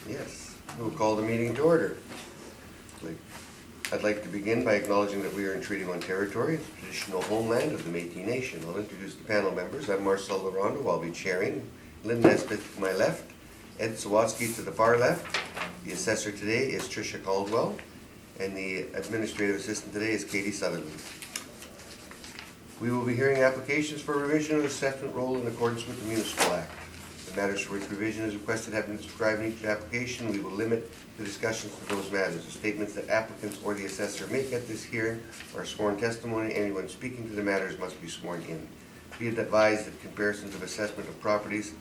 Yes, we'll call the meeting to order. I'd like to begin by acknowledging that we are in Treaty 1 territory, the traditional homeland of the Métis Nation. I'll introduce the panel members. I'm Marcel Larondo, I'll be chairing. Lynn Nesbitt to my left, Ed Sawatsky to the far left. The assessor today is Tricia Caldwell, and the administrative assistant today is Katie Sutherland. We will be hearing applications for revision of the assessment roll in accordance with the Municipal Act. The matters for which revision is requested have been described in each application. We will limit the discussions to those matters. The statements that applicants or the assessor make at this hearing are sworn testimony. Anyone speaking to the matters must be sworn in. Be it advised that comparisons of assessment of properties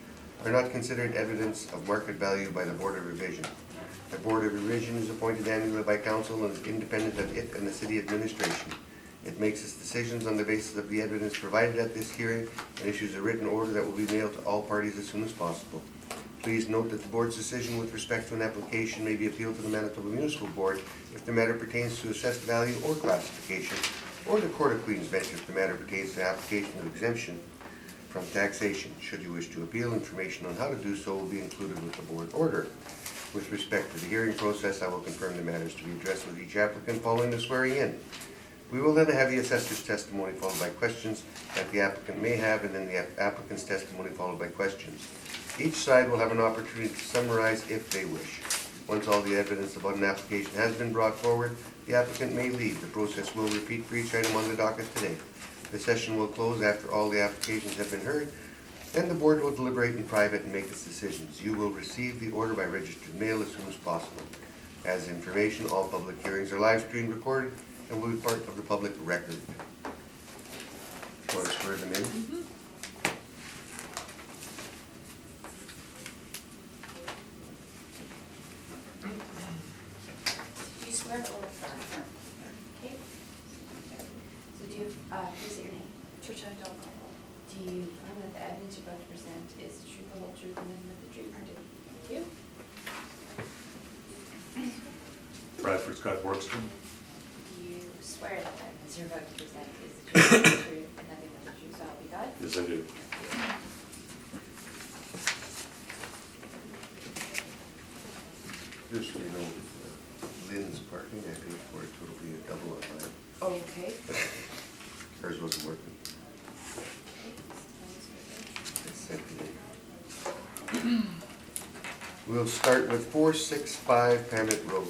are not considered evidence of market value by the Board of Revision. The Board of Revision is appointed annually by Council and is independent of it and the City Administration. It makes its decisions on the basis of the evidence provided at this hearing and issues a written order that will be mailed to all parties as soon as possible. Please note that the Board's decision with respect to an application may be appealed to the Manitoba Municipal Board if the matter pertains to assessed value or classification, or the Court of Queen's Bench if the matter pertains to application of exemption from taxation. Should you wish to appeal, information on how to do so will be included with the Board order. With respect to the hearing process, I will confirm the matters to be addressed with each applicant following the swearing in. We will then have the assessor's testimony followed by questions that the applicant may have, and then the applicant's testimony followed by questions. Each side will have an opportunity to summarize if they wish. Once all the evidence about an application has been brought forward, the applicant may leave. The process will repeat for each item on the docket today. The session will close after all the applications have been heard, and the Board will deliberate in private and make its decisions. You will receive the order by registered mail as soon as possible. As information, all public hearings are live streamed, recorded, and will be part of the public record. Want to swear them in? Mm-hmm. Do you swear or affirm? Okay. So do you, please say your name. Tricia Caldwell. Do you affirm that the evidence you're about to present is the truth, the whole truth, and nothing but the truth? I do. Thank you. Bradford Scott Workstrom. Do you swear that the evidence you're about to present is the truth, the whole truth, and nothing but the truth, so help you God? Yes, I do. Just so you know, Lynn's parking, I paid for it, so it'll be a double on mine. Okay. Hers wasn't working. It's sent today. We'll start with 465 Pamet Road.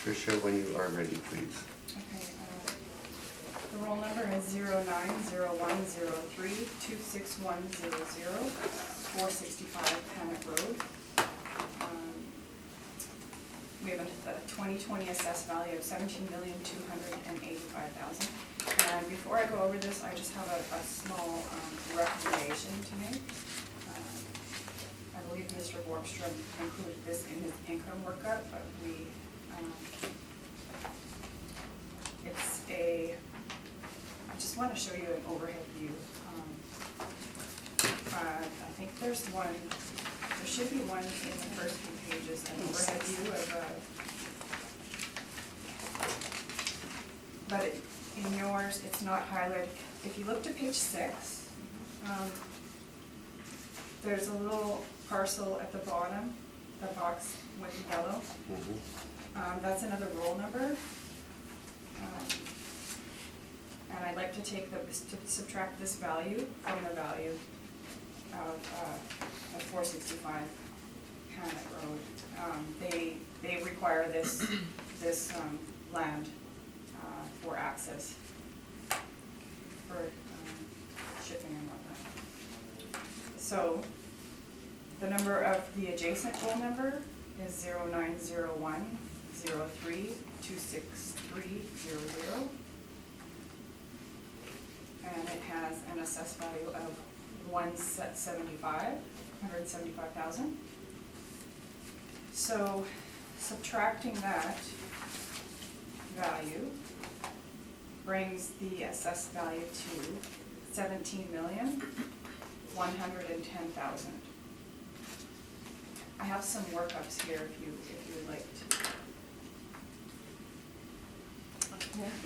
Tricia, when you are ready, please. Okay, the roll number is 09010326100465 Pamet Road. We have a 2020 assessed value of $17,285,000. And before I go over this, I just have a small recommendation to make. I believe Mr. Borgstrom included this in his income workup, but I just want to show you an overhead view. I think there should be one in the first few pages, an overhead view of but in yours, it's not highlighted. If you look to page 6, there's a little parcel at the bottom, the box with the yellow. That's another roll number. And I'd like to subtract this value from the value of 465 Pamet Road. They require this land for access for shipping and whatnot. So the number of the adjacent roll number is 0901032630, and it has an assessed value of $175,000. So subtracting that value brings the assessed value to $17,110,000. I have some workups here if you would like to.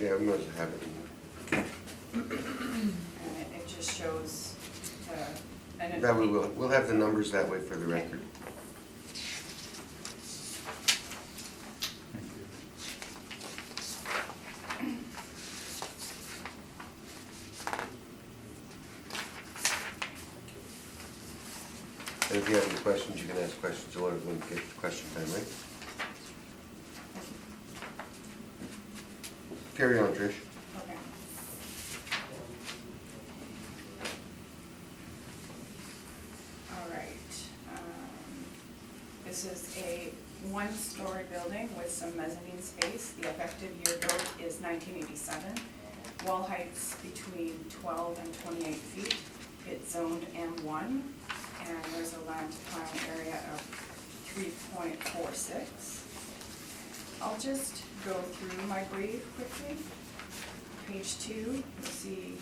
Yeah, we must have it. And it just shows the. That we will. We'll have the numbers that way for the record. questions, you can ask questions, or when we get to question time, right? Carry on, Trish. Okay. All right. This is a one-story building with some mezzanine space. The effective year built is 1987. Wall heights between 12 and 28 feet. It's zoned M1, and there's a land to pile area of 3.46. I'll just go through my brief quickly. Page 2, you see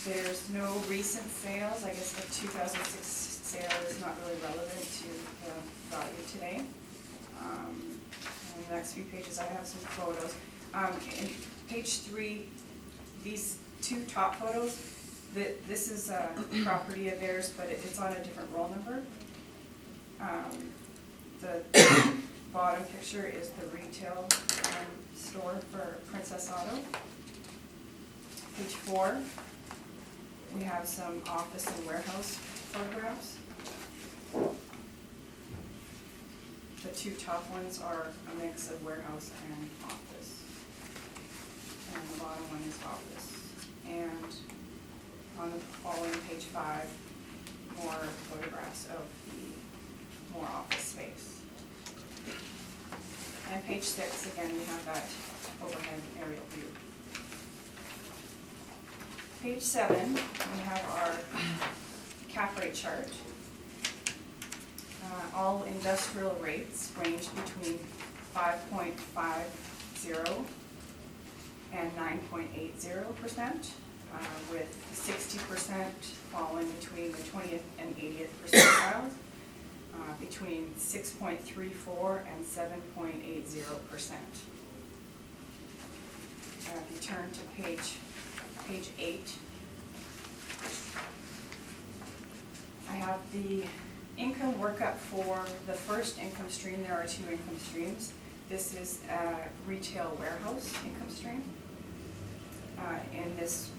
there's no recent sales. I guess the 2006 sale is not really relevant to the value today. In the next few pages I have some photos. In page 3, these two top photos, this is a property of theirs, but it's on a different roll number. The bottom picture is the retail store for Princess Auto. Page 4, we have some office and warehouse photographs. The two top ones are a mix of warehouse and office. And the bottom one is office. And on the following page 5, more photographs of the more office space. And page 6, again, we have that overhead aerial view. Page 7, we have our cap rate chart. All industrial rates range between 5.50 and 9.80%, with 60% falling between the 20th and 80th percentiles, between 6.34 and 7.80%. If you turn to page 8, I have the income workup for the first income stream. There are two income streams. This is a retail warehouse income stream. In this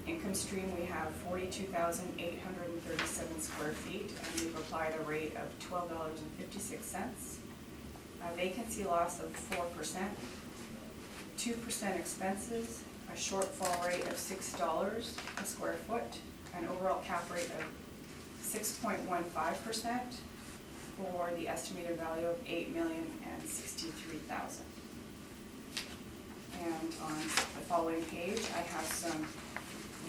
income stream, we have 42,837 square feet, and we've applied a rate of $12.56. A vacancy loss of 4%, 2% expenses, a shortfall rate of $6 a square foot, an overall cap rate of 6.15% for the estimated value of $8,063,000. And on the following page, I have some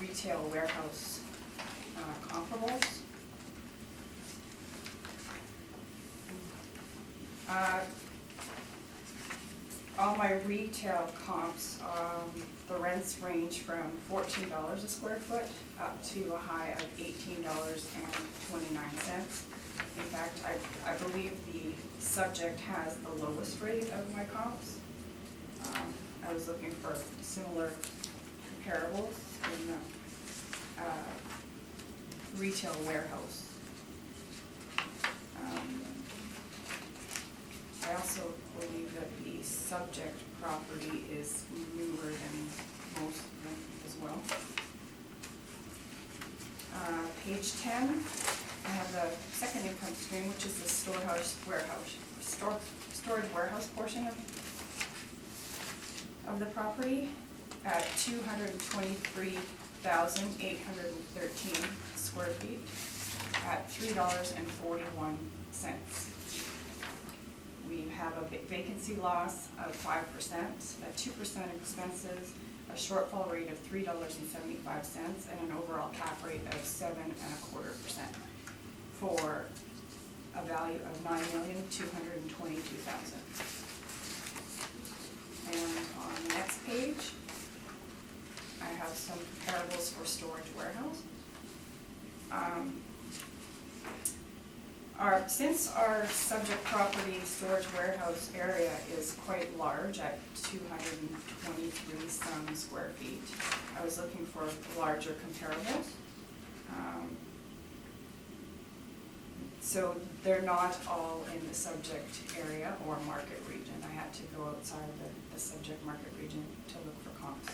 retail warehouse comparables. All my retail comps, the rents range from $14 a square foot up to a high of $18.29. In fact, I believe the subject has the lowest rate of my comps. I was looking for similar comparables in the retail warehouse. I also believe that the subject property is newer than most of them as well. Page 10, I have the second income stream, which is the storage warehouse portion of the property at 223,813 square feet at $3.41. We have a vacancy loss of 5%, a 2% expenses, a shortfall rate of $3.75, and an overall cap rate of 7.25% for a value of $9,222,000. And on the next page, I have some comparables for storage warehouse. Since our subject property storage warehouse area is quite large at 223 some square feet, I was looking for larger comparables. So they're not all in the subject area or market region. I had to go outside of the subject market region to look for comps.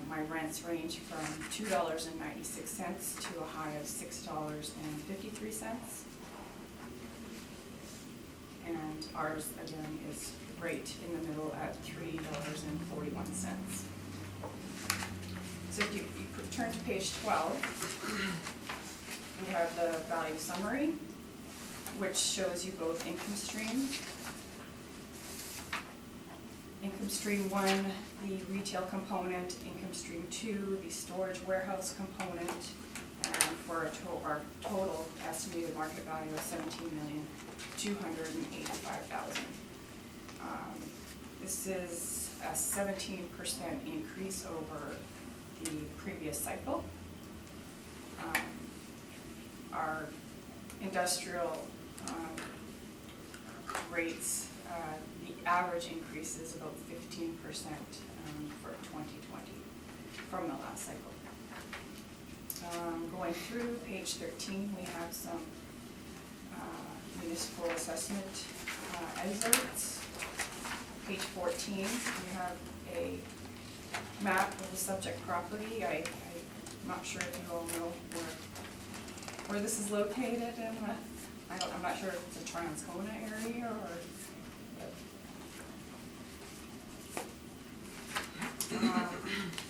My rents range from $2.96 to a high of $6.53. And ours, again, is right in the middle at $3.41. So if you turn to page 12, we have the value summary, which shows you both income streams. Income stream 1, the retail component, income stream 2, the storage warehouse component, and for our total estimated market value of $17,285,000. This is a 17% increase over the previous cycle. Our industrial rates, the average increase is about 15% for 2020 from the last cycle. Going through page 13, we have some municipal assessment excerpts. Page 14, we have a map of the subject property. I'm not sure if you all know where this is located, and I'm not sure if it's a Transcona area or.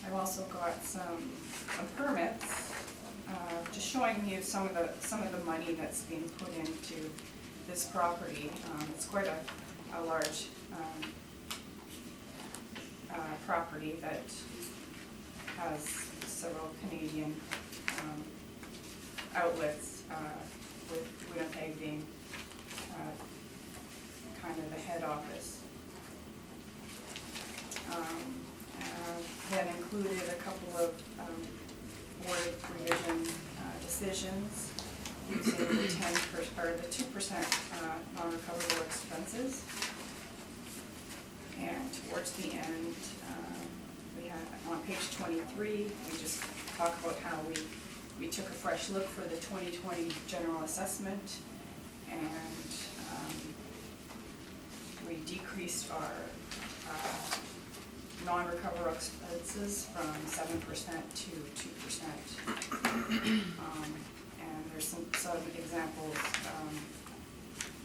I've also got some permits, just showing you some of the money that's being put into this property. It's quite a large property that has several Canadian outlets, with Winnipeg being kind of the head office. That included a couple of board of revision decisions using the 2% non-recoverable expenses. And towards the end, we had on page 23, we just talk about how we took a fresh look for the 2020 general assessment, and we decreased our non-recoverable expenses from 7% to 2%. And there's some examples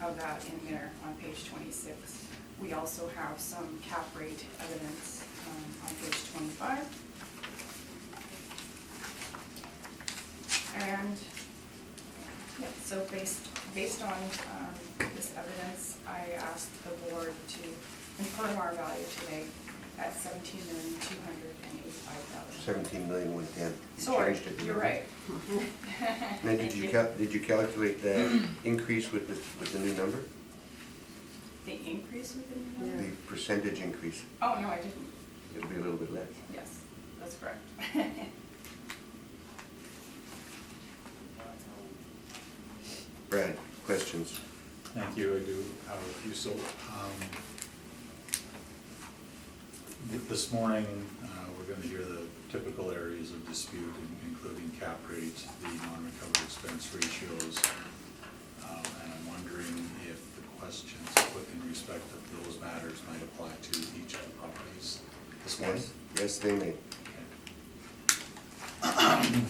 of that in there on page 26. We also have some cap rate evidence on page 25. And yeah, so based on this evidence, I asked the board to confirm our value today at $17,285,000. 17,110,000. Sorry, you're right. Now, did you calculate the increase with the new number? The increase within the number? The percentage increase? Oh, no, I didn't. It'll be a little bit less. Yes, that's correct. Brad, questions? Thank you, I do have a few. So, this morning, we're going to hear the typical areas of dispute, including cap rates, the non-recoverable expense ratios, and I'm wondering if the questions put in respect of those matters might apply to each of the properties this morning. Yes, they may. Okay.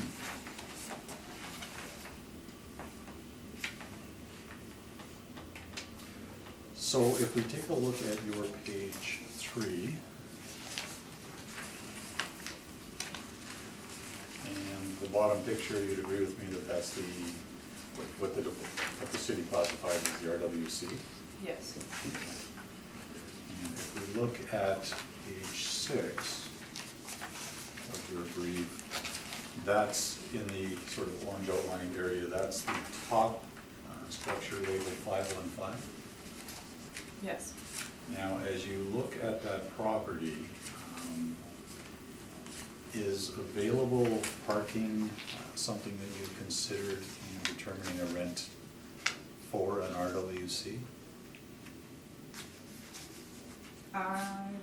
So if we take a look at your page 3, and the bottom picture, you'd agree with me that that's what the city classifies as the RWC? Yes. And if we look at page 6 of your brief, that's in the sort of orange outlined area, that's the top structure labeled 515. Yes. Now, as you look at that property, is available parking something that you considered in determining a rent for an RWC? I'm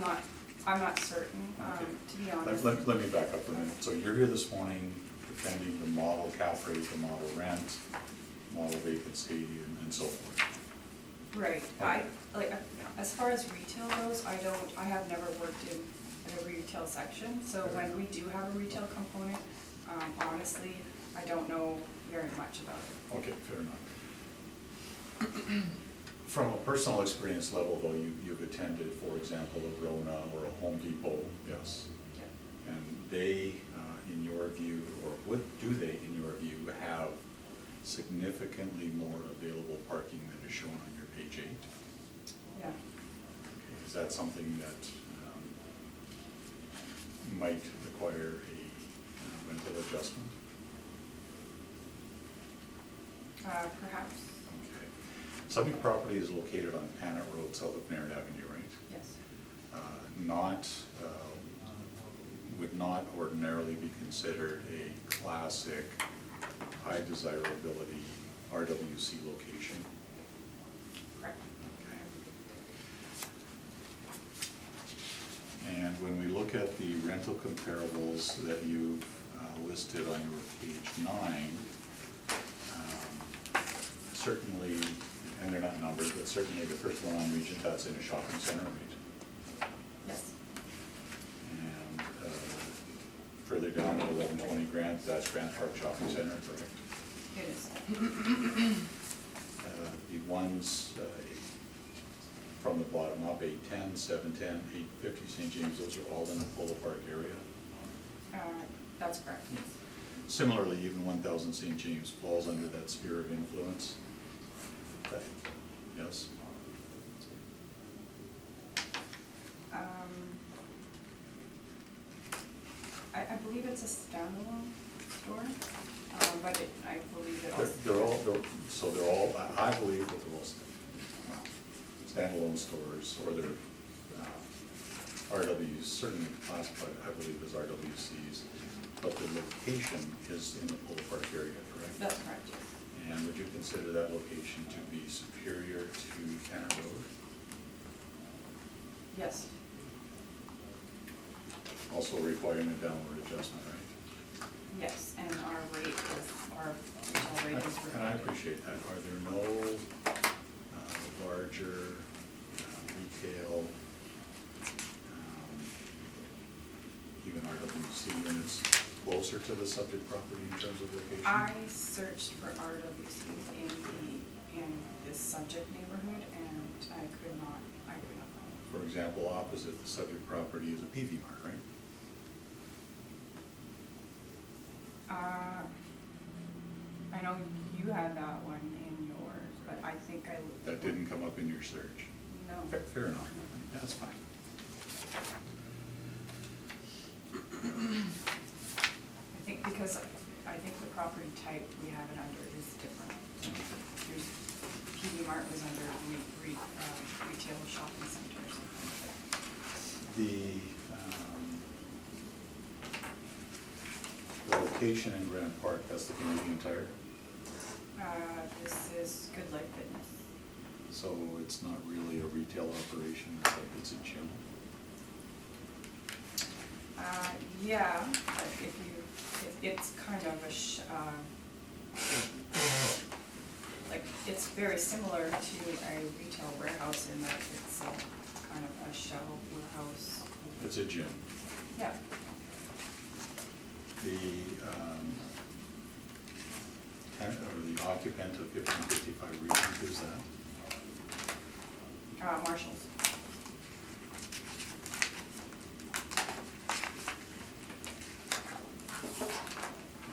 not certain, Okay. to be honest. Let me back up a minute. So you're here this morning defending the model cap rate, the model rent, model vacancy, and so forth. Right, Okay. as far as retail goes, I have never worked in the retail section, so when we do have a retail component, honestly, I don't know very much about it. Okay, fair enough. From a personal experience level, though, you've attended, for example, a Rona or a Home Depot, yes? Yeah. And they, in your view, or do they, in your view, have significantly more available parking than is shown on your page 8? Yeah. Is that something that might require a rental adjustment? Perhaps, Okay. Subject property is located on Panet Road, south of Narren Avenue, right? yes. Would not ordinarily be considered a classic high desirability RWC location. Correct. And when we look at the rental comparables that you've listed on your page 9, certainly, and they're not numbered, but certainly the first one on Regent, that's in a shopping center, right? Yes. And further down at 1120 Grant, that's Grant Park Shopping Center, correct? It is. The ones from the bottom up, 810, 710, 850 St. James, those are all in the Polo Park area. That's correct, yes. Similarly, even 1000 St. James falls under that sphere of influence. Right. Yes? I believe it's a standalone store, but I believe it also. They're all, I believe that they're all standalone stores, or they're RWs, certainly classified, I believe, as RWCs, but the location is in the Polo Park area, correct? That's correct, yes. And would you consider that location to be superior to Panet Road? Yes. Also requiring a downward adjustment, right? Yes, and our rate is, our retail rate is. And I appreciate that. Are there no larger retail, even RWC units closer to the subject property in terms of location? I searched for RWCs in this subject neighborhood, and I could not find For example, opposite the subject property is a PV Mart, right? I know you had that one in yours, but I think I. That didn't come up in your search. No. Fair enough. That's fine. I think because, I think the property type we have it under is different. There's, PD Mart was under retail shopping center or something like that. The location in Grant Park, that's the Canadian Tire, This is Good Life Fitness. so it's not really a retail operation, it's a gym. Yeah, but it's kind of like, it's very similar to a retail warehouse in that it's kind of a shell warehouse. It's a gym. Yeah. The occupant of 1555 Regent, who's that? Marshalls.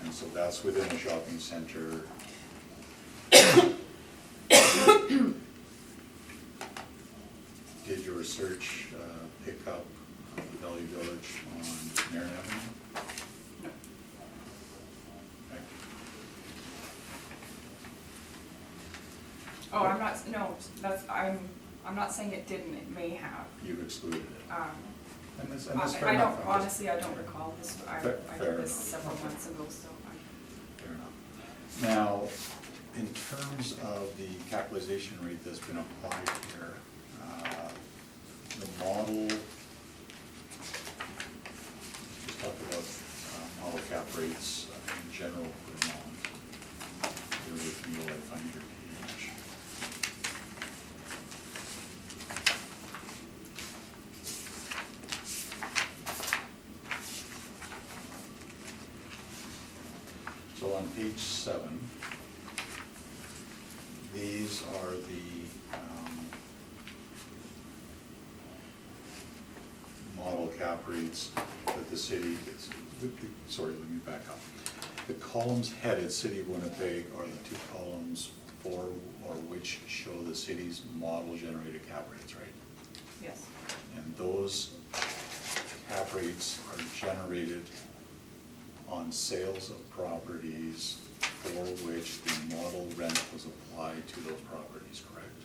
And so that's within a shopping center. Did your search pick up the Valley Village on Narren Avenue? No. Okay. Oh, I'm not, no, I'm not saying it didn't, it may have. You've excluded it. And that's fair I enough. don't, I'm just- honestly, I don't recall this, I Fair did this enough. several months ago, so Fair enough. Now, in terms of the capitalization rate that's been applied here, the model, just talk about model cap rates in general for the moment. Bear with me while I find your page. page 7, these are the model cap rates that the city, sorry, let me back up. The columns headed City of Winnipeg are the two columns for or which show the city's model generated cap rates, right? Yes. And those cap rates are generated on sales of properties for which the model rent was applied to those properties, correct?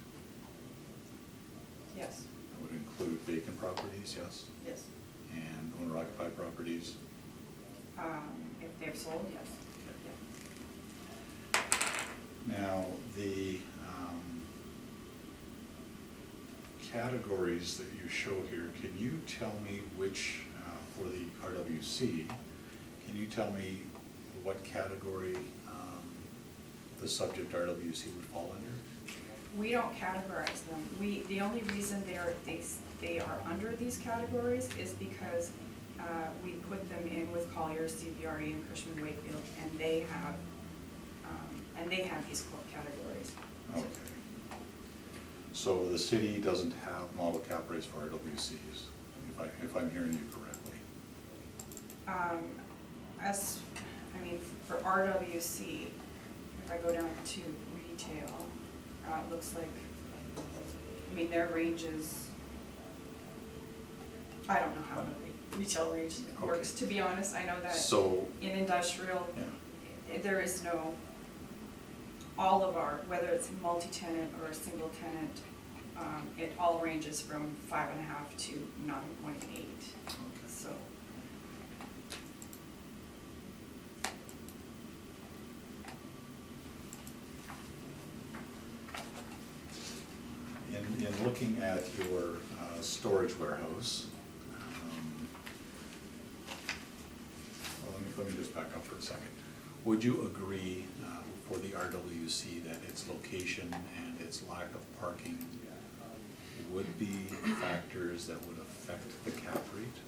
Yes. That would include vacant properties, yes? Yes. And owner-occupied properties? If they've sold, yes. Now, the categories that you show here, can you tell me which, for the RWC, can you tell me what category the subject RWC would fall under? We don't categorize them. The only reason they are under these categories is because we put them in with Colliers, CBRE, and Cushman Wakefield, and they have these categories. Okay. So the city doesn't have model cap rates for RWCs, if I'm hearing you correctly. For RWC, if I go down to retail, it looks like, their ranges, I don't know how the retail range works, to be honest. I know that So, in industrial, yeah. there is no, all of our, whether it's multi-tenant or a single tenant, it all ranges from 5.5 to 9.8, so. In looking at your storage warehouse, let me just back up for a second. Would you agree for the RWC that its location and its lack of parking would be factors that would affect the cap rate?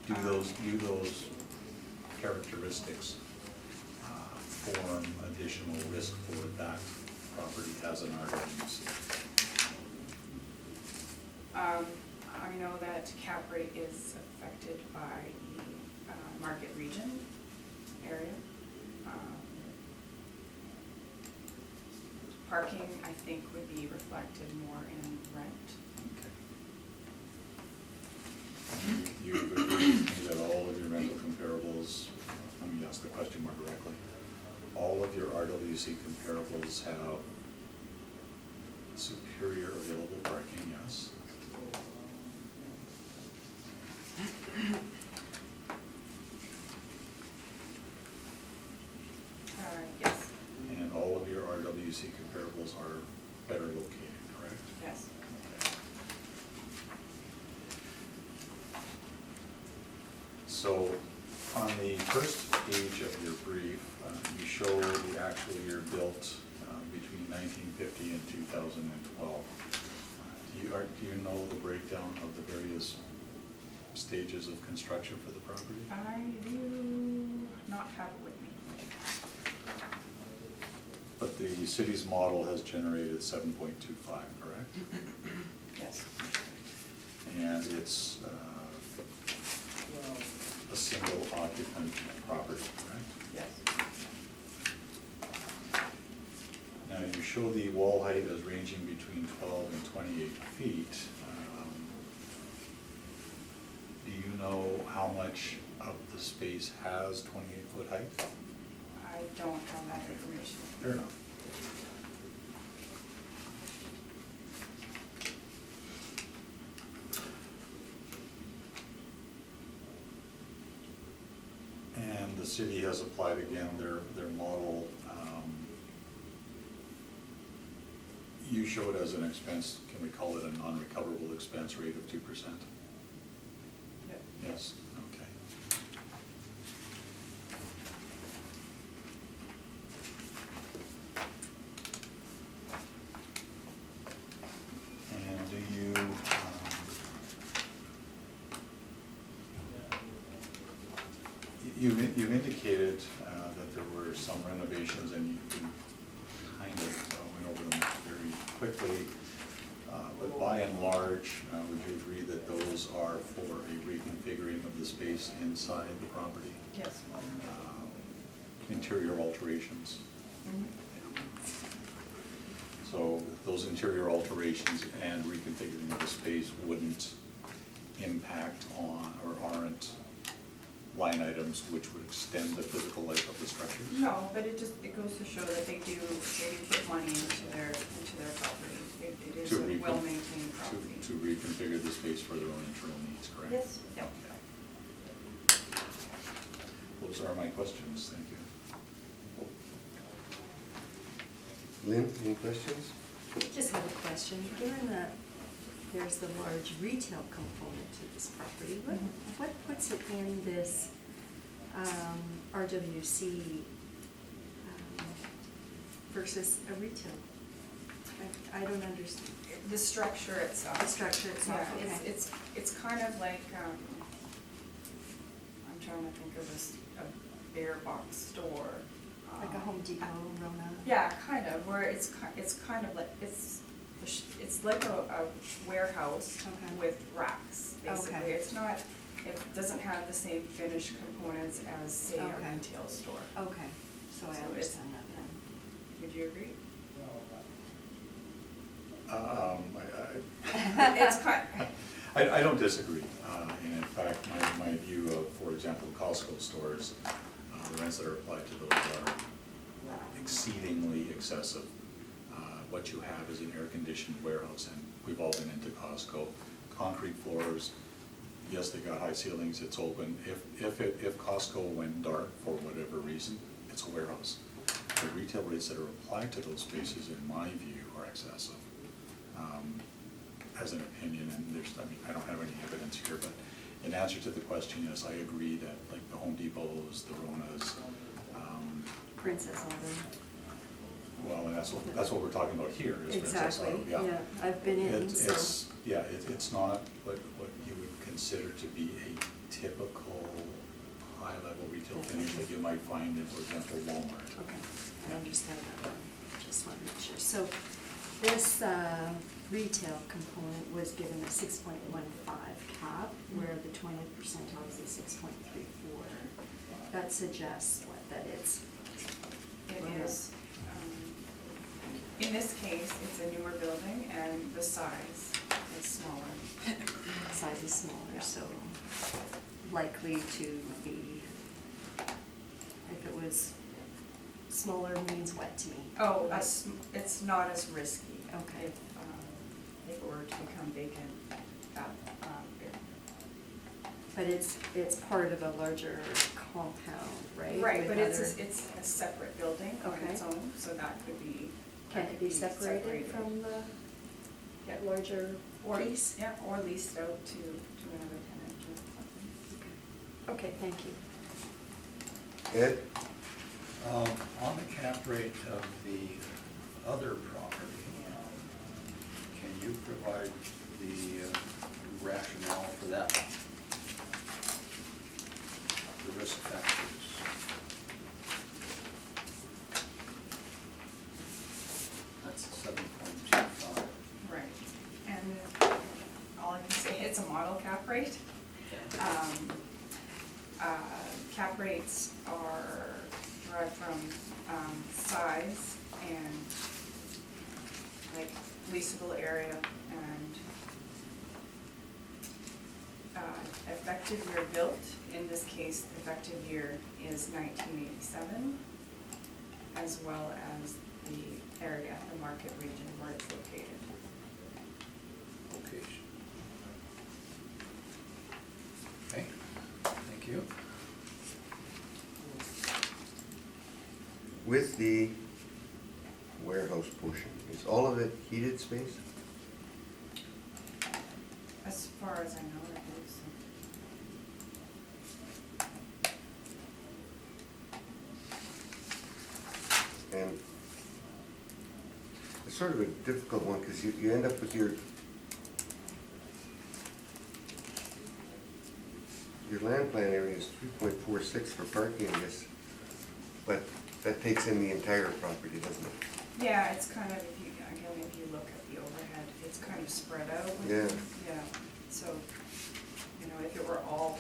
Do those characteristics form additional risk for that property as an RWC? I know that cap rate is affected by the market region area. Parking, I think, would be reflected more in rent. Okay. You agree with me that all of your rental comparables, let me ask the question more directly, all of your RWC comparables have superior available parking, yes? Yes. And all of your RWC comparables are better located, correct? Yes. Okay. So, on the first page of your brief, you show the actual year built between 1950 and 2012. Do you know the breakdown of the various stages of construction for the property? I do not have it with me. But the city's model has generated 7.25, correct? Yes. And it's a single occupant property, correct? Yes. Now, you show the wall height as ranging between 12 and 28 feet. Do you know how much of the space has 28-foot height? I don't have that information. Fair enough. And the city has applied again their model. You show it as an expense, can we call it a non-recoverable expense rate of 2%? Yep. Yes, okay. And do you, You indicated that there were some renovations, and you kind of went over them very quickly. But by and large, would you agree that those are for a reconfiguring of the space inside the property? Yes. Interior alterations? Mhm. So those interior alterations and reconfiguring of the space wouldn't impact on, or aren't line items which would extend the physical life of the structures? No, but it goes to show that they do put money into their property. It is To a recon- well-maintained property. To reconfigure the space for their own internal needs, correct? Yes, yep. Those are my questions, thank you. Lynn, any questions? Just have a question. Given that there's the large retail component to this property, what puts it in this RWC versus a retail? I don't understand. The structure itself. The structure itself, Yeah, okay. it's kind of like, I'm trying to think of this, a bear box store. Like a Home Depot, Rona? Yeah, kind of, where it's kind of like, it's like a warehouse Okay. with racks, basically. Okay. It's not, it doesn't have the same finished components as, say, a Okay. retail store. Okay, so I So it's- understand that then. Would you agree? It's kind, I don't disagree, and in fact, my view of, for example, Costco stores, the rents that are applied to those are exceedingly excessive. What you have is an air-conditioned warehouse, and we've all been into Costco. Concrete floors, yes, they got high ceilings, it's open. If Costco went dark for whatever reason, it's a warehouse. The retail rates that are applied to those spaces, in my view, are excessive. As an opinion, and I don't have any evidence here, but in answer to the question, yes, I agree that like the Home Depots, the Ronas, Princess Auto. well, and that's what we're talking about here, is Princess Auto, Exactly, yeah, I've been in, so. It's not what you would consider to be a typical high-level retail finish that you might find in, for example, Walmart. Okay, I understand that one, just want to make sure. So this retail component was given a 6.15 cap, where the 20% is a 6.34. That suggests what, that it's. it is, in this case, it's a newer building and the size is smaller. Size is smaller, Yeah. so likely to be, if it was smaller means what to me? Oh, it's not as risky. Okay. If it were to become vacant, that, But it's part of a larger compound, right? right, With but it's other- a separate building on Okay. its own, so that could be. Can that it could be separated from the Yeah. larger Or piece? Yeah, or leased out to another tenant or something. Okay, thank you. Ed? On the cap rate of the other property, can you provide the rationale for that? The risk factors. That's 7.25. Right, and all I can say, it's a model cap rate. Cap rates are derived from size and like leasable area and effective year built. In this case, effective year is 1987, as well as the area, the market region where it's located. Location. Okay, thank you. With the warehouse portion, is all of it heated space? As far as I know, it is. And it's sort of a difficult one, because you end up with your land plan area is 3.46 for parking, I guess. But that takes in the entire property, doesn't it? Yeah, it's kind of, if you, again, if you look at the overhead, it's kind of spread out. Yeah. Yeah, so, you know, if it were all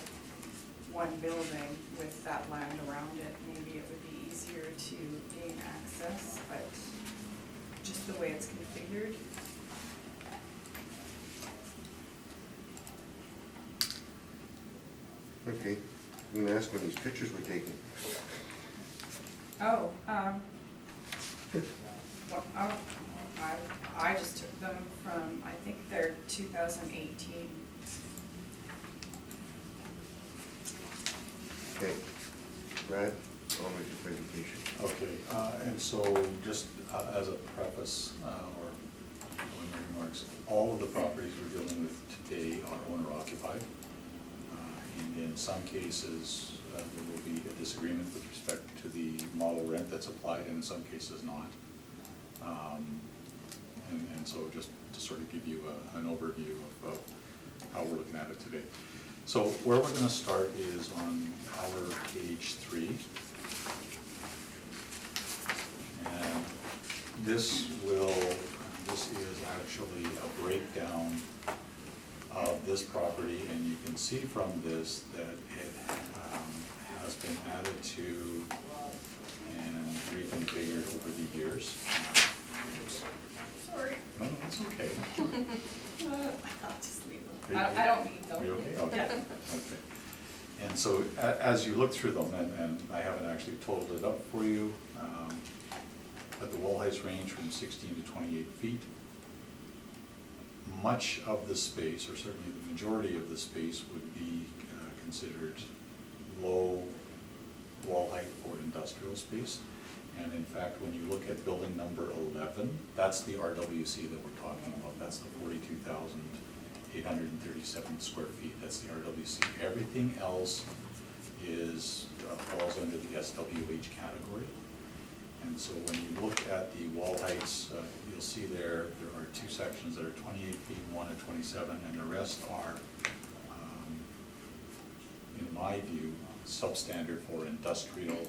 one building with that land around it, maybe it would be easier to gain access, but just the way it's configured. Okay, I'm gonna ask when these pictures were taken. Oh, well, I just took them from, I think they're 2018. Okay, Brad, I'll make the presentation. Okay, and so just as a preface, or preliminary remarks, all of the properties we're dealing with today are owner occupied. And in some cases, there will be a disagreement with respect to the model rent that's applied, and in some cases not. And so just to sort of give you an overview of how we're looking at it today. So where we're gonna start is on our page 3. And this is actually a breakdown of this property, and you can see from this that it has been added to and reconfigured over the years. Oops. Sorry. No, it's okay. I'll just leave Are them. you- I don't need them. Are you okay? Okay. Yeah. Okay. And so as you look through them, and I haven't actually totaled it up for you, but the wall heights range from 16 to 28 feet. Much of the space, or certainly the majority of the space, would be considered low wall height for industrial space. And in fact, when you look at building number 11, that's the RWC that we're talking about. That's the 42,837 square feet. That's the RWC. Everything else falls under the SWH category. And so when you look at the wall heights, you'll see there are 2 sections that are 28 feet, 1 at 27, and the rest are, in my view, substandard for industrial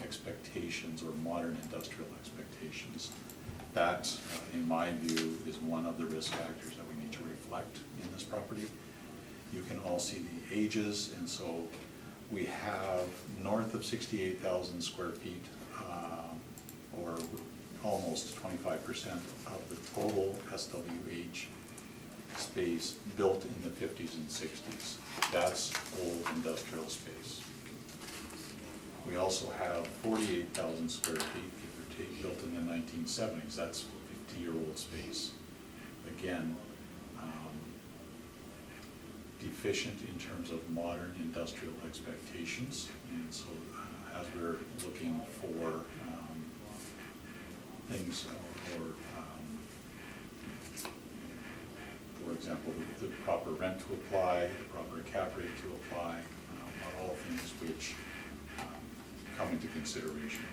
expectations or modern industrial expectations. That, in my view, is one of the risk factors that we need to reflect in this property. You can all see the ages, and so we have north of 68,000 square feet, or almost 25% of the total SWH space built in the 50s and 60s. That's old industrial space. We also have 48,000 square feet, give or take, built in the 1970s. That's 50-year-old space. Again, deficient in terms of modern industrial expectations. And so as we're looking for things, for example, the proper rent to apply, the proper cap rate to apply, are all things which come into consideration.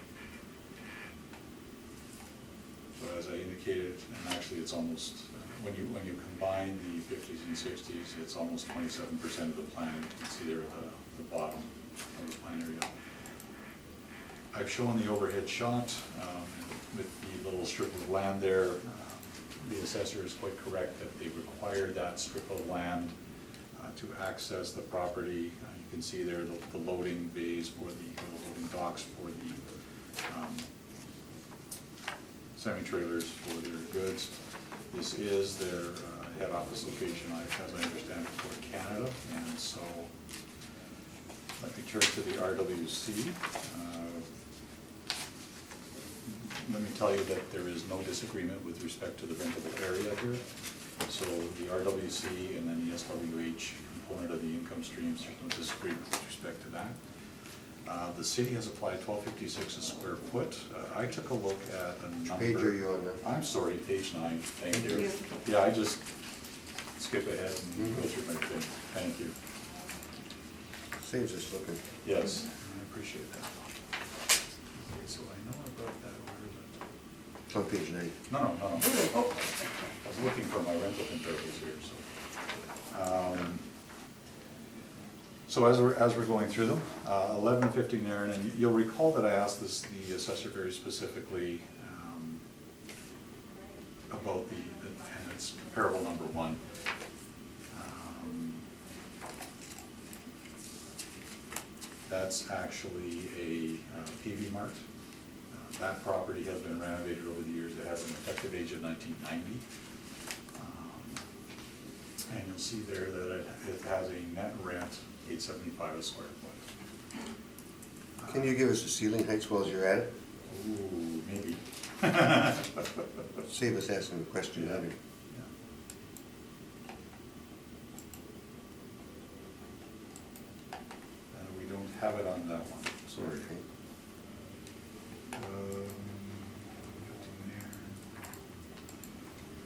So as I indicated, and actually it's almost, when you combine the 50s and 60s, it's almost 27% of the plan. You can see there at the bottom of the plan area. I've shown the overhead shot with the little strip of land there. The assessor is quite correct that they require that strip of land to access the property. You can see there the loading bays for the loading docks for the semi-trailers for their goods. This is their head office location, as I understand it, for Canada. And so let me turn to the RWC. Let me tell you that there is no disagreement with respect to the rentable area here. So the RWC and then the SWH component of the income streams, there's no disagreement with respect to that. The city has applied $12.56 a square foot. I took a look at a number. Which page are you on now? I'm sorry, page 9. Thank you. Yeah, I just skip ahead and go through my thing. Thank you. Saves us looking. Yes, I appreciate that. Okay, so I know about that. Where is it? It's on page 9. No. Oh, I was looking for my rental comparables here, so. So as we're going through them, 1150 Nairn, and you'll recall that I asked the assessor very specifically about and it's comparable number one. That's actually a PV Mart. That property has been renovated over the years. It has an effective age of 1990. And you'll see there that it has a net rent, $875 a square foot. Can you give us the ceiling heights while you're at it? Ooh, maybe. Save us asking the question Yeah. later. We don't have it on that one, sorry. Okay.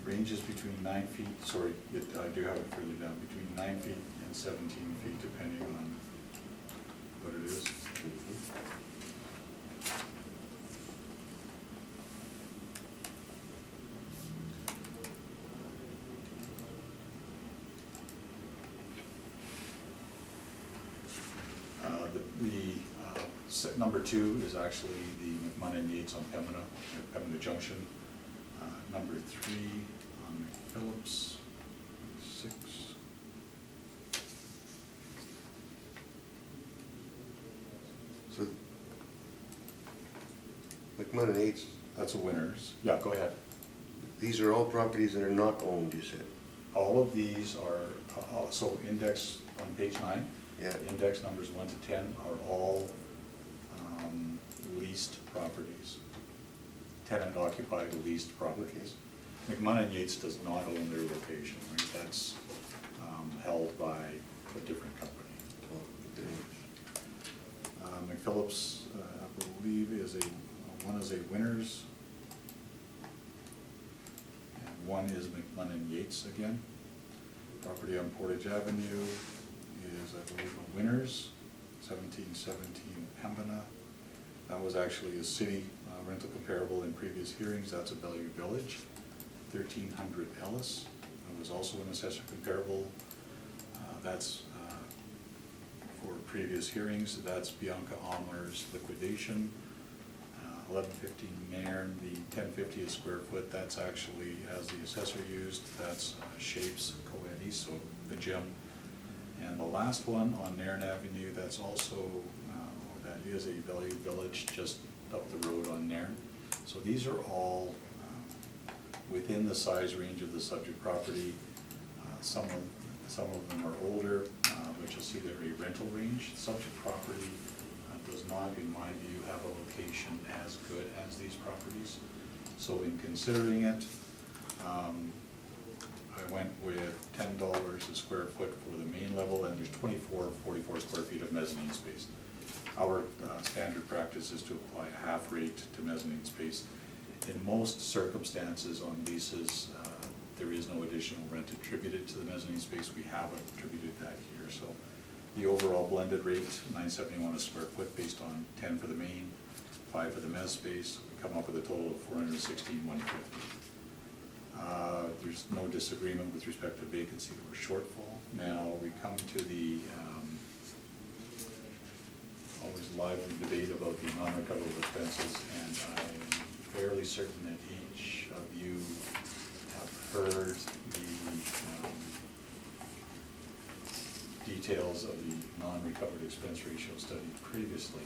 Ranges between 9 feet, sorry, I do have it further down, between 9 feet and 17 feet, depending on what it is. Number two is actually the McMunn Yates on Pembina Junction. Number three on McPhillips, 6. So, McMunn and Yates, That's a Winners. Yeah, go ahead. these are all properties that are not owned, you said? All of these are, so index on page 9. Yeah. Index numbers 1 to 10 are all leased properties. Tenant occupied leased properties. McMunn and Yates does not own their location, right? That's held by a different company. McPhillips, I believe, one is a Winners, and one is McMunn and Yates again. Property on Portage Avenue is, I believe, a Winners, 1717 Pembina. That was actually a city rental comparable in previous hearings. That's a Bellevue Village. 1300 Ellis. That was also an assessor comparable. That's for previous hearings. That's Bianca Omler's liquidation. 1115 Nairn, the 1050 a square foot. That's actually, as the assessor used, that's Shapes Coetti, so the gym. And the last one on Nairn Avenue, that's also, that is a Bellevue Village just up the road on Nairn. So these are all within the size range of the subject property. Some of them are older, but you'll see they're a rental range. Subject property does not, in my view, have a location as good as these properties. So in considering it, I went with $10 a square foot for the main level, and there's 44 square feet of mezzanine space. Our standard practice is to apply a half rate to mezzanine space. In most circumstances on leases, there is no additional rent attributed to the mezzanine space. We haven't attributed that here. So the overall blended rate, $971 a square foot based on 10 for the main, 5 for the mezz space. We come up with a total of $416,150. There's no disagreement with respect to vacancy or shortfall. Now we come to the always lively debate about the non-recoverable expenses, and I'm fairly certain that each of you have heard the details of the non-recovered expense ratio study previously.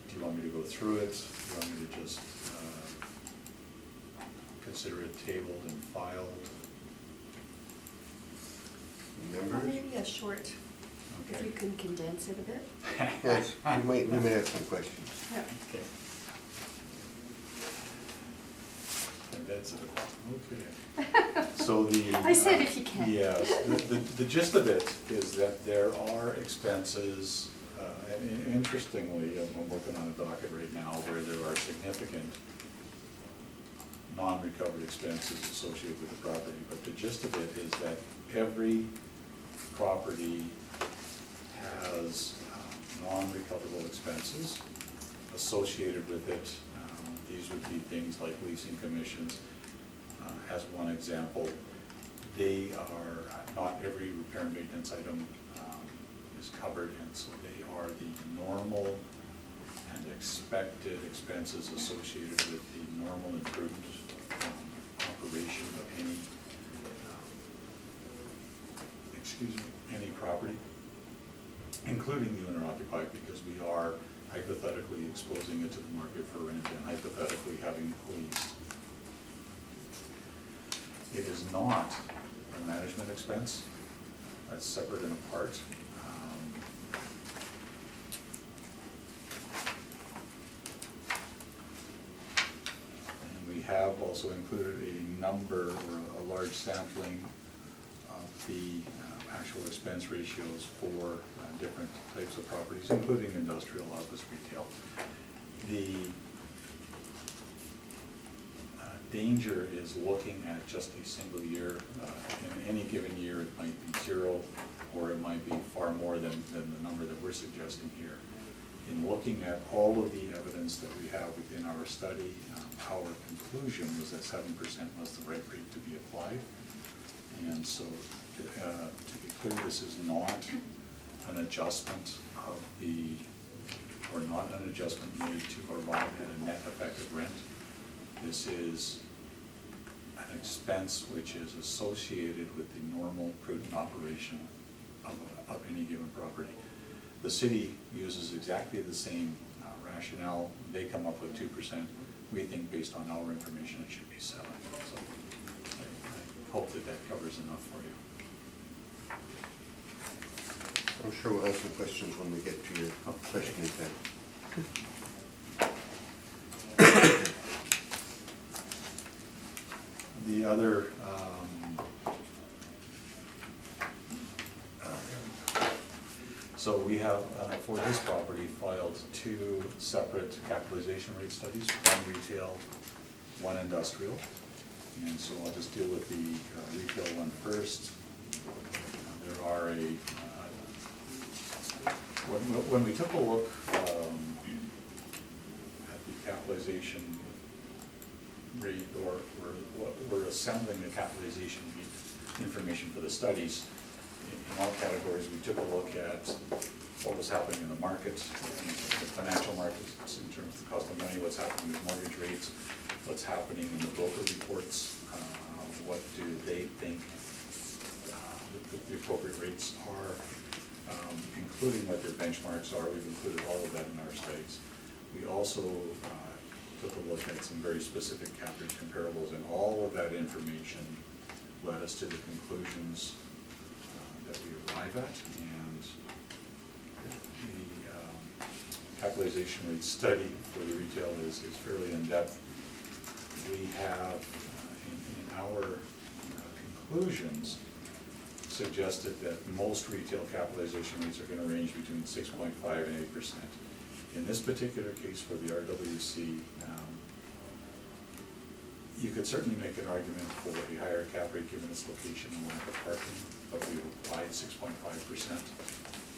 Do you want me to go through it? Do you want me to just consider it tabled and filed? Well, Members? maybe a short, if you can condense it a bit. Yes, we may have some questions. Yeah. Okay. And that's it. Okay. So the. I said if you can. Yes, the gist of it is that there are expenses, and interestingly, I'm working on a docket right now where there are significant non-recovered expenses associated with the property. But the gist of it is that every property has non-recoverable expenses associated with it. These would be things like leasing commissions. As one example, they are, not every repair and maintenance item is is covered, and so they are the normal and expected expenses associated with the normal and prudent operation of any, any property, including the owner occupied, because we are hypothetically exposing it to the market for rent and hypothetically having leased. It is not a management expense. That's separate and apart. And we have also included a number or a large sampling of the actual expense ratios for different types of properties, including industrial, office, retail. The danger is looking at just a single year. In any given year, it might be 0, or it might be far more than the number that we're suggesting here. In looking at all of the evidence that we have within our study, our conclusion was that 7% was the right rate to be applied. And so, to be clear, this is not an adjustment of the, or not an adjustment made to arrive at a net effective rent. This is an expense which is associated with the normal prudent operation of any given property. The city uses exactly the same rationale. They come up with 2%. We think based on our information it should be 7%. So I hope that that covers enough for you. I'm sure we'll have some questions when we get to your questioning time. The other, so we have, for this property, filed 2 separate capitalization rate studies, 1 retail, 1 industrial. And so I'll just deal with the retail one first. There are when we took a look at the capitalization rate, or we're assembling the capitalization information for the studies, in all categories, we took a look at what was happening in the market, in the financial markets, in terms of the cost of money, what's happening with mortgage rates, what's happening in the broker reports, what do they think the appropriate rates are, including what their benchmarks are. We've included all of that in our studies. We also took a look at some very specific cap rate comparables, and all of that information led us to the conclusions that we arrive at. And the capitalization rate study for the retail is fairly in-depth. We have, in our conclusions, suggested that most retail capitalization rates are going to range between 6.5 and 8%. In this particular case for the RWC, you could certainly make an argument for a higher cap rate given its location and lack of parking, but we applied 6.5%,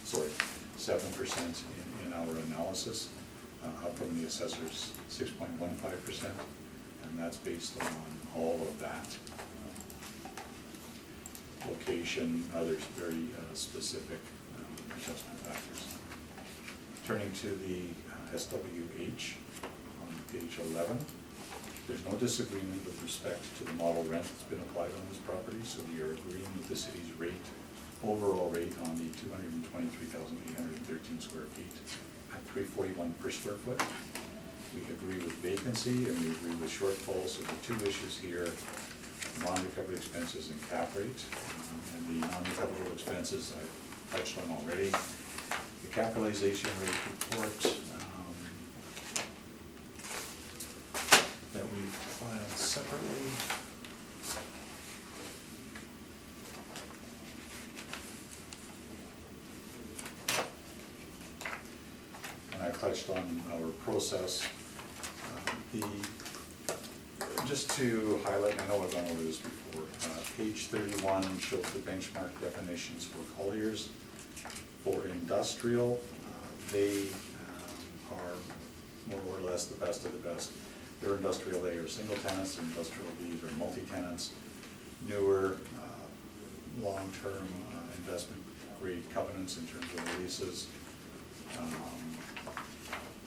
sorry, 7% in our analysis, up from the assessor's 6.15%, and that's based on all of that. Location, others very specific adjustment factors. Turning to the SWH on page 11, there's no disagreement with respect to the model rent that's been applied on this property, so we are agreeing with the city's rate, overall rate on the 223,813 square feet at $341 per square foot. We agree with vacancy and we agree with shortfall, so the 2 issues here, non-recovered expenses and cap rate. And the non-recoverable expenses I've touched on already. The capitalization rate report that we filed separately. And I touched on our process. Just to highlight, I know I've gone over this before, page 31 shows the benchmark definitions for colliers. For industrial, they are more or less the best of the best. They're industrial A are single tenants, and industrial B are multi-tenants. Newer, long-term investment rate covenants in terms of the leases,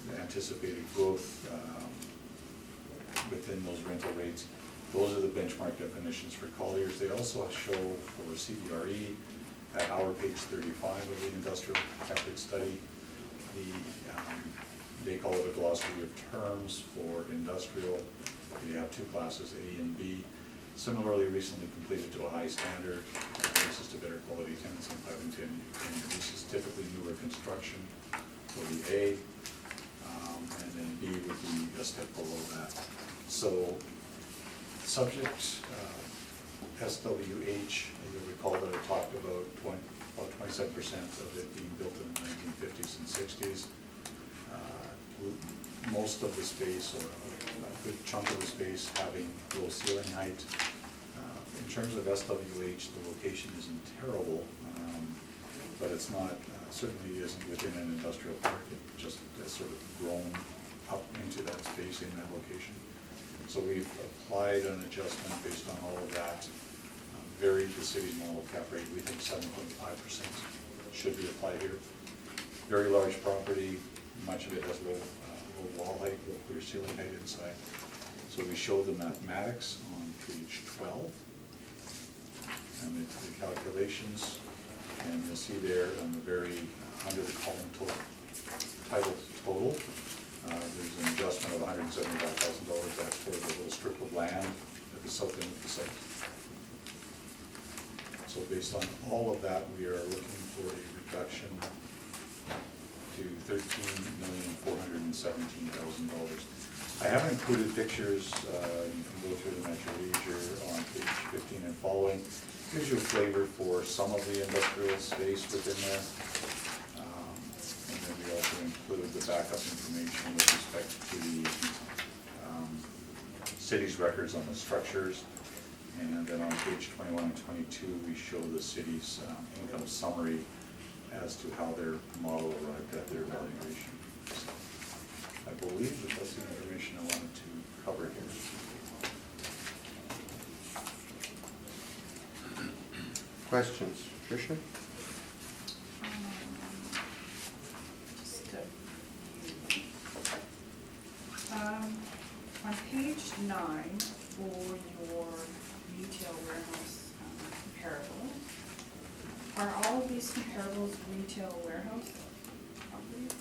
the anticipated growth within those rental rates. Those are the benchmark definitions for Colliers. They also show for CBRE at our page 35 of the industrial cap rate study, they call it a glossary of terms for industrial. They have two classes, A and B. Similarly, recently completed to a high standard, leases to better quality tenants in 5 and 10 year leases, typically newer construction for the A, and then B would be a step below that. So, subject SWH, you'll recall that I talked about 27% of it being built in the 1950s and 60s. Most of the space, or a good chunk of the space, having low ceiling height. In terms of SWH, the location isn't terrible, but it's not, certainly isn't within an industrial park. It just has sort of grown up into that space in that location. So we've applied an adjustment based on all of that, varied the city's normal cap rate. We think 7.5% should be applied here. Very large property, much of it has low wall height, low clear ceiling height inside. So we show the mathematics on page 12, and the calculations, and you'll see there on the under the column title total, there's an adjustment of $175,000. That's for the little strip of land at the south end of the site. So based on all of that, we are looking for a reduction to $13,417,000. I haven't included pictures. You can go through them at your leisure on page 15 and following. Gives you a flavor for some of the industrial space within there. And then we also include the backup information with respect to the city's records on the structures. And then on page 21 and 22, we show the city's income summary as to how their model arrived at their valuation. So I believe that that's the information I wanted to cover here. Questions? Tricia? Just on page 9 for your retail warehouse comparable, are all of these comparables retail warehouse properties?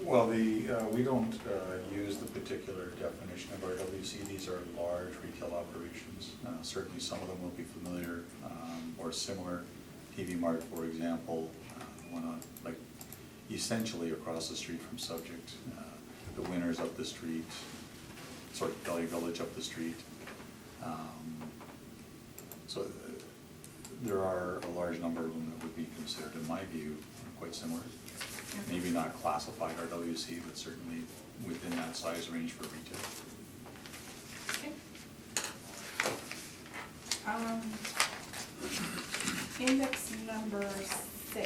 Well, we don't use the particular definition of RWC. These are large retail operations. Certainly some of them will be familiar or similar. TV Mart, for example, one on, like, essentially across the street from Subject. The Winners up the street, Valley Village up the street. So there are a large number of them that would be considered, in my view, quite similar. Maybe not classified RWC, but certainly within that size range for retail. Okay. Index number 6.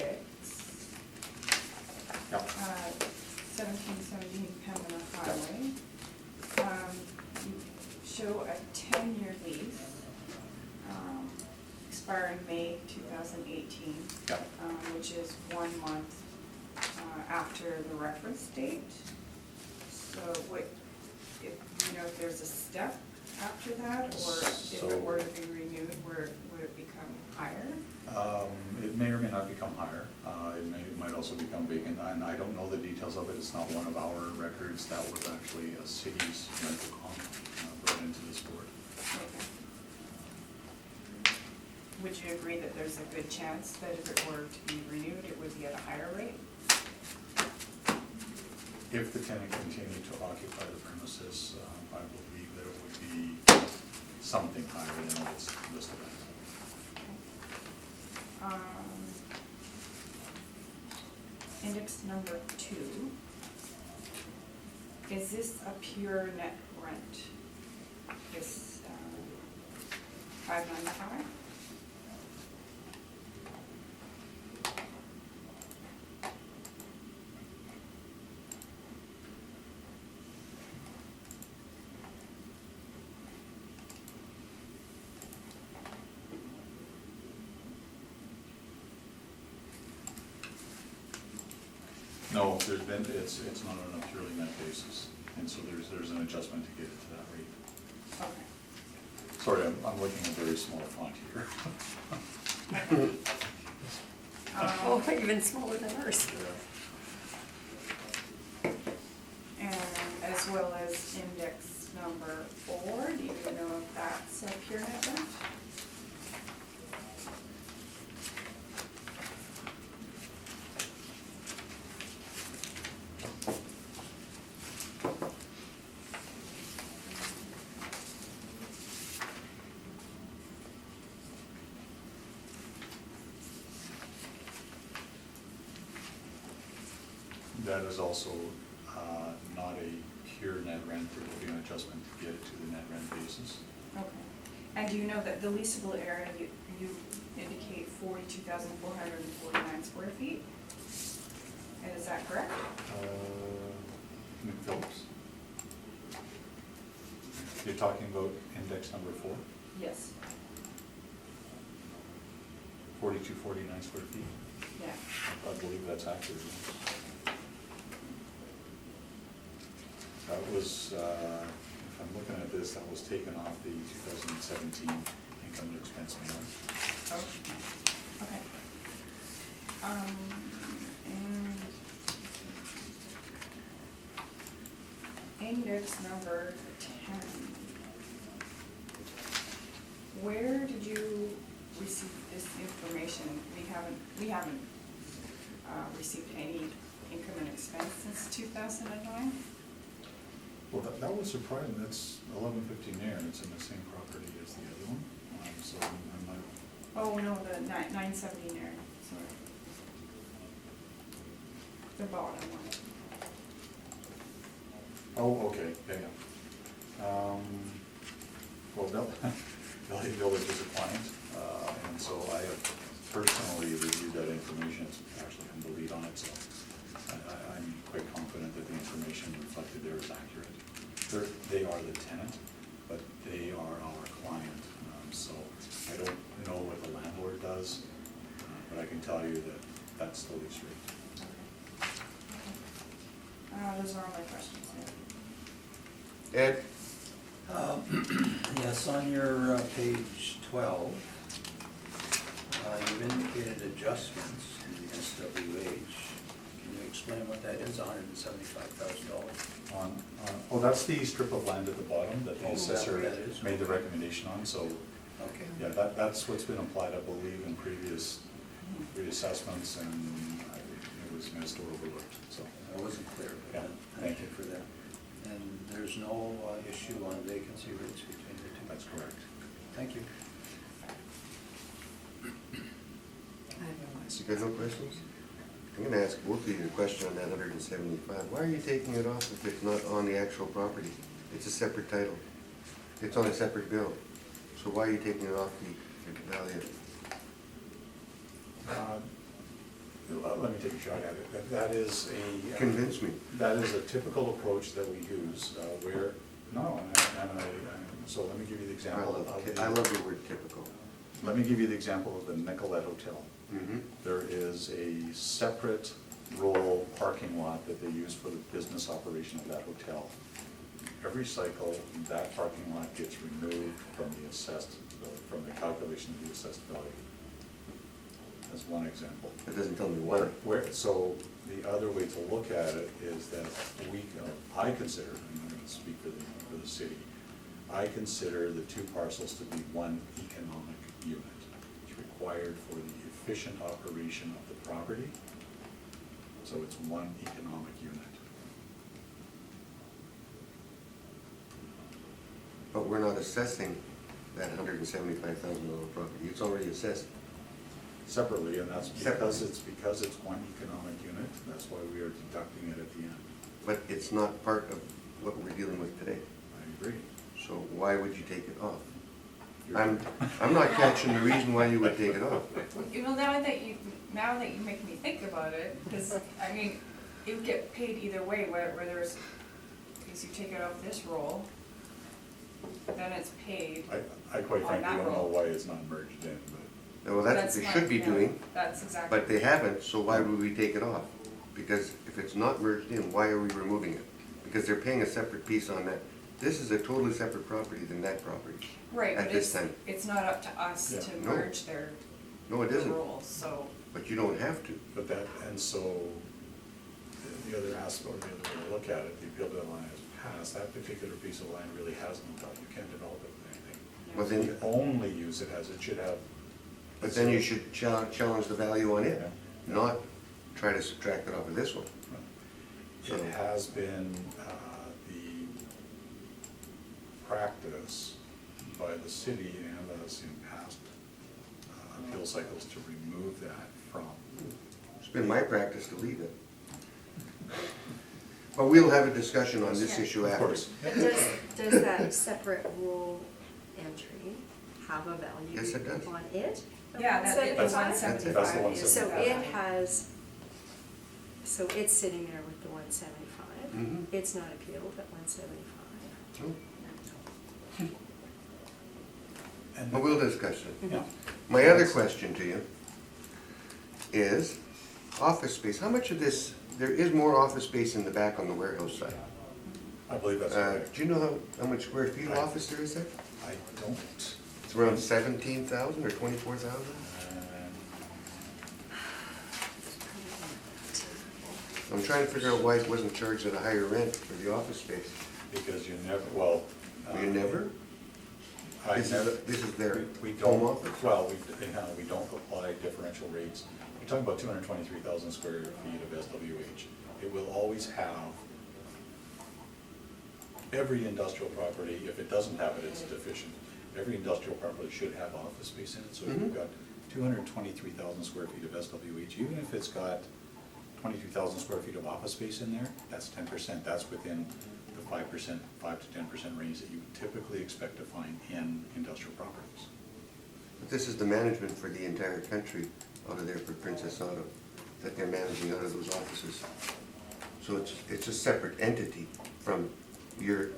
Yep. 1717 Pembina Highway. You show a 10-year lease, expiring May 2018, Yep. which is 1 month after the reference date. So what, if, if there's a step after that, or if it were to be renewed, would it become higher? It may or may not become higher. It might also become vacant, and I don't know the details of it. It's not one of our records. That was actually a city's rental comp brought into this board. Okay. Would you agree that there's a good chance that if it were to be renewed, it would be at a higher rate? If the tenant continued to occupy the premises, I believe that it would be something higher than what's listed as. Index number 2. Is this a pure net rent? This $595? No, it's not on a purely net basis, and so there's an adjustment to get it to that rate. Okay. Sorry, I'm looking at very small font here. Oh, even smaller than ours. And as well as index number 4, do you know if that's a pure net rent? That is also not a pure net rent, there will be an adjustment to get it to the net rent basis. Okay. And do you know that the leasable area, you indicate 42,449 square feet? And is that correct? Phillips? You're talking about index number 4, Yes. 4249 square feet? Yeah. I believe that's accurate. That was, if I'm looking at this, that was taken off the 2017 income and expense memo. Okay. And index number 10. Where did you receive this information? We haven't received any income and expense since 2009? Well, that was surprising, that's 1150 Nair, and it's in the same property as the other one, so I'm not. Oh, no, the 970 there, sorry. The bottom one. Oh, okay, yeah. Well, Valley Village is a client, and so I have personally reviewed that information, it's actually from the lead on it, so I'm quite confident that the information reflected there is accurate. They are the tenant, but they are our client, so I don't know what the landlord does, but I can tell you that that's the lease rate. Okay. Those are all my questions. Ed? Yes, on your page 12, you've indicated adjustments in the SWH. Can you explain what that is, $175,000? Oh, that's the strip of land at the bottom that the Oh, is that assessor what that is? made the recommendation on, so, Okay. yeah, that's what's been applied, I believe, in previous reassessments, and it was missed or overlooked, so. I wasn't clear, Yeah, but thank you for that. And there's no issue on vacancy rates between the two? That's correct. Thank you. I have no You got no questions? I'm gonna ask both of you a question on that 175. Why are you taking it off if it's not on the actual property? It's a separate title. It's on a separate bill. So why are you taking it off the value? Let me take a shot at it. That is a. Convince me. That is a typical approach that we use, where, so let me give you the I example. love the word typical. Let me give you the example of the Nicollet Hotel. Mm-hmm. There is a separate roll parking lot that they use for the business operation of that hotel. Every cycle, that parking lot gets removed from the calculation of the assessed value. That's one example. That doesn't tell me why. So the other way to look at it is that I consider, and I'm going to speak for the city, I consider the two parcels to be one economic unit. It's required for the efficient operation of the property, so it's one economic unit. But we're not assessing that $175,000 property. It's already assessed. Separately, and that's Separately. because it's one economic unit, that's why we are deducting it at the end. But it's not part of what we're dealing with today. I agree. So why would you take it off? I'm not catching the reason why you would take it off. Well, now that you make me think about it, because, I mean, it would get paid either way, whether it's, because you take it off this roll, then it's paid. I quite On frankly that don't know roll. why it's not merged in, but Well, that's what they should be doing, That's exactly. but they haven't, so why would we take it off? because if it's not merged in, why are we removing it? Because they're paying a separate piece on that. This is a totally separate property than that property. Right, At but this time. it's not up to us Yeah. to No. merge their No, it isn't, rules, so. but you don't have to. But that, and so, the other aspect, or the other way to look at it, the appeal deadline has passed, that particular piece of land really has no value, you can't develop it with anything. But then, You only use it as it should have. but then you should challenge the value on it, Yeah. not try to subtract it off of this one. So- It has been the practice by the city and us in past appeal cycles to remove that from. It's been my practice to leave it. But we'll have a discussion on this Yeah. issue Of after. course. But does that separate rule entry have a value Yes, it does. on it? Yeah, that's the 175? 175. That's the So 175. it has, so it's sitting there with the 175. Mhm. It's not appealed at 175. No, And but we'll discuss it. Yeah. My other question to you is office space. How much of this, there is more office space in the back on the warehouse side. I believe that's correct. Do you know how much square feet of office there is there? I don't. It's around 17,000 or 24,000? I'm trying to figure out why it wasn't charged at a higher rent for the office space. Because you never, well. You never? I This never. is their we home don't, office? well, we don't apply differential rates. You're talking about 223,000 square feet of SWH. It will always have, every industrial property, if it doesn't have it, it's deficient. Every industrial property should have office space in it, so if you've Mhm. got 223,000 square feet of SWH, even if it's got 22,000 square feet of office space in there, that's 10%. That's within the 5%, 5 to 10% range that you would typically expect to find in industrial properties. But this is the management for the entire country out of there for Princess Auto, that they're managing out of those offices. So it's a separate entity from your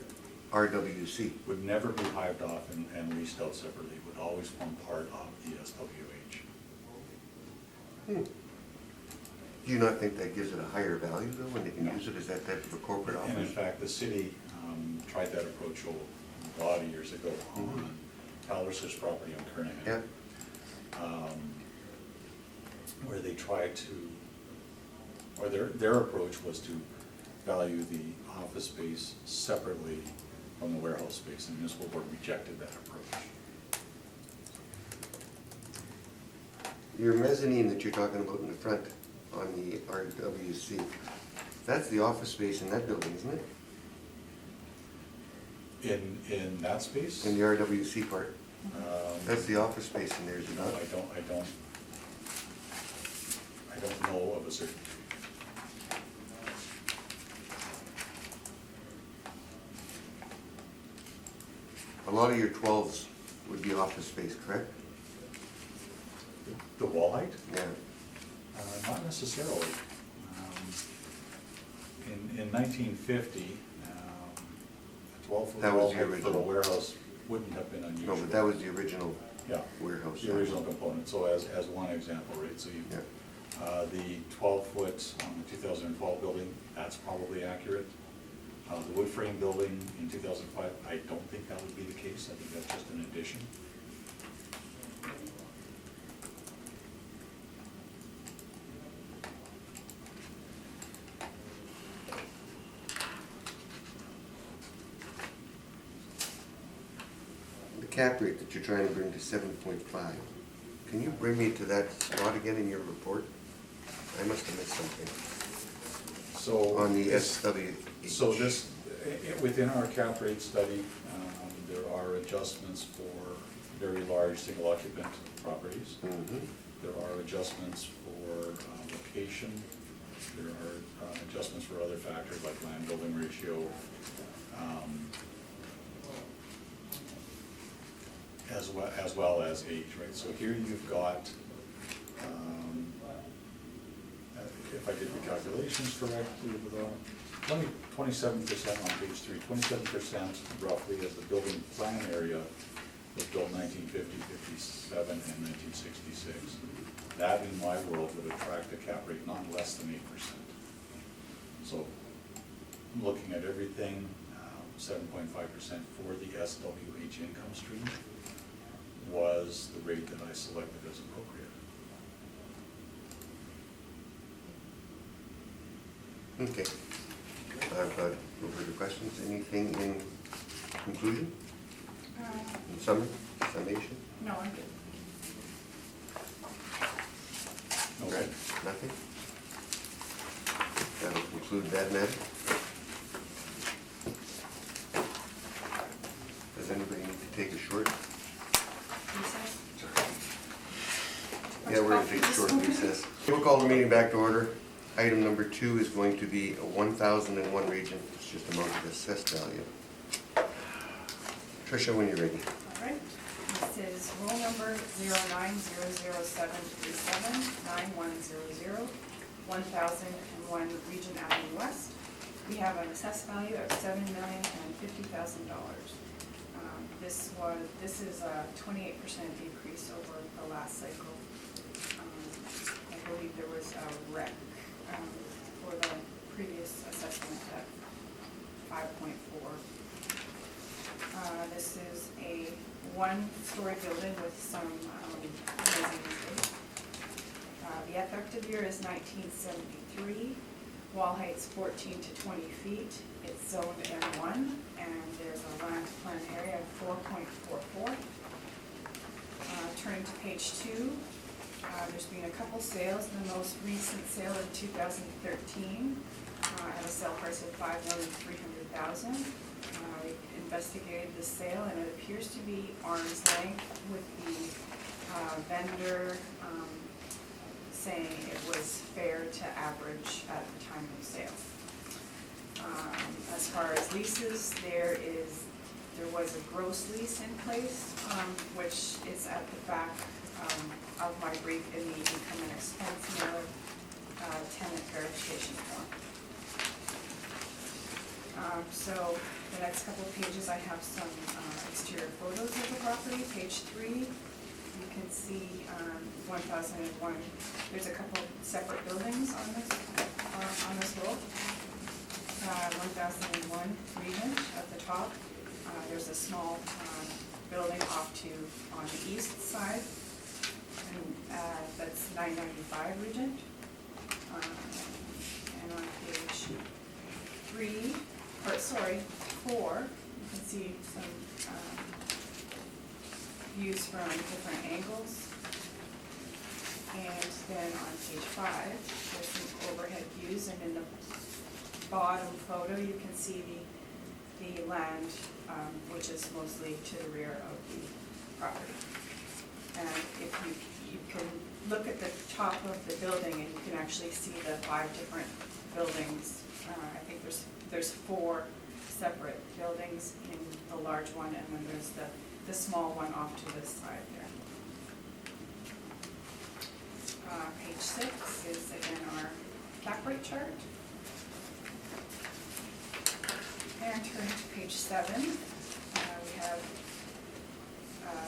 RWC. Would never be hived off and leased out separately, would always form part of the SWH. Do you not think that gives it a higher value though, when they can No. use it as that type of a corporate And in office? fact, the city tried that approach a lot of years ago on Palliser's property on Kerningan. Yeah, Where they tried to, or their approach was to value the office space separately from the warehouse space, and the municipal board rejected that approach. your mezzanine that you're talking about in the front on the RWC, that's the office space in that building, isn't it? In that space? In the RWC part. Um, That's the office space in there, is it No, not? I don't know of a certain. A lot of your 12s would be office space, correct? The wall height? Yeah. Not necessarily. In 1950, a 12-foot That was wall the height for a original. warehouse wouldn't have been unusual. No, but that was the original Yeah, warehouse. the original component, so as one example, right, so you, Yeah. the 12-foot on the 2012 building, that's probably accurate. The wood frame building in 2005, I don't think that would be the case, I think that's just an addition. The cap rate that you're trying to bring to 7.5, can you bring me to that spot again in your report? I must have missed something. So. On the this- SWH. So this, within our cap rate study, there are adjustments for very large single occupant properties. Mhm. There are adjustments for location. There are adjustments for other factors like land building ratio. As well as age, right? So here you've got, if I did the calculations correctly, 27% on page 3, 27% roughly as the building plan area was built 1950, 57, and 1966. That in my world would attract a cap rate not less than 8%. So, looking at everything, 7.5% for the SWH income stream was the rate that I selected as appropriate. Okay. I've got no further questions. Anything in conclusion, in summary, summation? No, I'm good. Okay. Nothing? That'll conclude that matter. Does anybody need to take a short? Recess? Yeah, we're gonna take a short recess. We'll call the meeting back to order. Item number 2 is going to be a 1001 region. It's just amount of assessed value. Tricia, when you're ready. All right, this is roll number 090037379100, 1001 Region Avenue West. We have an assessed value of $7,050,000. This is a 28% decrease over the last cycle. I believe there was a rec for the previous assessment at 5.4. This is a one-story building with some mezzanine. The effective year is 1973. Wall height's 14 to 20 feet. It's zoned M1, and there's a land plan area of 4.44. Turning to page 2, there's been a couple sales. The most recent sale in 2013 at a sale price of $5,300,000. We investigated the sale, and it appears to be arm's length with the vendor saying it was fair to average at the time of sale. As far as leases, there was a gross lease in place, which is at the back of my brief in the income and expense and tenant verification form. So the next couple of pages, I have some exterior photos of the property. Page 3, you can see 1001. There's a couple separate buildings on this roll. 1001 Regent at the top. There's a small building off on the east side, and that's 995 Regent. And on page 4, you can see some views from different angles. And then on page 5, there's some overhead views, and in the bottom photo, you can see the land, which is mostly to the rear of the property. And if you can look at the top of the building, and you can actually see the 5 different buildings. I think there's 4 separate buildings in the large one, and then there's the small one off to this side there. Page 6 is again our cap rate chart. And turning to page 7, we have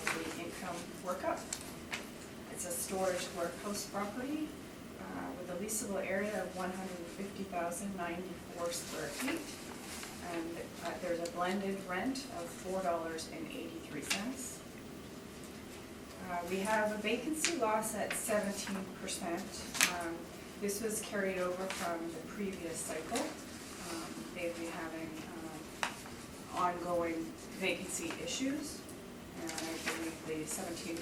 the income workup. It's a storage warehouse property with a leasable area of 150,094 square feet. And there's a blended rent of $4.83. We have a vacancy loss at 17%. This was carried over from the previous cycle. They've been having ongoing vacancy issues, and I believe the 17%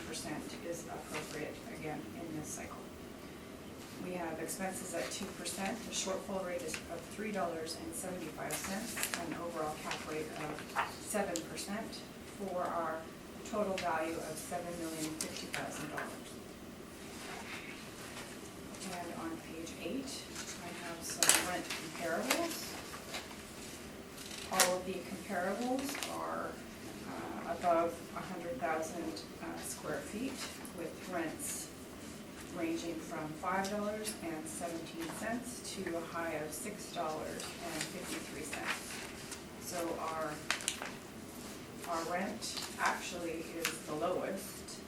is appropriate again in this cycle. We have expenses at 2%, the shortfall rate is of $3.75, and an overall cap rate of 7% for our total value of $7,050,000. And on page 8, I have some rent comparables. All of the comparables are above 100,000 square feet, with rents ranging from $5.17 to a high of $6.53. So our rent actually is the lowest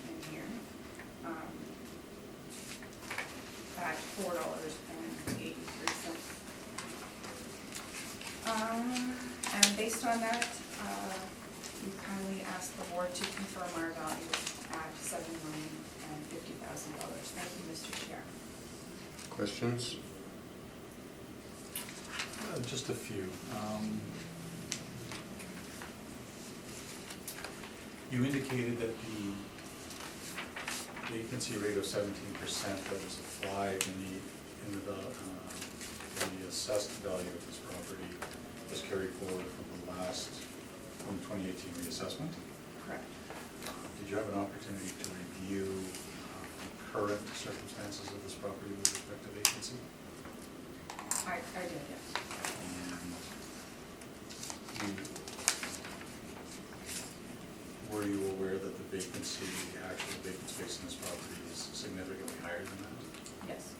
in here at $4.83. First on that, we kindly asked the board to confirm our value at $7,050,000. Thank you, Mr. Chair. Questions? Just a few. You indicated that the vacancy rate of 17% that was applied in the assessed value of this property was carried forward from 2018 reassessment. Correct. Did you have an opportunity to review the current circumstances of this property with respect to vacancy? I did, yes. And were you aware that the vacancy, the actual vacant space in this property is significantly higher than that? Yes.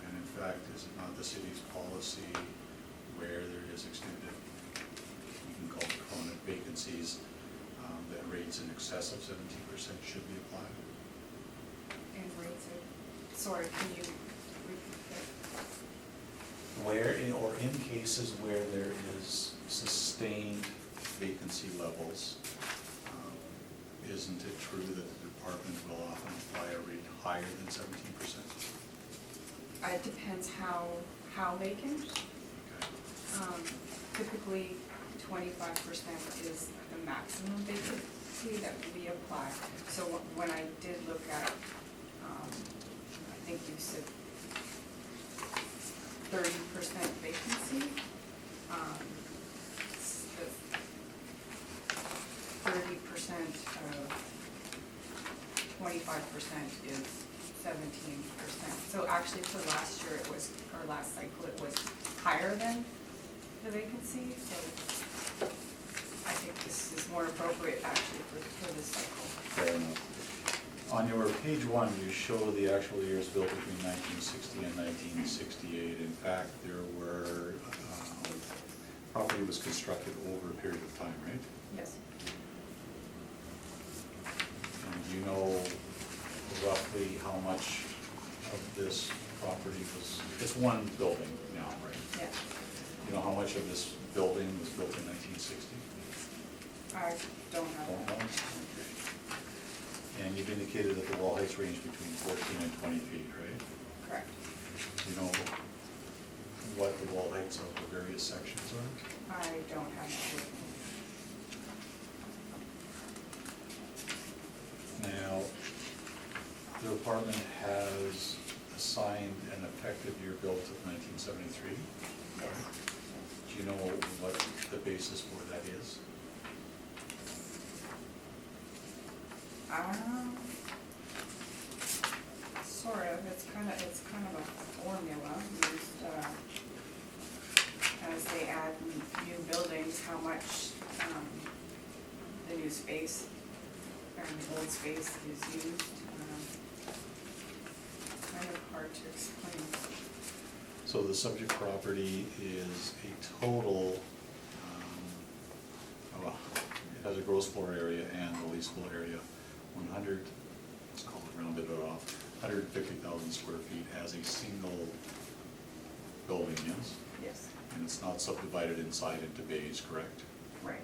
And in fact, is it not the city's policy where there is extended, you can call it chronic vacancies, that rates in excess of 17% should be applied? And rates are, sorry, can you repeat that? In cases where there is sustained vacancy levels, isn't it true that the department will often apply a rate higher than 17%? It depends how vacant. Okay. Typically, 25% is the maximum vacancy that we apply. So when I did look at, I think you said 30% vacancy. 30% of 25% is 17%. So actually for last year, it was, or last cycle, it was higher than the vacancy. So I think this is more appropriate actually for this cycle. Fair enough. On your page 1, you show the actual years built between 1960 and 1968. In fact, there were, property was constructed over a period of time, right? Yes. And do you know roughly how much of this property was, it's one building now, right? Yeah. You know how much of this building was built in 1960? I don't have Don't that. know? Okay. And you've indicated that the wall heights range between 14 and 20 feet, right? Correct. Do you know what the wall heights of the various sections are? I don't have that with me. Now, the department has assigned an effective year built of 1973. Yes. Do you know what the basis for that is? Sort of. It's kind of a formula used as they add new buildings, how much the new space and the old space is used. Kind of hard to explain. So the subject property is a total, it has a gross floor area and the leasable area, 100, let's call it rounded it off, 150,000 square feet as a single building, yes? Yes. And it's not subdivided inside into bays, correct? Right.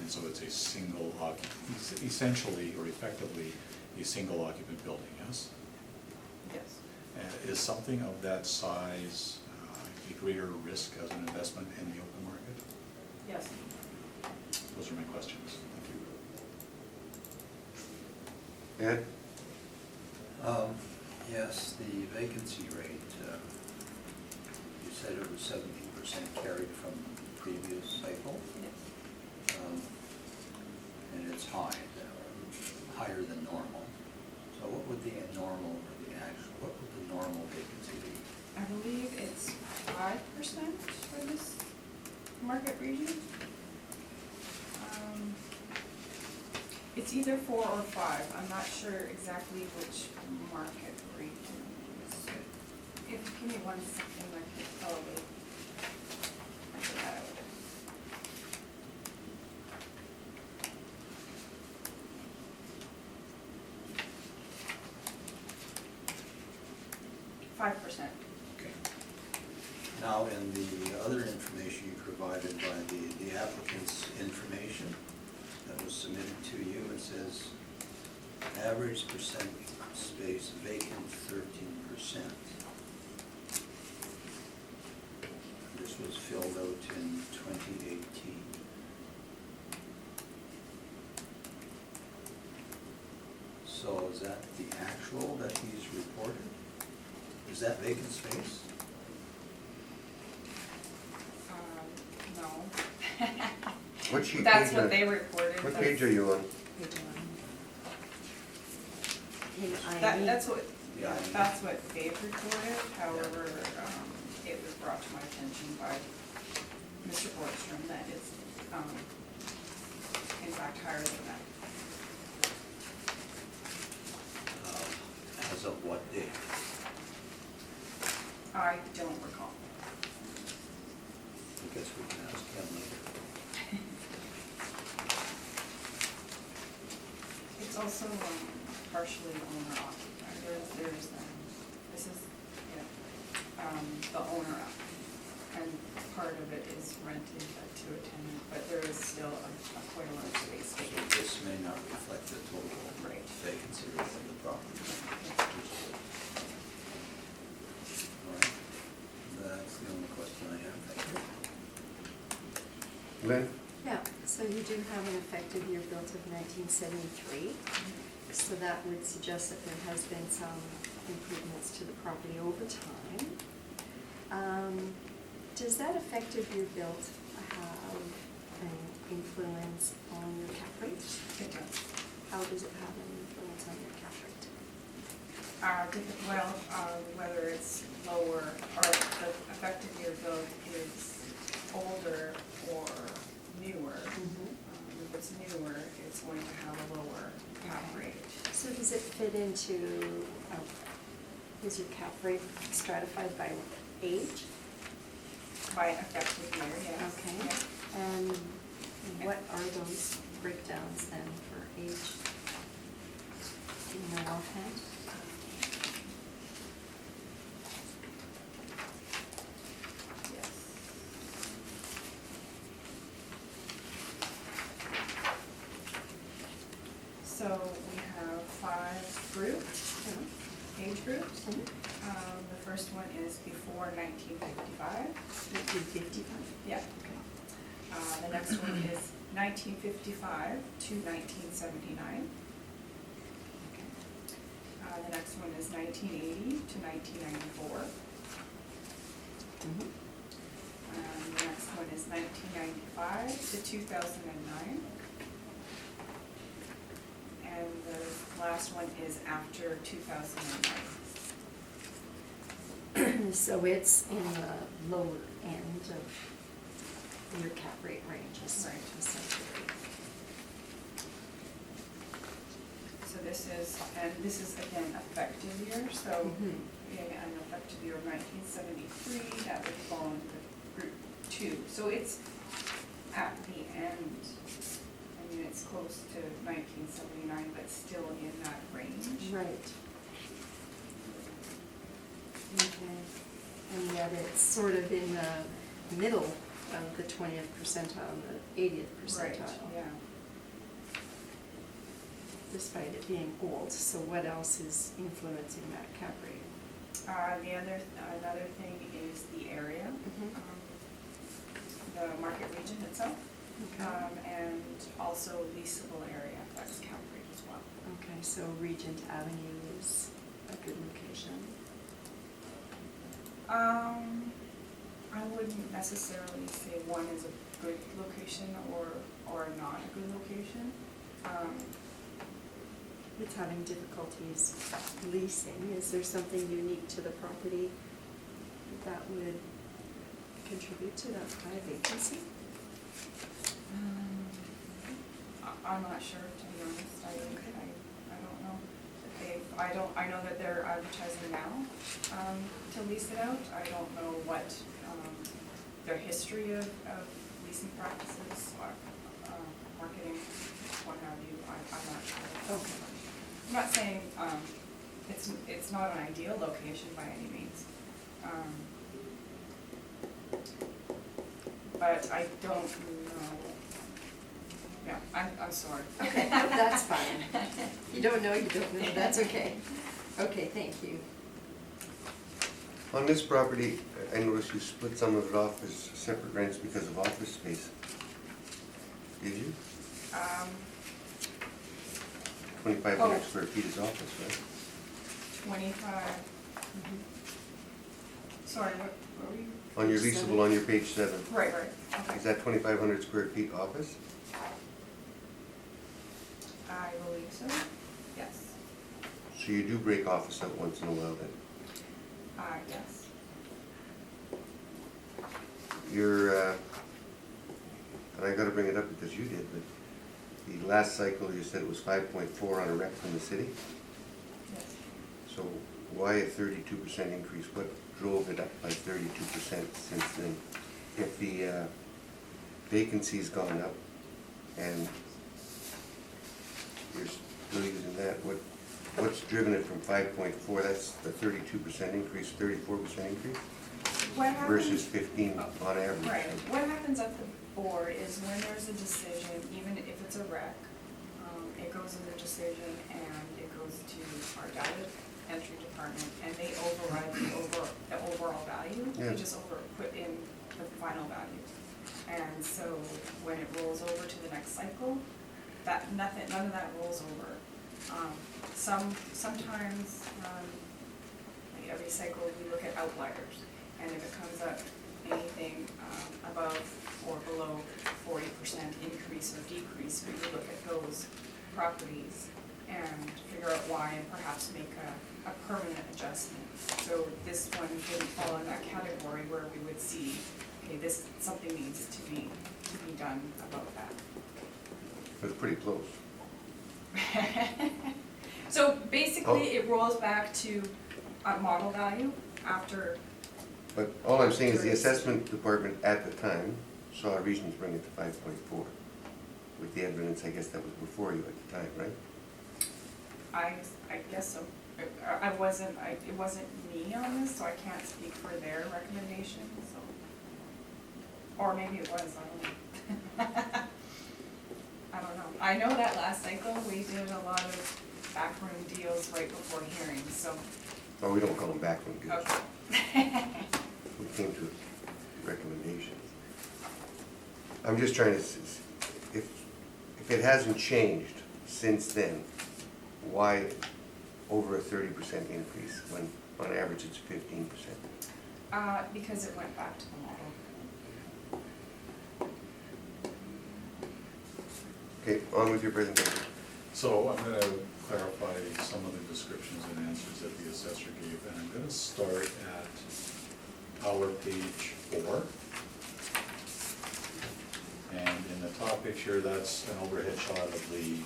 And so it's a single occupant, essentially or effectively a single occupant building, yes? Yes. Is something of that size a greater risk as an investment in the open market? Yes. Those are my questions. Thank you. Ed? Yes, the vacancy rate, you said it was 17% carried from the previous cycle, Yes. and it's higher than normal. So what would the normal or the actual, what would the normal vacancy be? I believe it's 5% for this market region. It's either 4 or 5. I'm not sure exactly which market region. If, give me 1 second, I could probably figure that out. $5%. Okay. Now, in the other information you provided by the applicant's information that was submitted to you, it says average percent space vacant 13%. This was filled out in 2018. So is that the actual that he's reported? Is that vacant space? No. What sheet? That's page what are- they reported. What page are you on? That's what, Yeah, I mean- that's what they've reported, however, it was brought to my attention by Mr. Boardroom that it's, in fact, higher than that. As of what date? I don't recall. I guess we can ask him later. It's also partially owner occupied. There's, this is, yeah, the owner, and part of it is rented to a tenant, but there is still a quite a lot of space So taken. this may not reflect the total Right. vacancy rate of the property. All right. That's the only question I have. Thank you. Lynn? Yeah, so you do have an effective year built of 1973. So that would suggest that there has been some improvements to the property over time. Does that effective year built have an influence on your cap rate? It does. How does it have an influence on your cap rate? Well, whether it's lower, or the effective year build is older or newer. If it's newer, it's going to have a lower cap rate. So does it fit into, is your cap rate stratified by age? By effective year, yes. Okay. Yeah. And what are those breakdowns then for age? Do you know offhand? Yes. So we have 5 groups, age groups. The first one is before 1955. 1955? Yeah. The next one is 1955 to 1979. The next one is 1980 to 1994. The next one is 1995 to 2009. And the last one is after 2009. So it's in the lower end of your cap rate range, Right. essentially. So this is again effective year, so yeah, an effective year of 1973, that would fall into group 2. So it's at the end, I mean, it's close to 1979, but still in that range. Right. Okay. And yet it's sort of in the middle of the 20th percentile and the 80th Right, percentile. yeah. Despite it being old, so what else is influencing that cap rate? Another thing is the area, the market region itself, and also leasable area affects cap rate as well. Okay, so Regent Avenue is a good location. I wouldn't necessarily say one is a good location or not a good location. It's having difficulties leasing. Is there something unique to the property that would contribute to that high vacancy? I'm not sure, to be honest. I don't know. I know that they're advertising now to lease it out. I don't know what their history of leasing practices, marketing, what have you. I'm not sure. Okay. I'm not saying it's not an ideal location by any means. but I don't know. Yeah, I'm sorry. Okay, no, that's fine. You don't know, that's okay. Okay, thank you. On this property, I noticed you split some of it off as separate rents because of office space. Did you? 2,500 Oh. square feet is office, right? 25, sorry, what were you? On your Page leasable, 7. on your page 7. Right, okay. Is that 2,500 square feet office? I believe so, yes. So you do break office out once in a while then? Yes. Your, and I gotta bring it up because you did, but the last cycle you said it was 5.4 on a rec from the city? Yes. So why a 32% increase? What drove it up by 32% since then? If the vacancy's gone up and you're still using that, what's driven it from 5.4? That's the 32% increase, 34% increase What happens? versus 15 on average. Right, what happens at the board is when there's a decision, even if it's a rec, it goes in the decision and it goes to our data entry department, and they override the overall value. Yeah. They just put in the final value. And so when it rolls over to the next cycle, none of that rolls over. Sometimes, like every cycle, we look at outliers, and if it comes up anything above or below 40% increase or decrease, we would look at those properties and figure out why and perhaps make a permanent adjustment. So this one didn't fall in that category where we would see, okay, something needs to be done about that. It's pretty close. So basically, Oh. it rolls back to a model value after. But all I'm saying is the assessment department at the time saw a reason to bring it to 5.4. With the evidence, I guess that was before you at the time, right? I guess so. It wasn't me on this, so I can't speak for their recommendation, so. Or maybe it was, I don't know. I don't know. I know that last cycle, we did a lot of backroom deals right before hearings, so. Oh, we don't call them backroom deals. Okay. We came to recommendations. I'm just trying to, if it hasn't changed since then, why over a 30% increase when on average it's 15%? Because it went back to the model. Okay, on with your presentation. So I'm going to clarify some of the descriptions and answers that the assessor gave, and I'm going to start at our page 4. And in the top picture, that's an overhead shot of the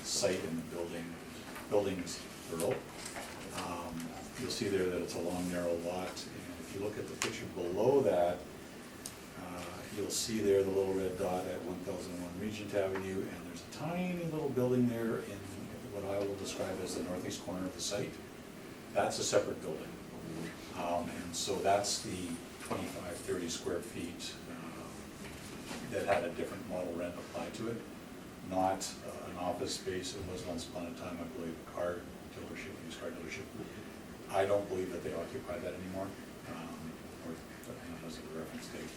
site and the buildings plural. You'll see there that it's a long, narrow lot, and if you look at the picture below that, you'll see there the little red dot at 1001 Regent Avenue, and there's a tiny little building there in what I will describe as the northeast corner of the site. That's a separate building. And so that's the 25, 30 square feet that had a different model rent applied to it, not an office space. It was once upon a time, I believe, a car dealership, used car dealership. I don't believe that they occupy that anymore, or as a reference date.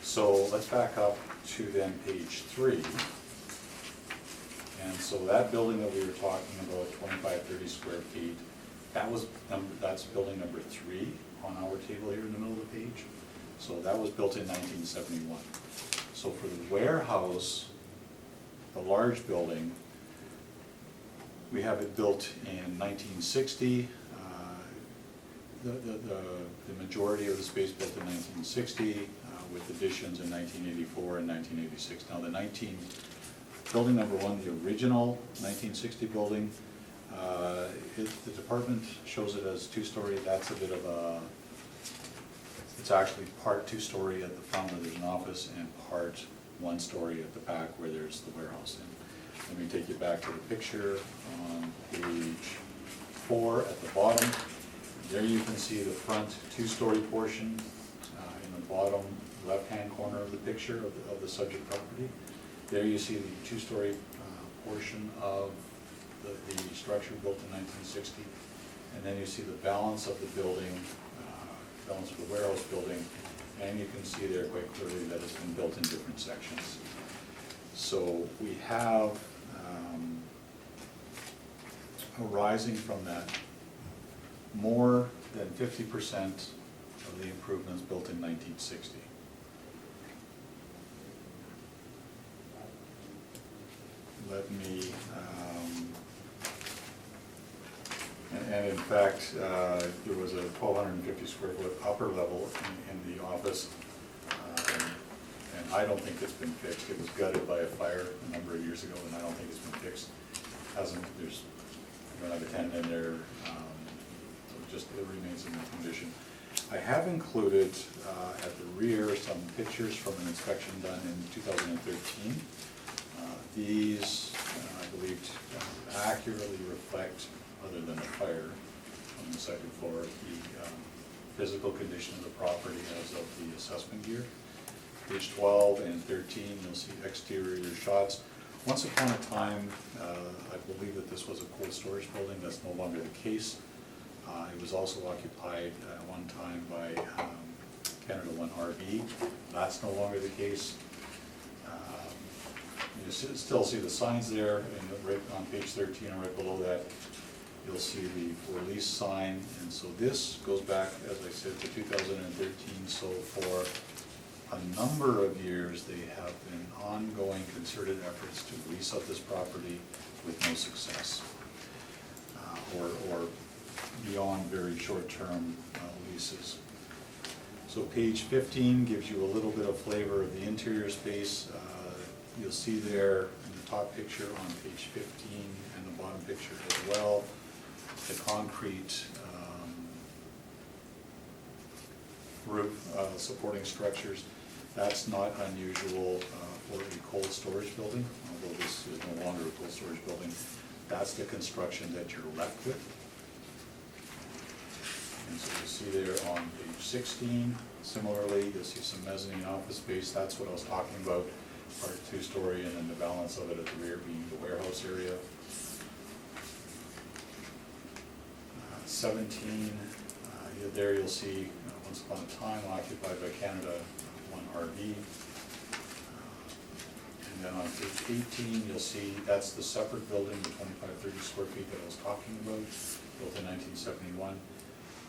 So let's back up to then page 3. And so that building that we were talking about, 25, 30 square feet, that's building number 3 on our table here in the middle of the page. So that was built in 1971. So for the warehouse, the large building, we have it built in 1960. The majority of the space built in 1960, with additions in 1984 and 1986. Now building number 1, the original 1960 building, the department shows it as 2-story. That's a bit of a, it's actually part 2-story at the front where there's an office and part 1-story at the back where there's the warehouse. And let me take you back to the picture on page 4 at the bottom. There you can see the front 2-story portion. In the bottom left-hand corner of the picture of the subject property. There you see the two-story portion of the structure built in 1960. And then you see the balance of the building, balance of the warehouse building, and you can see there quite clearly that it's been built in different sections. So we have, arising from that, more than 50% of the improvements built in 1960. Let me, and in fact, there was a 1,250 square foot upper level in the office, and I don't think it's been fixed. It was gutted by a fire a number of years ago, and I don't think it's been fixed. There's, I don't have a tenant in there, so it remains in that condition. I have included at the rear some pictures from an inspection done in 2013. These, I believe, accurately reflect, other than a fire on the second floor, the physical condition of the property as of the assessment year. Page 12 and 13, you'll see exterior shots. Once upon a time, I believe that this was a cold storage building. That's no longer the case. It was also occupied at one time by Canada One RV. That's no longer the case. You still see the signs there, and right on page 13 or right below that, you'll see the for lease sign. And so this goes back, as I said, to 2013. So for a number of years, they have been ongoing concerted efforts to lease out this property with no success, or beyond very short-term leases. So page 15 gives you a little bit of flavor of the interior space. You'll see there in the top picture on page 15 and the bottom picture as well, the concrete roof supporting structures. That's not unusual for a cold storage building, although this is no longer a cold storage building. That's the construction that you're left with. And so you see there on page 16, similarly, you'll see some mezzanine office space. That's what I was talking about, part two-story, and then the balance of it at the rear being the warehouse area. 17, there you'll see once upon a time occupied by Canada One RV. And then on page 18, you'll see that's the separate building, the 25-30 square feet that I was talking about, built in 1971.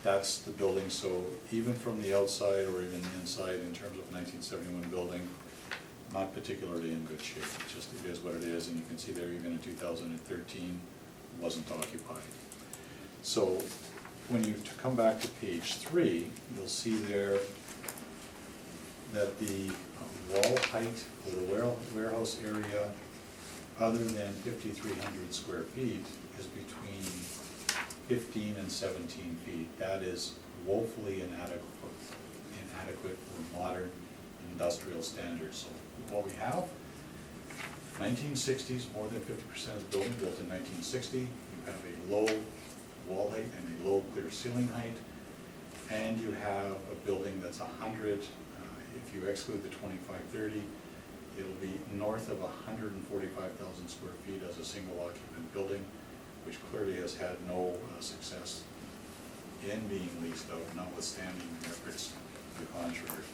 That's the building, so even from the outside or even the inside in terms of 1971 building, not particularly in good shape. It's just, it is what it is, and you can see there even in 2013 wasn't occupied. So when you come back to page 3, you'll see there that the wall height for the warehouse area, other than 5,300 square feet, is between 15 and 17 feet. That is woefully inadequate for modern industrial standards. So what we have, 1960s, more than 50% of the building built in 1960. You have a low wall height and a low clear ceiling height, and you have a building that's 100. If you exclude the 25-30, it'll be north of 145,000 square feet as a single occupant building, which clearly has had no success in being leased out, notwithstanding the efforts to the contrary.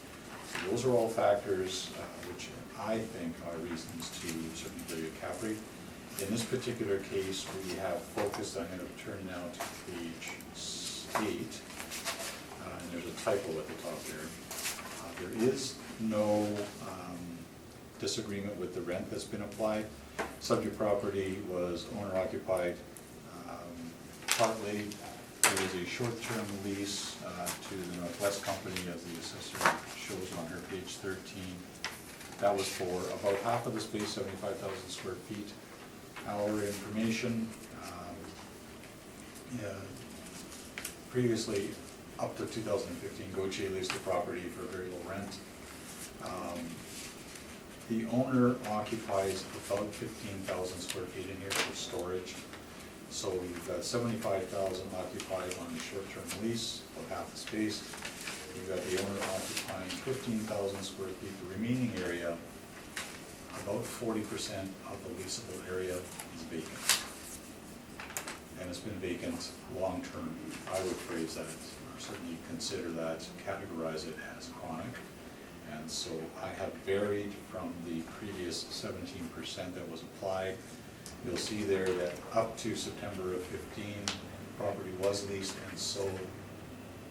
So those are all factors which I think are reasons to certainly give you a cap rate. In this particular case, we have focused, I'm going to turn now to page 8, and there's a typo at the top there. There is no disagreement with the rent that's been applied. Subject property was owner occupied partly. There was a short-term lease to the Northwest Company, as the assessor shows on her page 13. That was for about half of the space, 75,000 square feet. Our information, previously, up to 2015, Gauthier leased the property for very low rent. The owner occupies about 15,000 square feet in here for storage. So we've got 75,000 occupied on the short-term lease, about half the space. You've got the owner occupying 15,000 square feet. The remaining area, about 40% of the leasable area is vacant. And it's been vacant long-term. I would phrase that, or certainly consider that, categorize it as chronic. And so I have varied from the previous 17% that was applied. You'll see there that up to September of 15, property was leased and sold.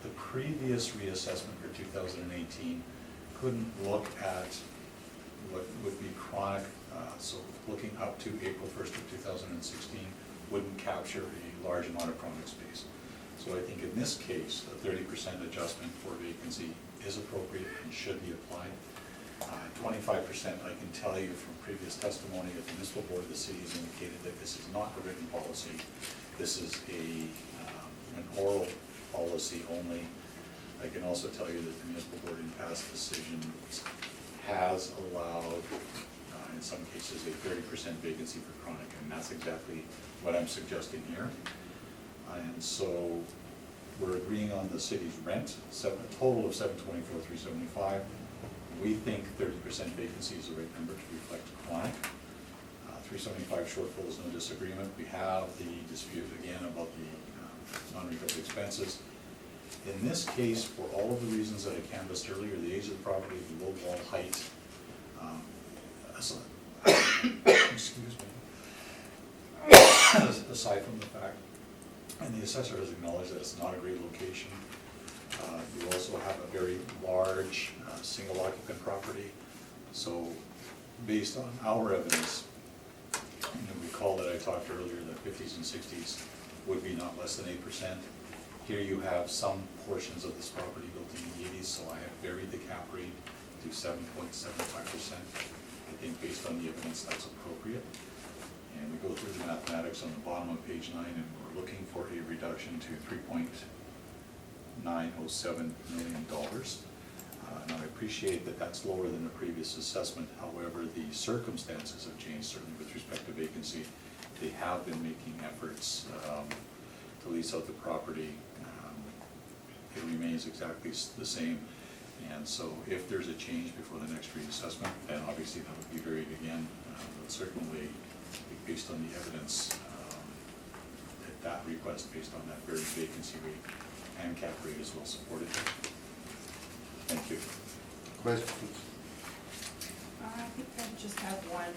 The previous reassessment for 2018 couldn't look at what would be chronic, so looking up to April 1st of 2016 wouldn't capture a large amount of chronic space. So I think in this case, a 30% adjustment for vacancy is appropriate and should be applied. 25%, I can tell you from previous testimony at the municipal board, the city has indicated that this is not a written policy. This is an oral policy only. I can also tell you that the municipal board in past decisions has allowed, in some cases, a 30% vacancy for chronic, and that's exactly what I'm suggesting here. And so we're agreeing on the city's rent, a total of $724,375. We think 30% vacancy is the right number to reflect chronic. 375 shortfall is no disagreement. We have the dispute again about the non-recoverable expenses. In this case, for all of the reasons that I canvassed earlier, the age of the property, the low wall height, excuse me, aside from the fact, and the assessor has acknowledged that it's not a great location. You also have a very large single occupant property. So based on our evidence, recall that I talked earlier that 50s and 60s would be not less than 8%. Here you have some portions of this property built in the 80s, so I have varied the cap rate to 7.75%. I think based on the evidence that's appropriate. And we go through the mathematics on the bottom of page 9, and we're looking for a reduction to $3.907 million. Now I appreciate that that's lower than the previous assessment. However, the circumstances have changed, certainly with respect to vacancy. They have been making efforts to lease out the property. It remains exactly the same. And so if there's a change before the next reassessment, then obviously that would be varied again. But certainly, based on the evidence, that request based on that very vacancy rate and cap rate is well supported. Thank you. Questions? I think I just have one.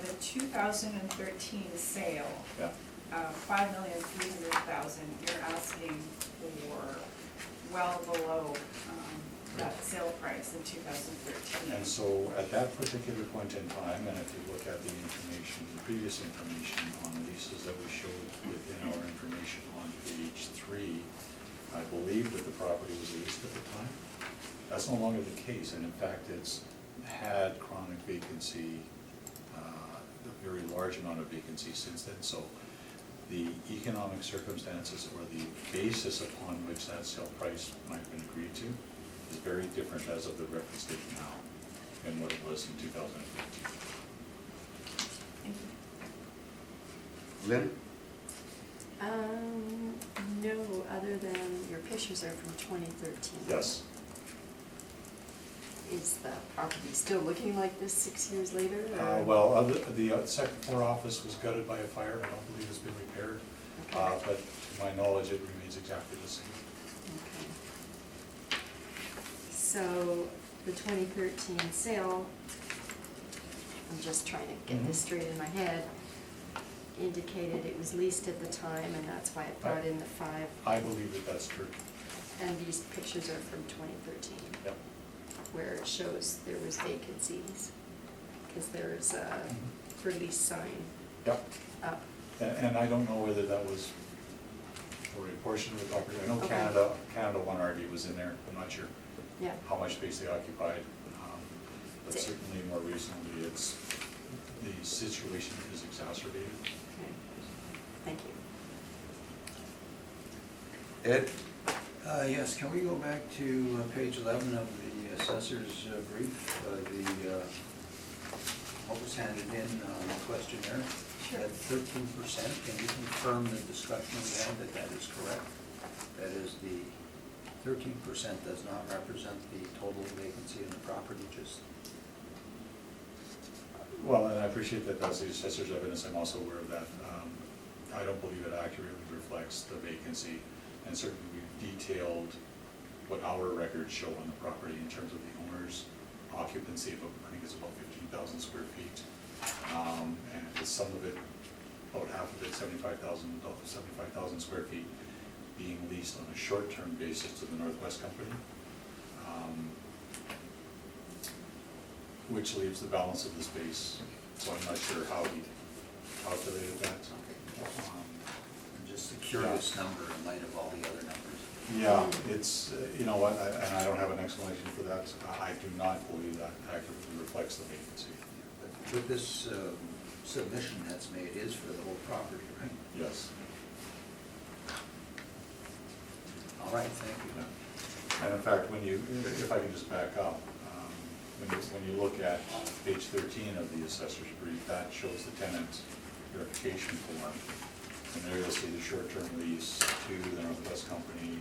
The 2013 sale, Yeah. $5,300,000, you're asking for well below that sale price in 2013. And so at that particular point in time, and if you look at the information, the previous information on the leases that we showed within our information on page 3, I believe that the property was leased at the time. That's no longer the case, and in fact, it's had chronic vacancy, a very large amount of vacancy since then. So the economic circumstances or the basis upon which that sale price might have been agreed to is very different as of the reference date now than what it was in 2015. Thank you. Lynn? No, other than your pictures are from 2013. Yes. Is the property still looking like this 6 years later? or- Well, the second floor office was gutted by a fire. I don't believe it's been repaired. Okay. But to my knowledge, it remains exactly the same. Okay. So the 2013 sale, I'm just trying to get this straight in my head, indicated it was leased at the time, and that's why it brought in the 5. I believe that that's true. And these pictures are from 2013, Yep. where it shows there was vacancies, because there's a for lease sign Yep. up. And I don't know whether that was for a portion of the property. I know Okay. Canada 1RD was in there. I'm not sure Yeah. how much space they occupied. But Is it- certainly more recently, the situation is exacerbated. Okay. Thank you. Ed? Yes, can we go back to page 11 of the assessor's brief, what was handed in on the questionnaire? Sure. At 13%, can you confirm the discussion we had that that is correct? That is the 13% does not represent the total vacancy in the property, just, Well, and I appreciate that that's the assessor's evidence, I'm also aware of that. I don't believe it accurately reflects the vacancy, and certainly we've detailed what our records show on the property in terms of the owner's occupancy of, I think it's about 15,000 square feet. And it's some of it, about half of it, 75,000 square feet, being leased on a short-term basis to the Northwest Company, which leaves the balance of the space. So I'm not sure how he calculated that. just a curious number in light of all the other numbers. Yeah, it's, you know what, and I don't have an explanation for that. I do not believe that accurately reflects the vacancy. But with this submission that's made is for the whole property, right? Yes. All right, thank you. Yeah. And in fact, when you, if I can just back up, when you look at page 13 of the assessor's brief, that shows the tenant verification form. And there you'll see the short-term lease to the Northwest Company.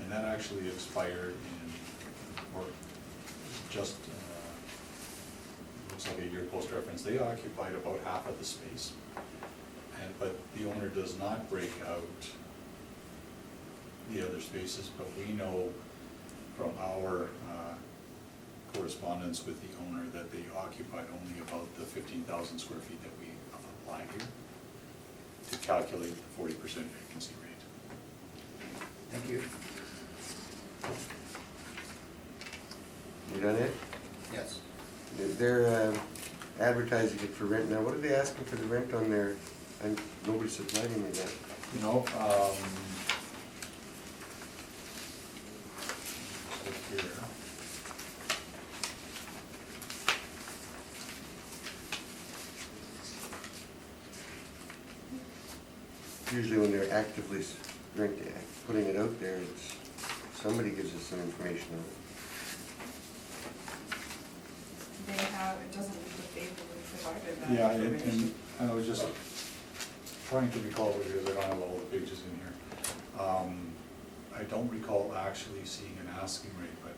And that actually expired in, or just, looks like a year post-reference. They occupied about half of the space. But the owner does not break out the other spaces, but we know from our correspondence with the owner that they occupied only about the 15,000 square feet that we apply here to calculate the 40% vacancy rate. Thank you. You done it? Yes. They're advertising it for rent now. What are they asking for the rent on their, and nobody supplied me that. You know, look here. Usually when they're actively putting it out there, it's, somebody gives us some information on it. They have, it doesn't look like they've provided that Yeah, information. and I was just trying to recall it because I don't have all the pages in here. I don't recall actually seeing an asking rate, but,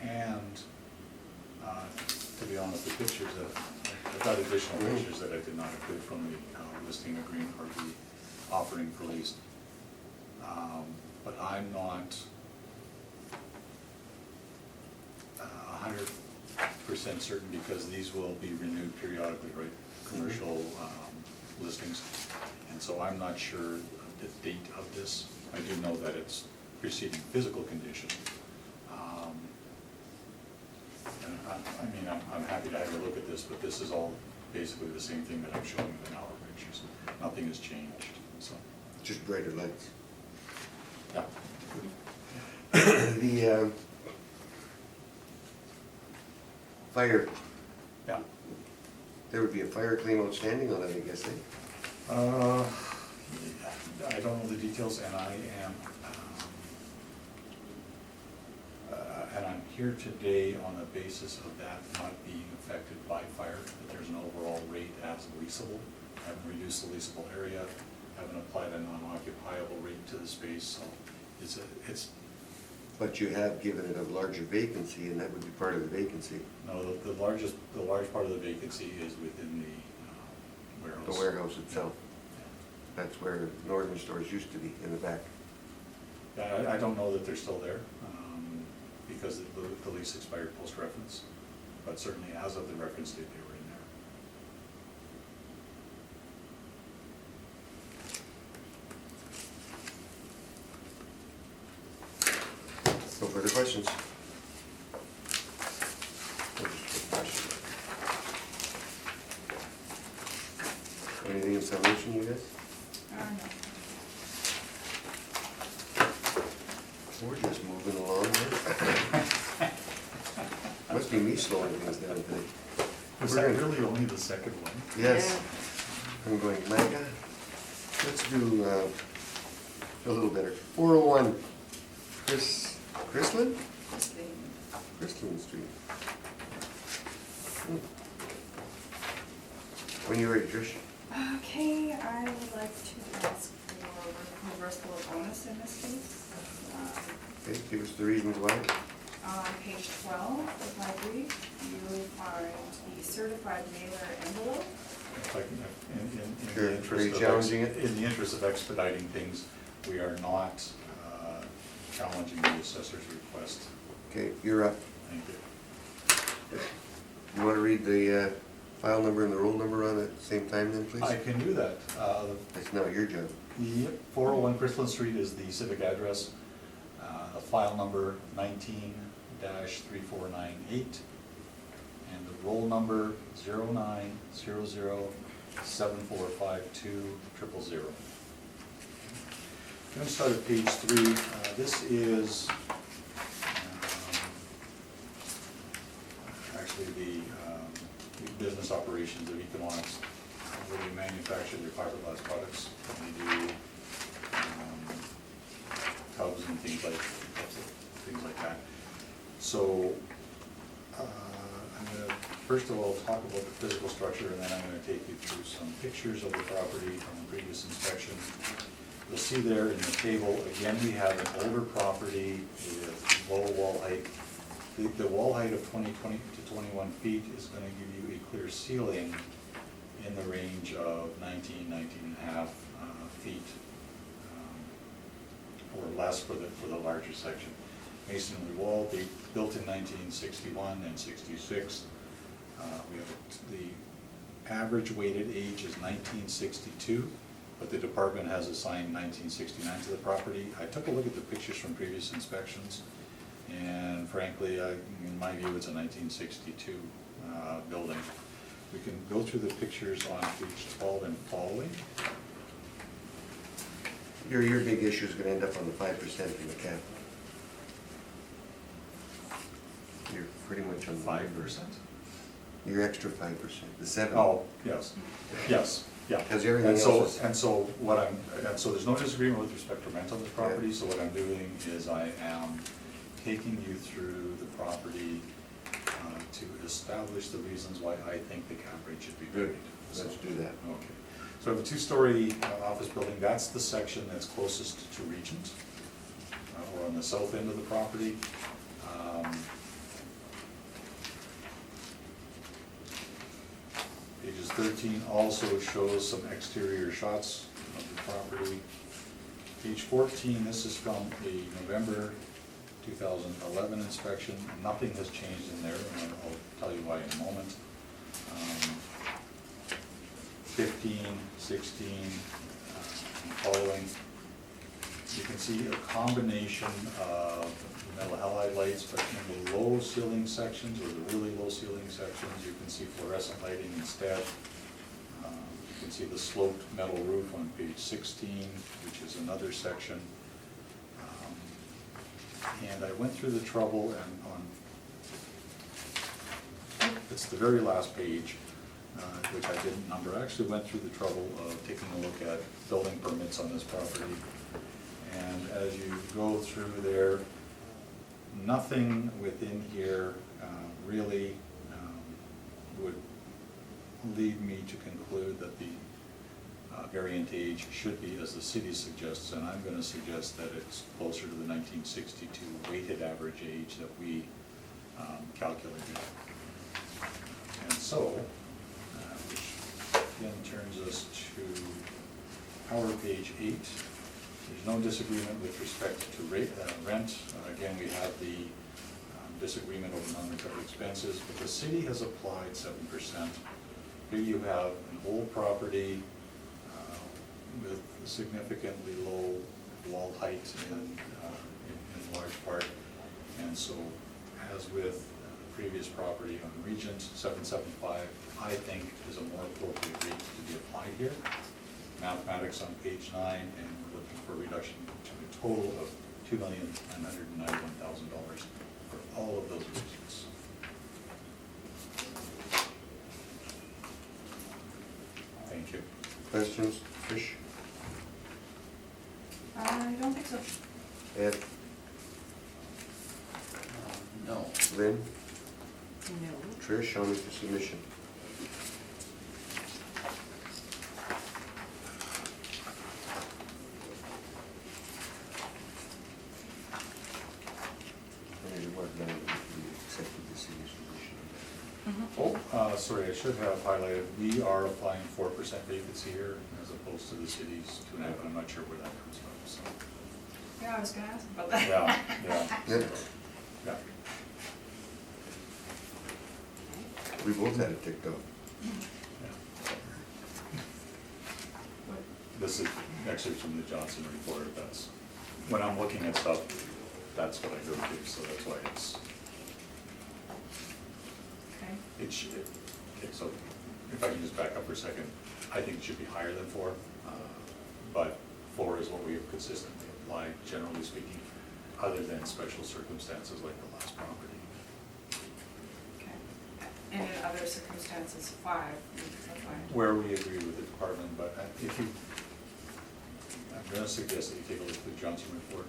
and to be honest, the pictures that, I've got additional pictures that I did not include from the listing agreement or the offering for lease. But I'm not 100% certain because these will be renewed periodically, right? Commercial listings. And so I'm not sure of the date of this. I do know that it's preceding physical condition. And I'm happy to have a look at this, but this is all basically the same thing that I'm showing in our pictures. Nothing has changed, so. Just brighter lights. Yeah. The fire, Yeah. there would be a fire claim outstanding on it, I guess, eh? I don't know the details, and I am, and I'm here today on the basis of that not being affected by fire, that there's an overall rate as leasable. Haven't reduced the leasable area, haven't applied a non-occupiable rate to the space, so it's, But you have given it a larger vacancy, and that would be part of the vacancy. no, the large part of the vacancy is within the warehouse. The warehouse itself. That's where Northern Stores used to be, in the back. Yeah, I don't know that they're still there, because the lease expired post-reference, but certainly as of the reference date, they were in there. No further questions? Anything in summation, you guys? No. We're just moving along here. Must be me slowing things down today. Was We're that gonna- really only the second one? Yes. I'm going, my God. Let's do a little better. 401 Chrisland? Just the, Chrisland Street. When you're ready, Trish. okay, I would like to ask for reversal of bonus in this case. Okay, give us the reasons why. On page 12 of my brief, you will find the certified mailer envelope. If I can, in Sure. the Are interest you of, challenging it? in the interest of expediting things, we are not challenging the assessor's request. Okay, you're up. Thank you. You want to read the file number and the roll number on it at the same time then, please? I can do that. That's not your job. Yep, 401 Christland Street is the civic address. File number 19-3498, and the roll number 0900745200. I'm going to start at page 3. This is actually the business operations of Economics, where they manufacture their fiberglass products. And they do tubs and things like that. So I'm going to first of all talk about the physical structure, and then I'm going to take you through some pictures of the property from the previous inspection. You'll see there in the table, again, we have an older property with low wall height. The wall height of 20 to 21 feet is going to give you a clear ceiling in the range of 19 and a half feet, or less for the larger section. Masonry wall, they built in 1961 and 66. We have the average weighted age is 1962, but the department has assigned 1969 to the property. I took a look at the pictures from previous inspections, and frankly, in my view, it's a 1962 building. We can go through the pictures on page 12 and following. Your big issue is going to end up on the 5% in the cap. You're pretty much on 5%? Your extra 5%, the 7. Oh, yes, yes, yeah. Because everything And so, else is- and so there's no disagreement with respect to rent on this property, so what I'm doing is I am taking you through the property to establish the reasons why I think the cap rate should be varied. Let's do that. Okay. So I have a 2-story office building. That's the section that's closest to Regent, or on the south end of the property. Pages 13 also shows some exterior shots of the property. Page 14, this is from a November 2011 inspection. Nothing has changed in there, and I'll tell you why in a moment. 15, 16, and following. You can see a combination of metal halide lights, but in the low ceiling sections, or the really low ceiling sections, you can see fluorescent lighting instead. You can see the sloped metal roof on page 16, which is another section. And I went through the trouble, and it's the very last page, which I didn't number. I actually went through the trouble of taking a look at building permits on this property. And as you go through there, nothing within here really would lead me to conclude that the variant age should be as the city suggests, and I'm going to suggest that it's closer to the 1962 weighted average age that we calculated. And so, which again turns us to our page 8. There's no disagreement with respect to rent. Again, we have the disagreement over non-recovered expenses, but the city has applied 7%. Here you have an old property with significantly low wall height in large part, and so as with the previous property on Regent, 775, I think is a more appropriate rate to be applied here. Mathematics on page 9, and we're looking for a reduction to a total of $2,991,000 for all of those reasons. Thank you. Questions? Trish? I don't think so. Ed? No. Lynn? No. Trish, on with the submission. Mark down that we accepted the city's position. Oh, sorry, I should have highlighted, we are applying 4% vacancy here as opposed to the city's 2.5, I'm not sure where that comes from, so. Yeah, I was gonna ask about that. Yeah. Yeah, Yeah. we both had it ticked off. Yeah. This is actually from the Johnson report, that's, when I'm looking at stuff, that's what I go to, so that's why it's, Okay. so, if I can just back up for a second, I think it should be higher than 4, but 4 is what we have consistently applied, generally speaking, other than special circumstances like the last property. Okay. And in other circumstances, 5, we can find. Where we agree with the department, but if you, I'm gonna suggest that you take a look at the Johnson report,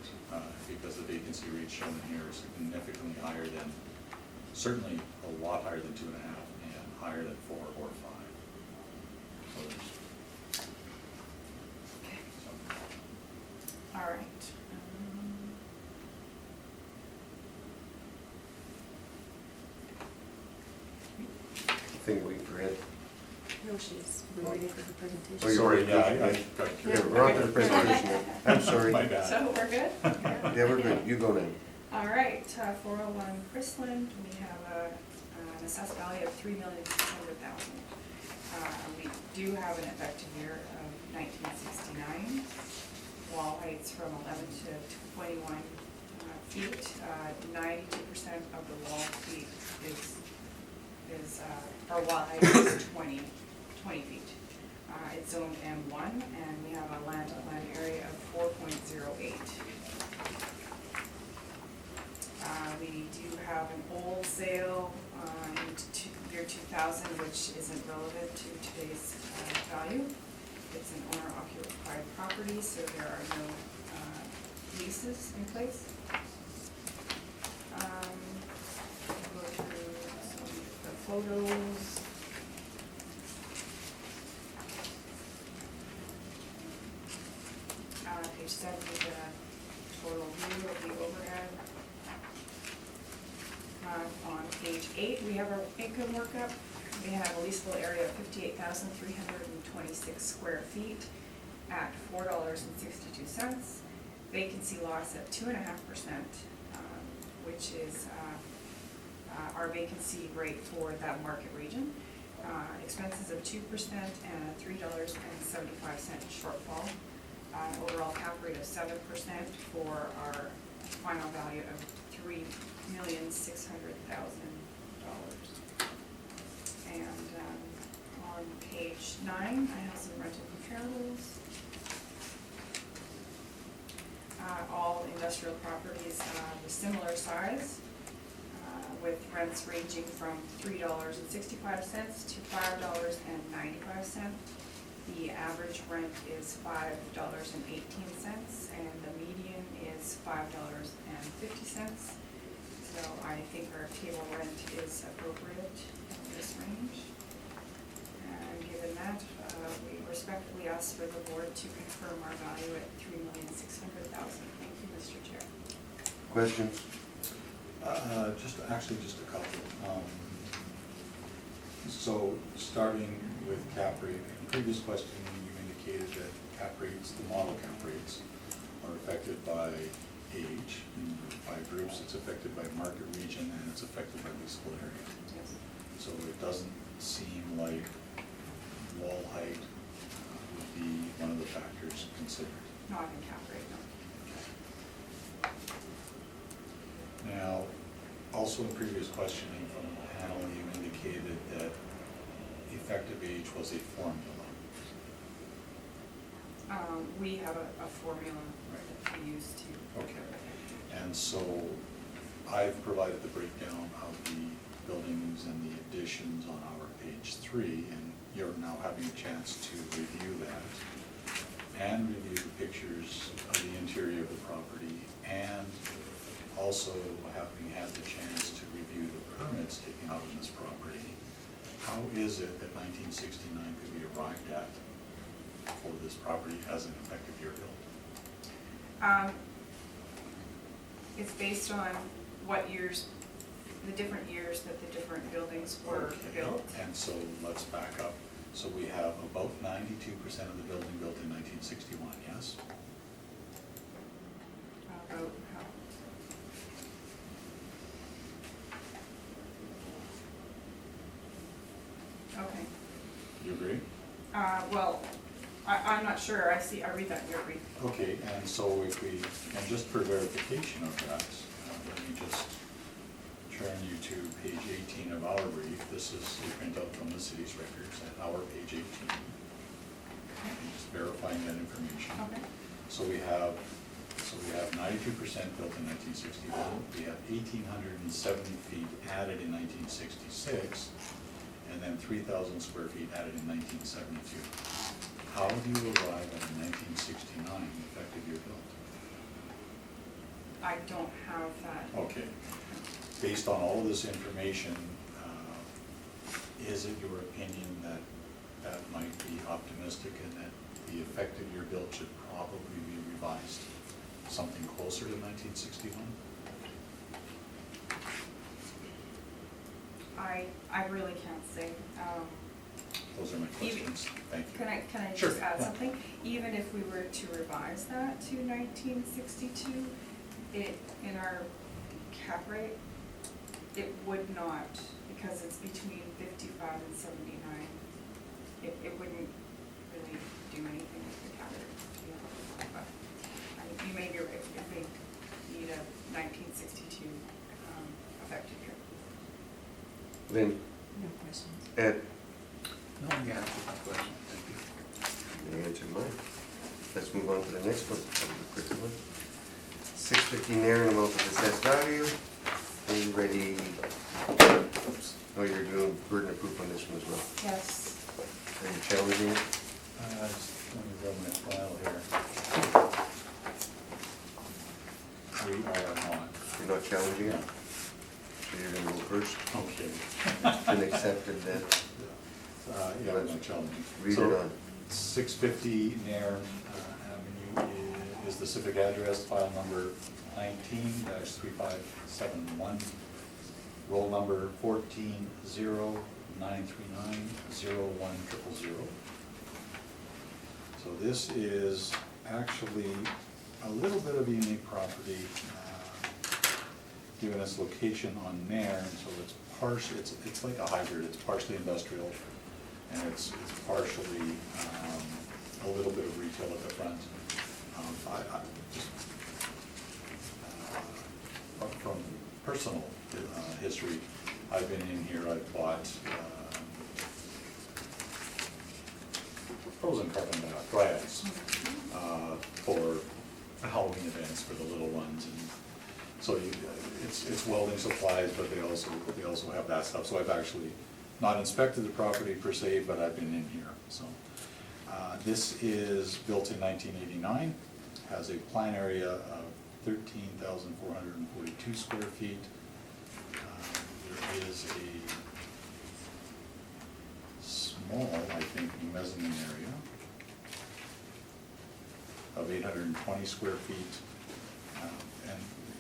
because the vacancy rate shown in here is significantly higher than, certainly a lot higher than 2.5, and higher than 4 or 5. So there's, Okay. so, All right. Thing waiting for Ed. No, she's, we're waiting for the presentation. Oh, you're sorry, right. yeah, I got Yeah, curious. we're on to the presentation now. I'm sorry. My bad. So we're good? Yeah, we're good, you go now. All right, 401 Chrisland, we have an assessed value of $3,600,000. We do have an effective year of 1969. Wall heights from 11 to 21 feet. 92% of the wall feet or wall height is 20 feet. It's zoned M1, and we have a land-to-land area of 4.08. We do have an old sale in year 2000, which isn't relevant to today's value. It's an owner-occupied property, so there are no leases in place. We'll go through some of the photos. Page 7 is a total view of the overhead. On page 8, we have our income workup. We have a leasable area of 58,326 square feet at $4.62. Vacancy loss at 2.5%, which is our vacancy rate for that market region. Expenses of 2% and a $3.75 shortfall. Overall cap rate of 7% for our final value of $3,600,000. And on page 9, I have some rental comparables. All industrial properties with similar size, with rents ranging from $3.65 to $5.95. The average rent is $5.18, and the median is $5.50. So I think our table rent is appropriate in this range. And given that, we respectfully ask for the board to confirm our value at $3,600,000. Thank you, Mr. Chair. Questions? Just a couple. So starting with cap rate, in the previous question, you indicated that cap rates, the model cap rates, are affected by age. In 5 groups, it's affected by market region, and it's affected by leasable area. Yes. So it doesn't seem like wall height would be one of the factors considered. Not in cap rate, no. Now, also in previous questioning from the panel, you indicated that effective age was a formula. We have a formula that we use to. Okay. And so I've provided the breakdown of the buildings and the additions on our page 3, and you're now having a chance to review that and review the pictures of the interior of the property, and also having had the chance to review the permits taken out in this property. How is it that 1969 could be arrived at for this property as an effective year build? It's based on what years, the different years that the different buildings were Okay. built. And so let's back up. So we have about 92% of the building built in 1961, yes? About how? Okay. You agree? Well, I'm not sure, I read that in your brief. Okay, and so if we, and just for verification of that, let me just turn you to page 18 of our brief. This is a printout from the city's records at our page 18. And just verifying that information. Okay. So we have 92% built in 1961. We have 1,870 feet added in 1966, and then 3,000 square feet added in 1972. How do you arrive at a 1969 effective year built? I don't have that. Okay. Based on all this information, is it your opinion that that might be optimistic and that the effective year built should probably be revised? Something closer to 1961? I really can't say. Those are my questions. Thank you. Can I Sure, just add yeah. something? Even if we were to revise that to 1962, in our cap rate, it would not, because it's between 55 and 79. It wouldn't really do anything with the cap rate, to be honest. But you may be right, if we need a 1962 effective year. Lynn, No questions. Ed, No, you answered my question, thank you. you answered mine. Let's move on to the next one, that was a quick one. 650 Nairn, amount of assessed value. Are you ready? Oops. Oh, you're doing burden of proof on this one as well. Yes. Are you challenging it? Just let me grab my file here. We are not. You're not challenging it? So you're gonna go first? Okay. Been accepted then. Yeah, I'm not challenging. Read So, it on. 650 Nairn Avenue is the civic address, file number 19-3571, roll number 1409390100. So this is actually a little bit of a unique property, given its location on Nairn, so it's it's like a hybrid, it's partially industrial, and it's partially a little bit of retail at the front. I just, from personal history, I've been in here, I've bought frozen carton dry ice for Halloween events for the little ones, and so it's welding supplies, but they also have that stuff. So I've actually not inspected the property per se, but I've been in here. So this is built in 1989, has a plan area of 13,442 square feet. There is a small, I think, mezzanine area of 820 square feet. And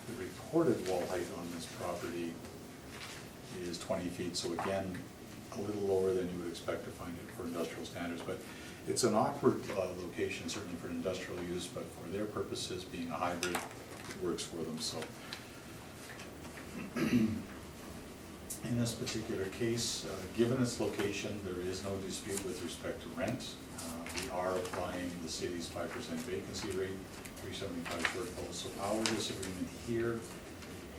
the recorded wall height on this property is 20 feet, so again, a little lower than you would expect to find it for industrial standards, but it's an awkward location, certainly for industrial use, but for their purposes, being a hybrid, it works for them, so. In this particular case, given its location, there is no dispute with respect to rent. We are applying the city's 5% vacancy rate, 375 shortfall, so our disagreement here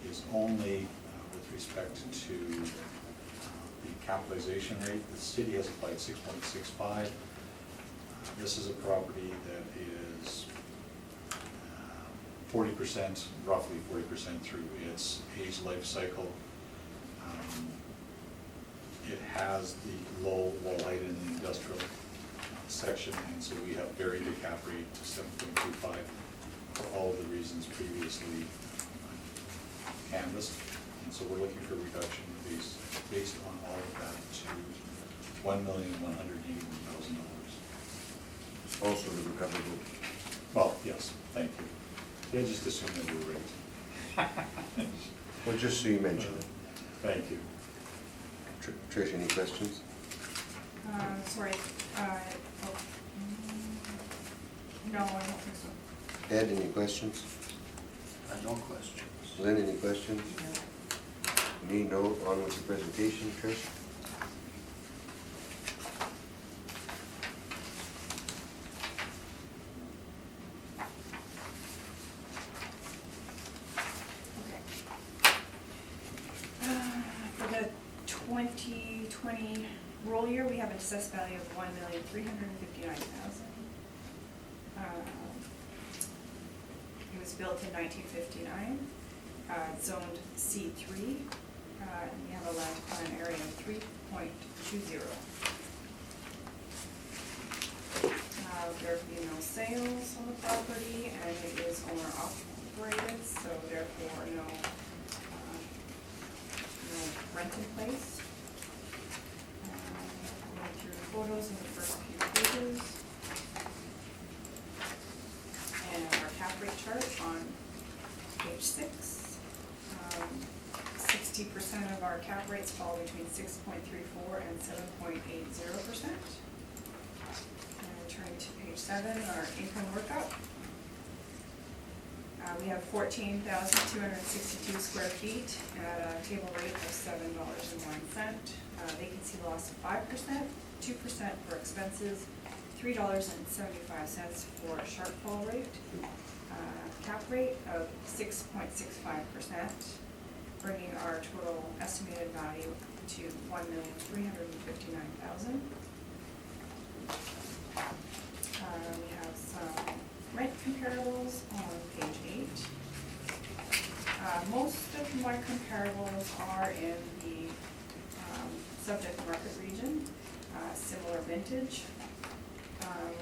is only with respect to the capitalization rate. The city has applied 6.65. This is a property that is 40%, roughly 40% through its age life cycle. It has the low wall height in the industrial section, and so we have varied the cap rate to 7.25 for all of the reasons previously canvassed. And so we're looking for a reduction based on all of that to $1,181,000. Also the recoverable. Well, yes, thank you. I just assumed that we were right. Well, just so you mentioned it. Thank you. Trish, any questions? Sorry, no, I don't think so. Ed, any questions? No questions. Lynn, any questions? Me, no. On with the presentation, Trish? For the 2020 roll year, we have an assessed value of $1,359,000. It was built in 1959, zoned C3, and we have a land plan area of 3.20. There will be no sales on the property, and it is owner operated, so therefore no rent in place. Going through photos in the first few pages. And our cap rate chart on page 6. 60% of our cap rates fall between 6.34 and 7.80%. And turning to page 7, our income workup. We have 14,262 square feet at a table rate of $7.01. Vacancy loss of 5%, 2% for expenses, $3.75 for shortfall rate. Cap rate of 6.65%, bringing our total estimated value to $1,359,000. We have some rent comparables on page 8. Most of my comparables are in the subject market region, similar vintage,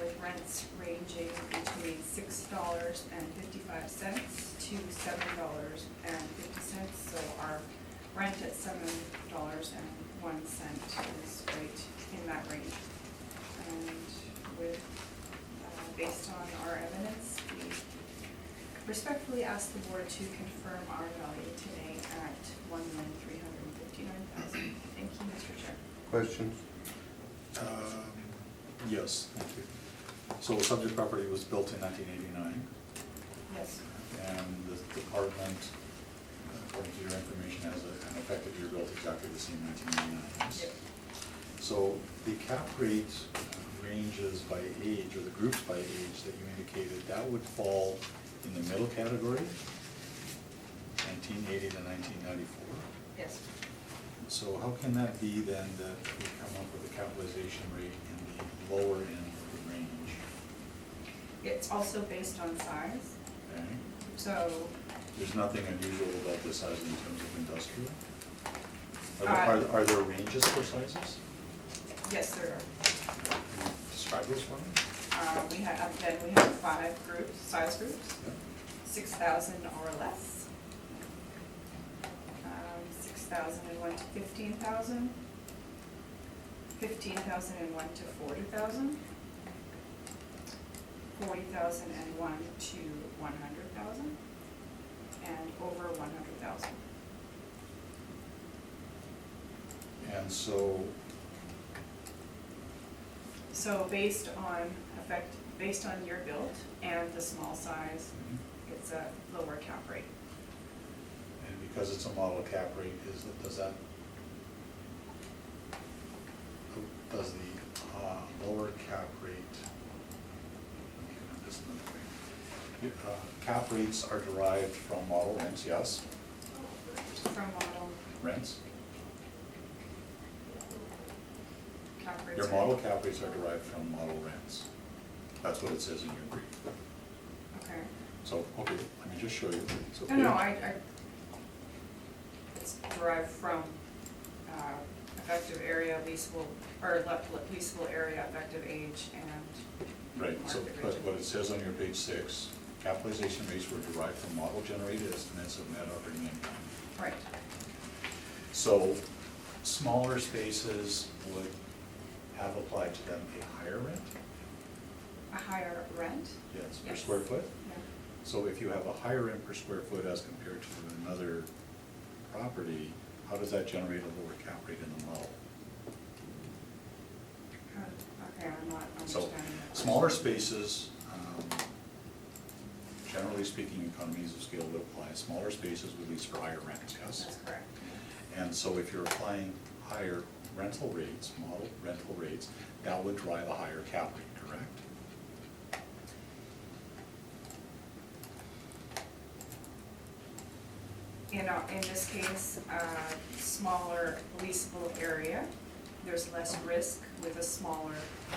with rents ranging between $6.55 to $7.50. So our rent at $7.01 is right in that range. And with based on our evidence, we respectfully ask the board to confirm our value today at $1,359,000. Thank you, Mr. Chair. Questions? Yes, thank you. So the subject property was built in 1989, Yes. and the department, according to your information, has an effective year built exactly the same 1989. Yep. So the cap rate ranges by age, or the groups by age that you indicated, that would fall in the middle category, 1980 to 1994. Yes. So how can that be then that we come up with a capitalization rate in the lower end of the range? It's also based on size. Okay? So There's nothing unusual about this size in terms of industrial? Are there ranges for sizes? yes, there are. Can you describe those for me? We have 5 groups, size groups, 6,000 or less. 6,001 to 15,000. 15,001 to 40,000. 40,001 to 100,000. And over 100,000. And so, So based on your build and the small size, it's a lower cap rate. and because it's a model cap rate, does the lower cap rate, let me get this another way. Cap rates are derived from model rents, yes? From model Rents? cap rates. Your model cap rates are derived from model rents. That's what it says in your brief. Okay. So, okay, let me just show you. So No, page- it's derived from effective area, leasable, or leasable area, effective age, and Right, so, market but region. what it says on your page 6, capitalization rates were derived from model generated estimates of net operating income. Right. So, smaller spaces would have applied to them a higher rent? A higher rent? Yes, per Yes. square foot? Yeah. So if you have a higher rent per square foot as compared to another property, how does that generate a lower cap rate in the model? Okay, I'm not So, understanding that. smaller spaces, generally speaking, economies of scale would apply. Smaller spaces would lease for higher rent, yes? That's correct. And so if you're applying higher rental rates, model rental rates, that would drive a higher cap rate, correct? In this case, smaller leasable area, there's less risk with a smaller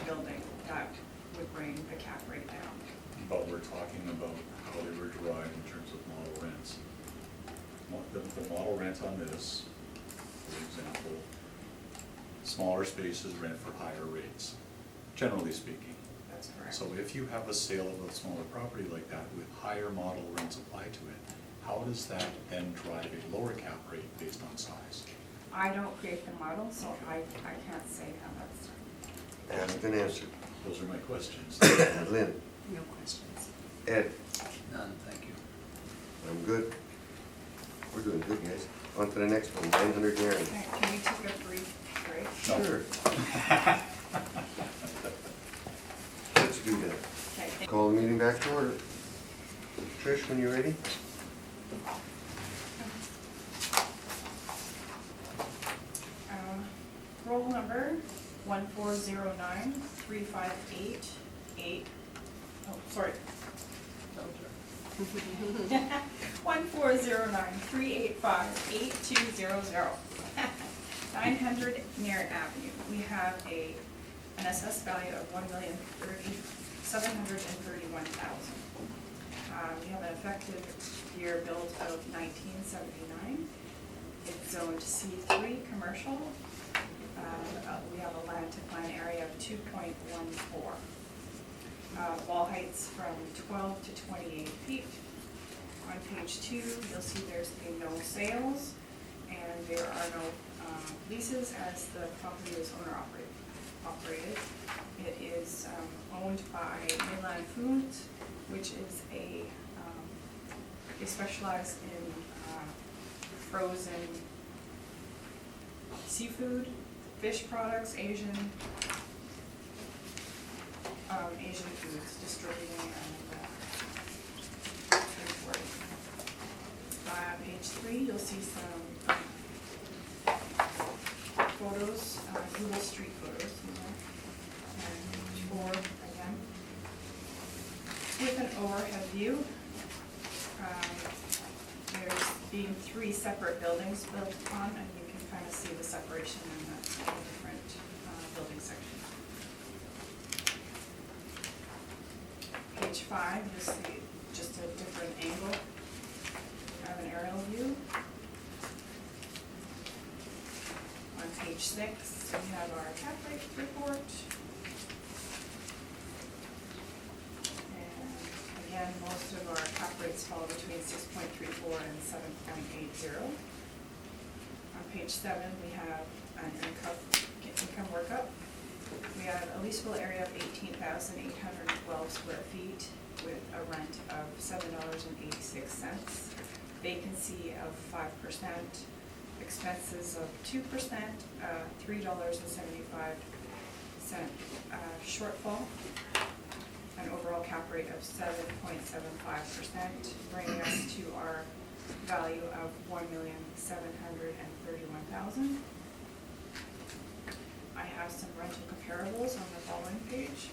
building. That would bring the cap rate down. But we're talking about how they were derived in terms of model rents. The model rent on this, for example, smaller spaces rent for higher rates, generally speaking. That's correct. So if you have a sale of a smaller property like that with higher model rents applied to it, how does that then drive a lower cap rate based on size? I don't create the model, so I can't say how that's done. Asked and answered. Those are my questions. Lynn, No questions. Ed, None, thank you. I'm good. We're doing good, guys. On to the next one, 900 Narren. Okay, can we take a brief break? No. Sure. Let's do that. Okay. Call the meeting back to order. Trish, when you're ready? Roll number 1409358. Oh, sorry. 14093858200. 900 Narren Avenue. We have an assessed value of $1,731,000. We have an effective year built of 1979. It's zoned C3 commercial. We have a land to plan area of 2.14. Wall heights from 12 to 28 feet. On page 2, you'll see there's been no sales and there are no leases as the property is owner operated. It is owned by Midland Foods, which is they specialize in frozen seafood, fish products, Asian foods, distributing and importing. Page 3, you'll see some photos, Google Street photos, and page 4 again. With an overhead view, there's being 3 separate buildings built upon, and you can kind of see the separation in the different building sections. Page 5, you'll see just a different angle of an aerial view. On page 6, we have our cap rate report. And again, most of our cap rates fall between 6.34 and 7.80. On page 7, we have an income workup. We have a leasable area of 18,812 square feet with a rent of $7.86, vacancy of 5%, expenses of 2%, $3.75 shortfall, an overall cap rate of 7.75%, bringing us to our value of $1,731,000. I have some rental comparables on the following page.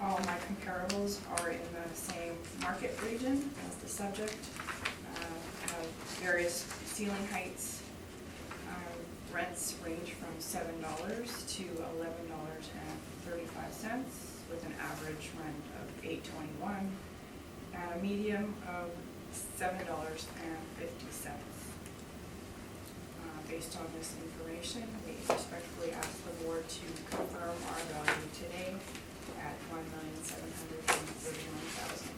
All my comparables are in the same market region as the subject. Have various ceiling heights. Rents range from $7 to $11.35 with an average rent of $8.21 and a medium of $7.50. Based on this information, we respectfully ask the board to confirm our value today at $1,731,000.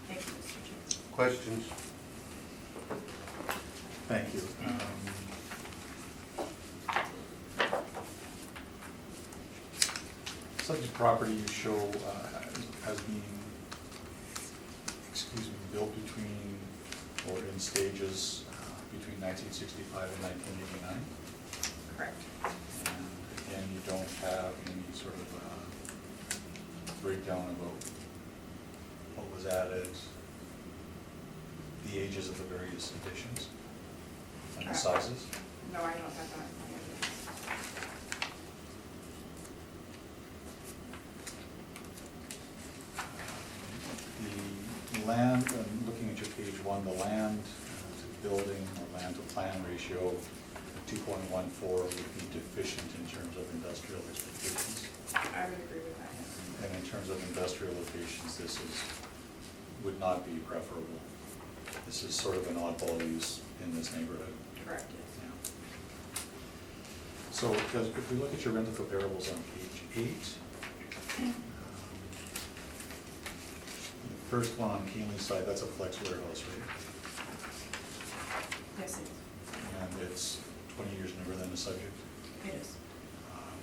Thank you, Mr. Chair. Questions? Thank you. Subject property you show as being built between, or in stages, between 1965 and 1989. Correct. And again, you don't have any sort of breakdown about what was added, the ages of the various additions, and the sizes. No, I don't have that in my evidence. The land, I'm looking at your page one, the land to building or land to plan ratio of 2.14 would be deficient in terms of industrial expectations. I would agree with that, yes. And in terms of industrial locations, would not be preferable. This is sort of an oddball use in this neighborhood. Correct, yes. Yeah. So, because if we look at your rental comparables on page 8, the first one on Keene's side, that's a flex warehouse, right? Yes, it is. And it's 20 years newer than the subject. It is.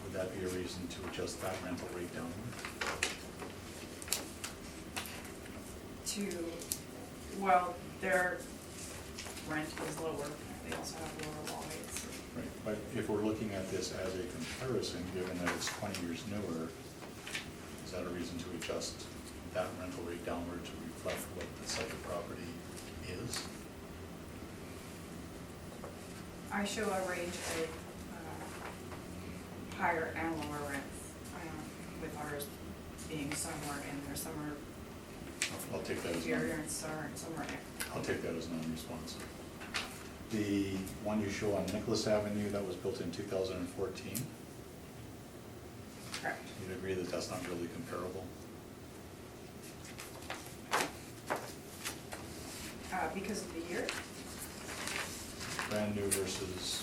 Would that be a reason to adjust that rental rate downward? Well, their rent is lower, they also have lower wall heights. Right, but if we're looking at this as a comparison, given that it's 20 years newer, is that a reason to adjust that rental rate downward to reflect what the subject property is? I show a range of higher and lower rents, with ours being somewhere in there, somewhere I'll take that as inferior and somewhere in. I'll take that as non-responsive. The one you show on Nicholas Avenue, that was built in 2014, Correct. you'd agree that that's not really comparable? Because of the year? Brand new versus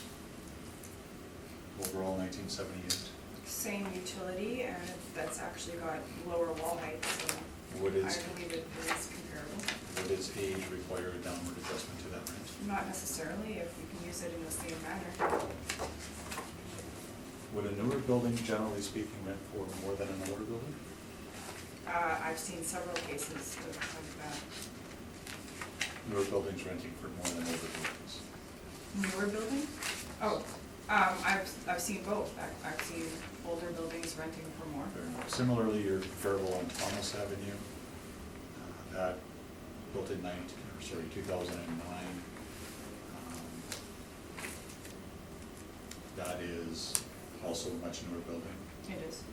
overall 1978. Same utility, and that's actually got lower wall heights, so Would I its, believe it is comparable. would its age require a downward adjustment to that rent? Not necessarily, if you can use it in the same manner. Would a newer building, generally speaking, rent for more than an older building? I've seen several cases of that. Newer buildings renting for more than older buildings? Newer building? Oh, I've seen both. I've seen older buildings renting for more. Fair enough. Similarly, your comparable on Thomas Avenue, that built in 2009. That is also a much newer building. It is.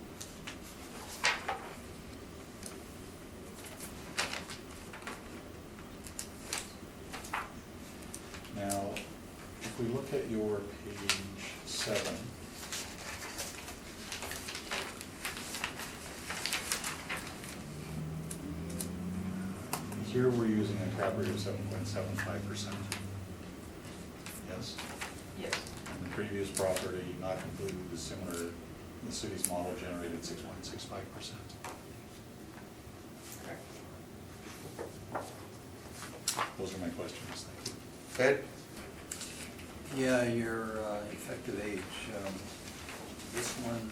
Now, if we look at your page 7, here we're using a cap rate of 7.75%. Yes? Yes. And the previous property, not completely dissimilar, the city's model generated 6.65%. Correct. Those are my questions, thank you. Ed? Yeah, your effective age, this one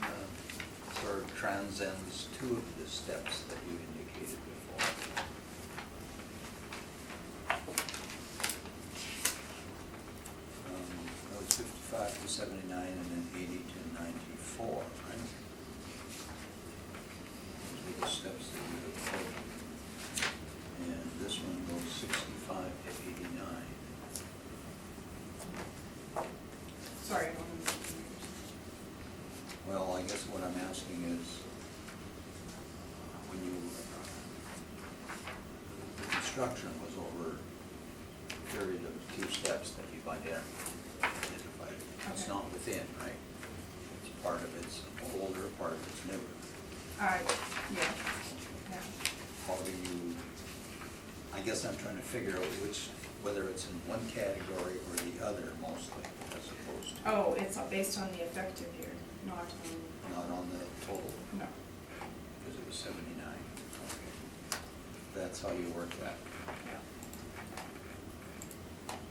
sort of transcends two of the steps that you indicated before. That was 55 to 79 and then 80 to 94, right? Those were the steps that you had quoted. And this one goes 65 to 89. Sorry, I don't understand. Well, I guess what I'm asking is, when you, the construction was over a period of 2 steps that you've identified. It's Okay. not within, right? It's part of it's older, part of it's newer. Yeah. How do you, I guess I'm trying to figure out whether it's in one category or the other mostly, as opposed to. Oh, it's based on the effective year, not Not on the total, no. because it was 79. Okay. That's how you work that. Yeah. Okay.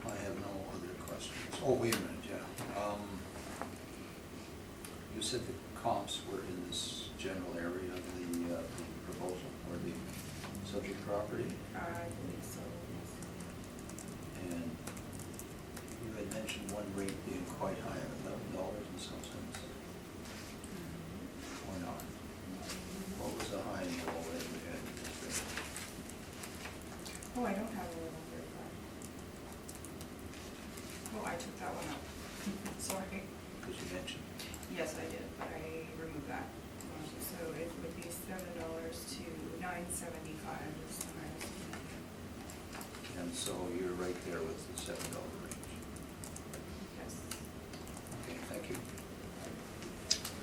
I have no other questions. Oh, wait a minute, yeah. You said the comps were in this property? I believe so, yes. And you had mentioned one rate being quite high, $11 and some cents. Or not? What was the high and low rate we had in this rate? Oh, I don't have a little bit of that. Oh, I took that one out. Sorry. Because you mentioned, Yes, I did, but I removed that. So it would be $7 to $9.75 is the highest. and so you're right there with the $7 range. Yes. Okay, thank you.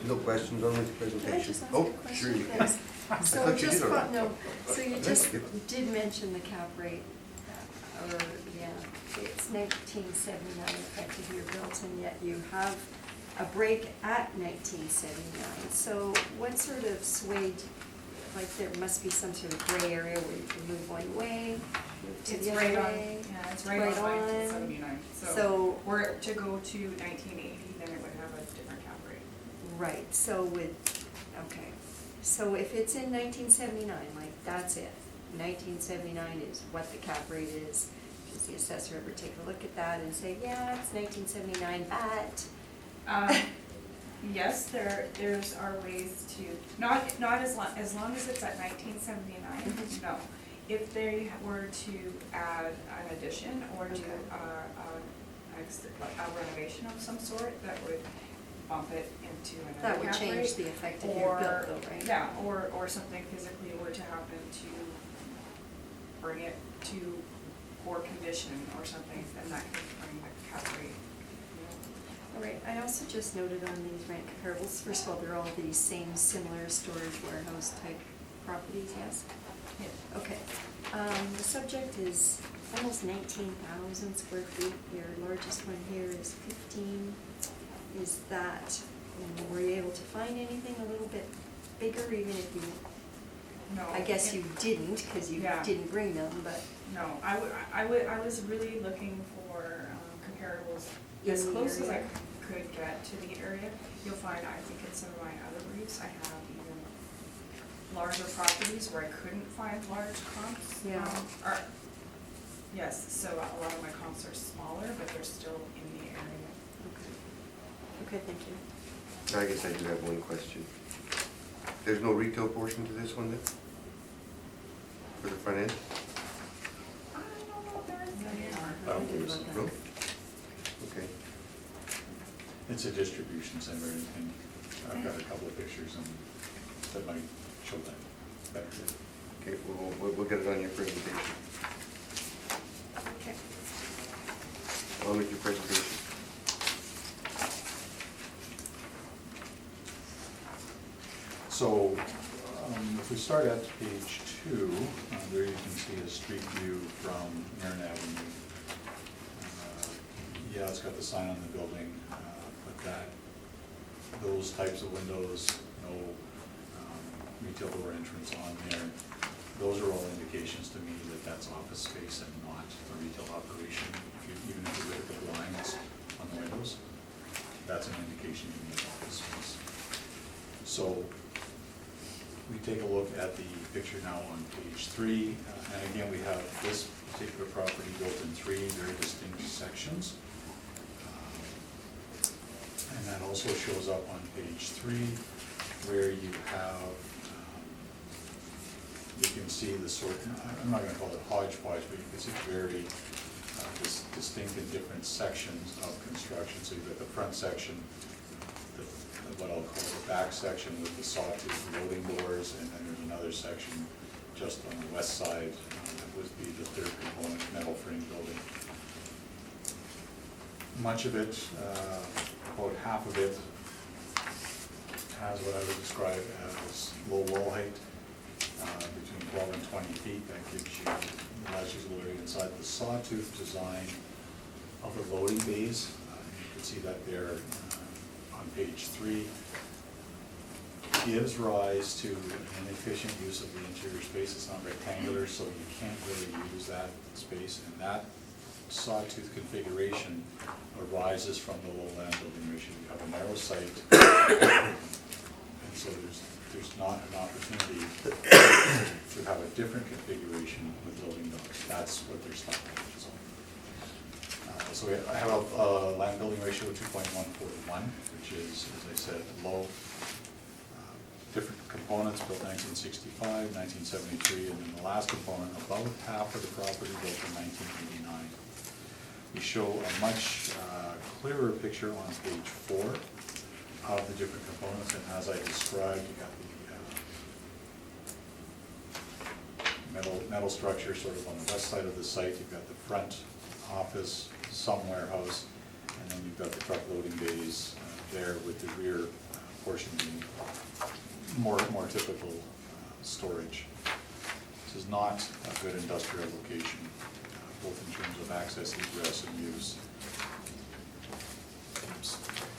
No questions on this Can I presentation? just ask a Oh, question? sure you can. Thanks. I So thought you just, did already. no, so you just Good. did mention the cap rate, or, yeah, it's 1979 effective year built, and yet you have a break at 1979. So what sort of swayed, like there must be some sort of gray area where you can move one way, move to It's the other right on, way? yeah, it's right on 1979. So- were it to go to 1980, then it would have a different cap rate. Right, so okay, so if it's in 1979, like that's it, 1979 is what the cap rate is, does the assessor ever take a look at that and say, yeah, it's 1979, but, Yes, there's are ways to, not as long as it's at 1979, Mhm. no. If they were to add an addition or do Okay. a renovation of some sort, that would bump it into another that would cap change rate. the effective year built though, right? Yeah, or something physically were to happen to bring it to poor condition or something, then that could bring the cap rate, you know. All right, I also just noted on these rent comparables, first of all, they're all the same similar storage warehouse type properties, yes? Yeah. Okay, the subject is almost 19,000 square feet, your largest one here is 15. Is that, were you able to find anything a little bit bigger, even if you, No. I guess you didn't, because you Yeah. didn't bring them, but No, I was really looking for comparables In as the close as I area? could get to the area. You'll find, I think in some of my other briefs, I have even larger properties where I couldn't find large comps. Yeah. Yes, so a lot of my comps are smaller, but they're still in the area. okay, thank you. I guess I do have one question. There's no retail portion to this one then? For the front end? I don't know if there is any. I don't believe so. No? Okay. It's a distribution center, and I've got a couple of pictures and that might show that better. Okay, we'll get it on your presentation. Okay. On with your presentation. So, if we start at page 2, there you can see a street view from Marin Avenue. Yeah, it's got the sign on the building, but those types of windows, no retail door entrance on there, those are all indications to me that that's office space and not a retail operation. Even if you look at the blinds on the windows, that's an indication to me of office space. So, we take a look at the picture now on page 3, and again, we have this particular property built in 3 very distinct sections. And that also shows up on page 3, where you have, you can see the sort, I'm not gonna call it hodgepodge, but you can see very distinct and different sections of construction. So you've got the front section, what I'll call the back section with the sawtooth loading doors, and then there's another section just on the west side that would be the third component, metal frame building. Much of it, about half of it, has what I would describe as low wall height, between 12 and 20 feet. That gives you allows you to area inside. The sawtooth design of the loading bays, you can see that there on page 3, gives rise to an efficient use of the interior space. It's not rectangular, so you can't really use that space, and that sawtooth configuration arises from the low land building ratio. You have a narrow site, and so there's not an opportunity to have a different configuration with loading docks. That's what they're stopping at. So I have a land building ratio of 2.141, which is, as I said, low. Different components built 1965, 1973, and then the last component, about half of the property built in 1989. We show a much clearer picture on page 4 of the different components, and as I described, you got the metal structure sort of on the west side of the site. You've got the front office, some warehouse, and then you've got the truck loading bays there, with the rear portion being more typical storage. This is not a good industrial location, both in terms of access, egress, and use.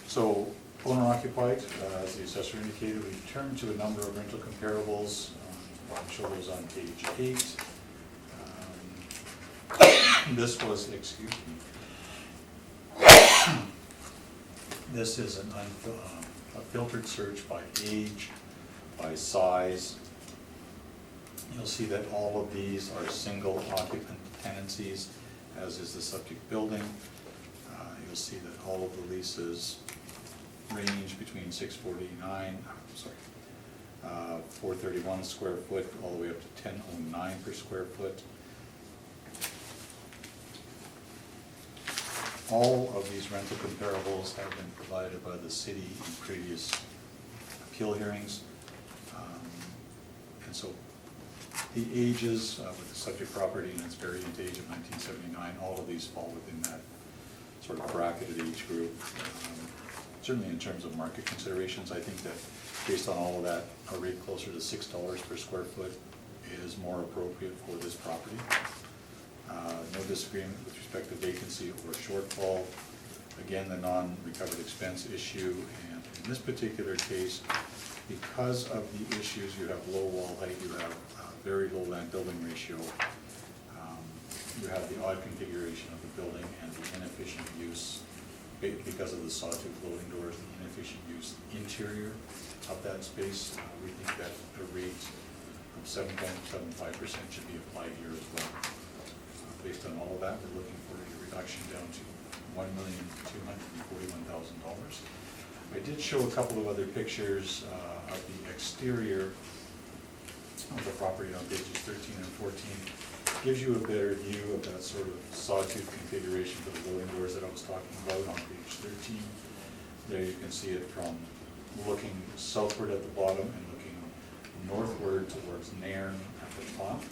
So owner occupied, as the assessor indicated, we turned to a number of rental comparables. I'll show those on page 8. This was, excuse me, this is a filtered search by age, by size. You'll see that all of these are single occupant tenancies, as is the subject building. You'll see that all of the leases range between 431 square foot, all the way up to 1009 per square foot. All of these rental comparables have been provided by the city in previous appeal hearings. And so the ages with the subject property and its variant age of 1979, all of these fall within that sort of bracketed age group. Certainly in terms of market considerations, I think that based on all of that, a rate closer to $6 per square foot is more appropriate for this property. No disagreement with respect to vacancy or shortfall. Again, the non-recovered expense issue, and in this particular case, because of the issues, you have low wall height, you have very low land building ratio, you have the odd configuration of the building and the inefficient use, because of the sawtooth loading doors, the inefficient use interior of that space. We think that a rate of 7.75% should be applied here as well. Based on all of that, we're looking for a reduction down to $1,241,000. I did show a couple of other pictures of the exterior of the property on pages 13 and 14. Gives you a better view of that sort of sawtooth configuration for the loading doors that I was talking about on page 13. There you can see it from looking southward at the bottom and looking northward towards Nairn at the top.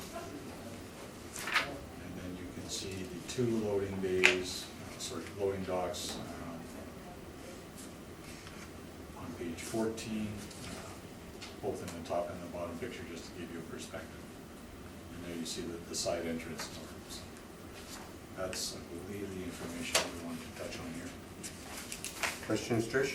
See the 2 loading bays, loading docks on page 14, both in the top and the bottom picture, just to give you a perspective. And there you see the side entrance doors. That's, I believe, the information we wanted to touch on here. Questions, Trish?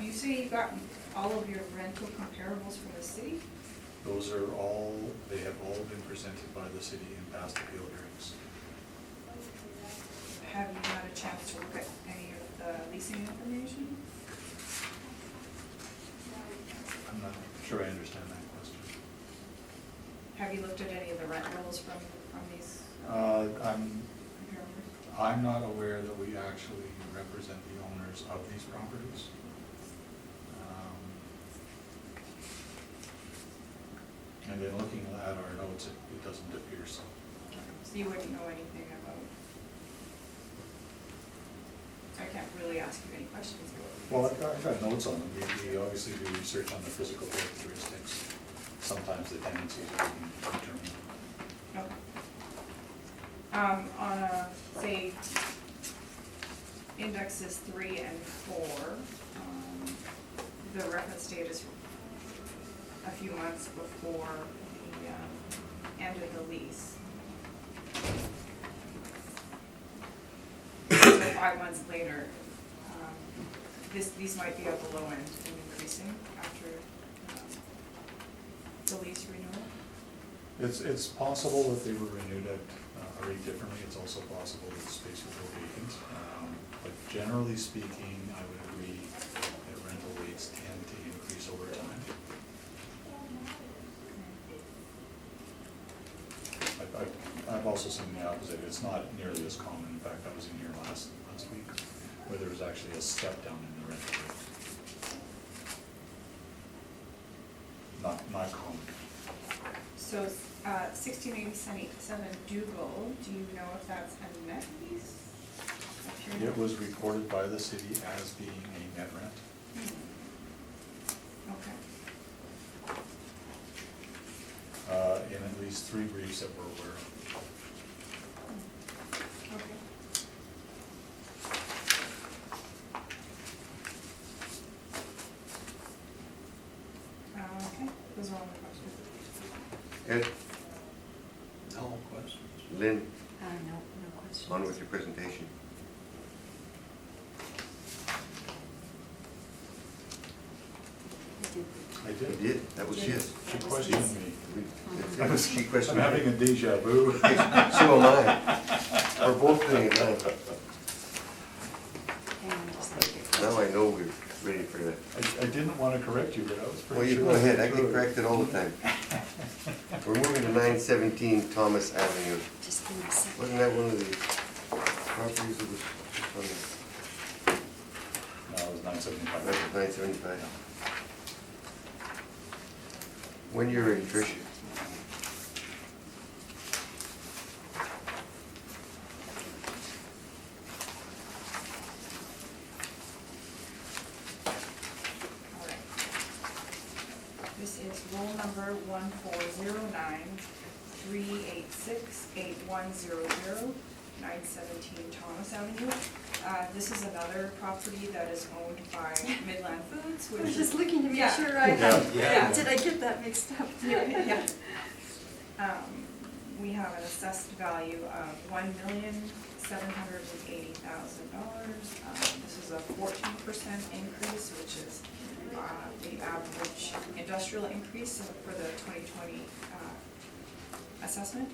You say you got all of your rental comparables from the city? Those are they have all been presented by the city in past appeal hearings. Have you had a chance to look at any of the leasing information? I'm not sure I understand that question. Have you looked at any of the rent rolls from these I'm comparables? not aware that we actually represent the owners of these properties. And then looking at our notes, it doesn't appear so. So you wouldn't know anything about, I can't really ask you any questions about it. Well, I've got notes on them. We obviously do research on the physical characteristics, sometimes the tendencies that we can determine. Okay. On say, indexes 3 and 4, the reference date is a few months before the end of the lease. So 5 months later, these might be at the low end and increasing after the lease renewal. It's possible that they were renewed at a rate differently. It's also possible that the space will go vacant. But generally speaking, I would agree that rental rates have also seen the opposite. It's not nearly as common. In fact, I was in here last week, where there was actually a step down in the rent rate. Not common. So, 1687 Dougal, do you know if that's a net lease? It was recorded by the city as being a net rent. Okay. In at least 3 briefs that we're aware of. Okay. Okay, those are all my questions. Ed, No questions. Lynn, No questions. on with your presentation. I did. I You did. did, that was his. She That was questioned his. me. She I'm questioned having a me. deja vu. So am I. We're both doing it now. And just like it. Now I know we're ready for that. I didn't want to correct you, but I was Well, pretty you sure. go ahead, I threw get it. corrected all the time. We're moving to 917 Thomas Avenue. Just give me a second. Wasn't that one of the properties that was just on No, it was the, 975. that was 975? When you're ready, Trish. All right. This is roll number 14093868100, 917 Thomas Avenue. This is another property that is owned by Midland Foods, I which was is. just looking to make Yeah. sure I Yeah. Yeah. did I get that mixed up? Yeah. We have an assessed value of $1,780,000. This is a 14% increase, which is the average industrial increase for the 2020 assessment.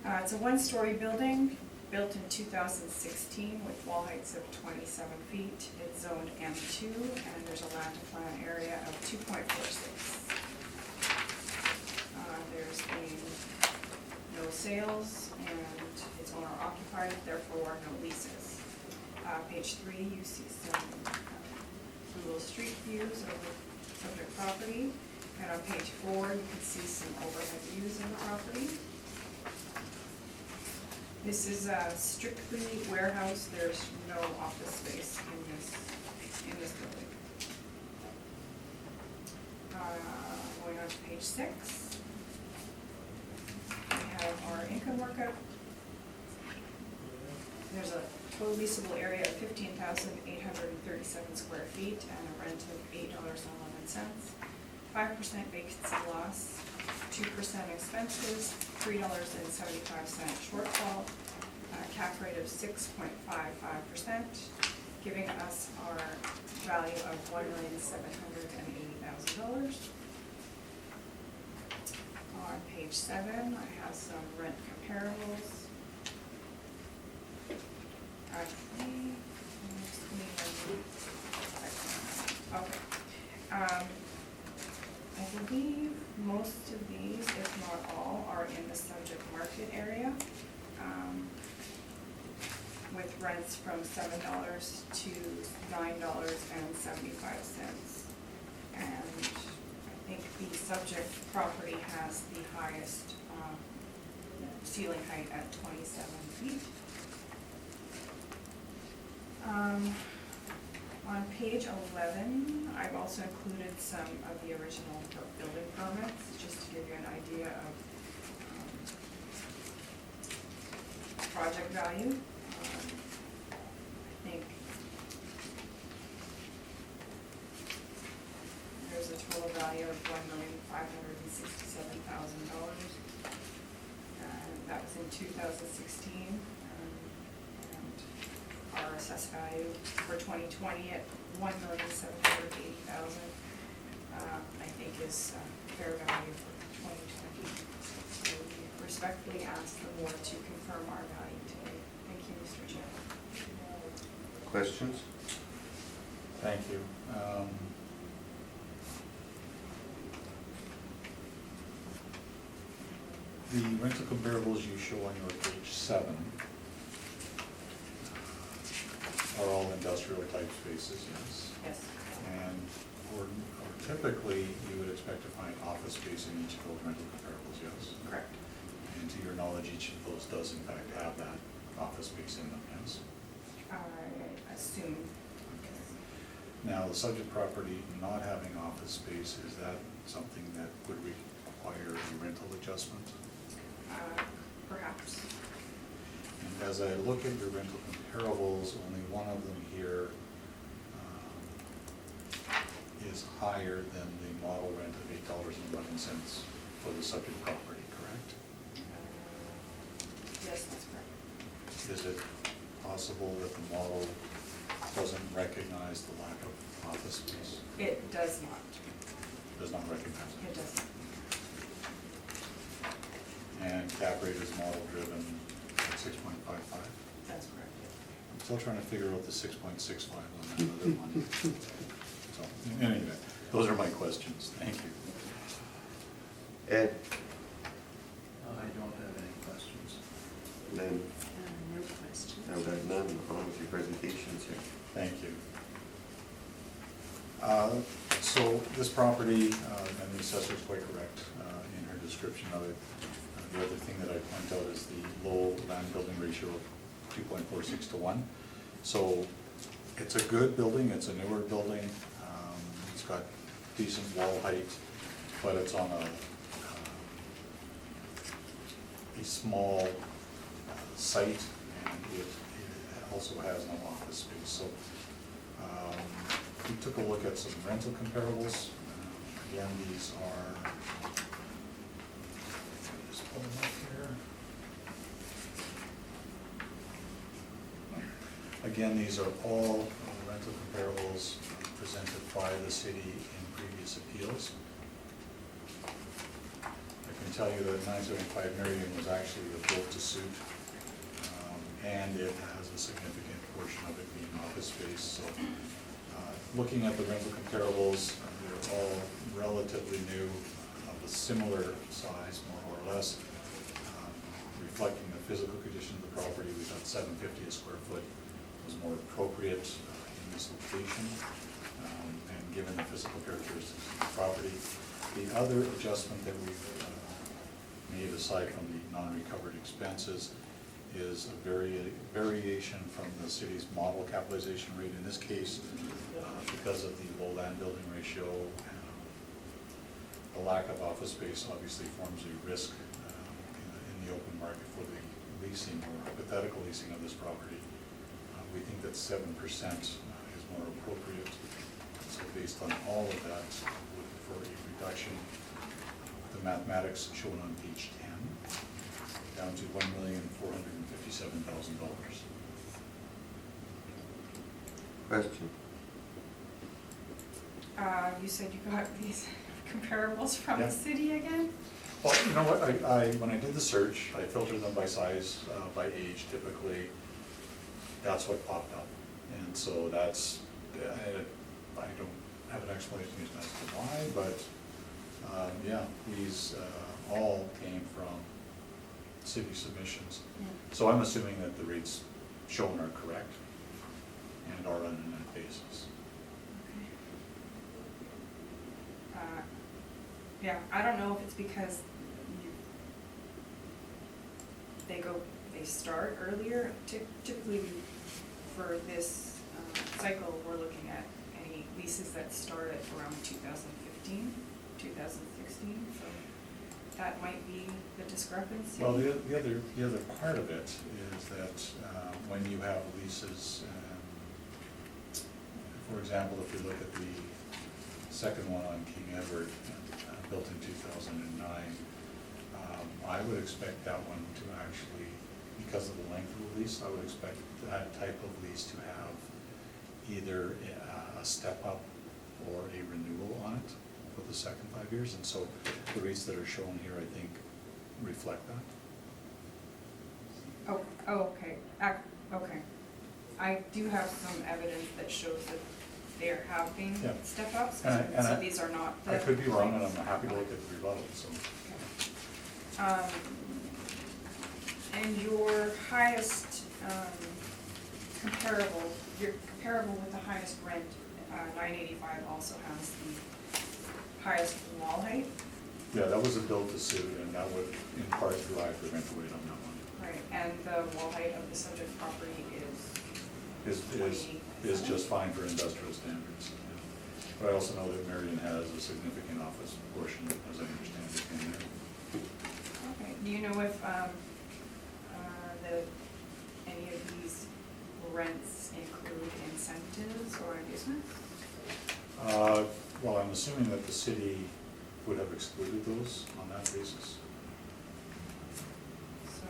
It's a one-story building, built in 2016 with wall heights of 27 feet. It's zoned M2, and there's a land to plan area of 2.46. There's been no sales, and it's owner occupied, therefore no leases. Page 3, you see some Google Street views of the subject property. And on page 4, you can see some overhead views of the property. This is strictly warehouse. There's no office space in this building. Going on to page 6. We have our income workup. There's a total leasable area of 15,837 square feet and a rent of $8.11. 5% vacancy loss, 2% expenses, $3.75 shortfall, cap rate of 6.55%, giving us our value of $1,780,000. On page 7, I have some rent comparables. Okay. I believe most of these, if not all, are in the subject market area, with rents from $7 to $9.75. And I think the subject property has the highest ceiling height at 27 feet. On page 11, I've also included some of the original building permits, just to give you an idea of project value. I think there's a total value of $1,567,000. That was in 2016. And our assessed value for 2020 at $1,780,000, I think is fair value for 2020. So we respectfully ask the board to confirm our value today. Thank you, Mr. Chair. Questions? Thank you. the rental comparables you show on your page 7 are all industrial type spaces, yes? Yes. And or typically, you would expect to find office space in each of those rental comparables, yes? Correct. And to your knowledge, each of those does in fact have that office space in them, yes? I assume. Now, the subject property not having office space, is that something that would require a rental adjustment? Perhaps. And as I look at your rental comparables, only one of them here is higher than the model rent of $8.11 for the subject property, correct? Yes, that's correct. Is it possible that the model doesn't recognize the lack of office space? It does not. Does not recognize It it? doesn't. And cap rate is model driven at 6.55? That's correct. I'm still trying to figure out the 6.65 on that other one. So, in any event, those are my questions. Thank you. Ed, I don't have any questions. Lynn, No questions. I've got none on with your presentations here. Thank you. So this property, and the assessor's quite correct in her description of it. The other thing that I point out is the low land building ratio of 2.46 to 1. So it's a good building, it's a newer building, it's got decent wall height, but it's on a small site, and it also has no office space. So we took a look at some rental comparables. Again, these are, just pull them up here. Again, these are all rental comparables presented by the city in previous appeals. I can tell you that 975 Marion was actually a built to suit, and it has a significant portion of it being office space. So looking at the rental comparables, they're all relatively new, of a similar size, more or less, reflecting the physical condition of the property. We thought $750 a square foot was more appropriate in this location, and given the physical characteristics of the property. The other adjustment that we've made, aside from the non-recovered expenses, is a variation from the city's model capitalization rate. In this case, because of the low land building ratio, the lack of office space obviously forms a risk in the open market for the leasing or hypothetical leasing of this property. We think that 7% is more appropriate. So based on all of that, for a reduction, the mathematics shown on page 10, down to $1,457,000. Question? You said you got these comparables from Yeah. the city again? Well, you know what, when I did the search, I filtered them by size, by age typically. That's what popped up. And so that's, I don't have an explanation as to why, but yeah, these all came from city submissions. Yeah. So I'm assuming that the rates shown are correct and are on a net basis. Yeah, I don't know if it's because they start earlier. Typically, for this cycle, we're looking at any leases that start at around 2015, 2016, so that might be the discrepancy. Well, the other part of it is that when you have leases, for example, if you look at the second one on King Edward, built in 2009, I would expect that one to actually, because of the length of the lease, I would expect that type of lease to have either a step up or a renewal on it for the second 5 years. And so the rates that are shown here, I think, reflect that. Okay. Okay. I do have some evidence that shows that there have been Yeah. step-ups, And so these are not the. I could be wrong, and I'm happy to look at the rebuttal, so. And your highest comparable, your comparable with the highest rent, 985 also has the highest wall height. Yeah, that was a build to suit, and that would in part drive the rental rate on that one. Right, and the wall height of the subject property is Is just fine for industrial standards. Yeah. But I also know that Marion has a significant office portion, as I understand it, in there. Okay, do you know if any of these rents include incentives or inducements? Well, I'm assuming that the city would have excluded those on that basis. So,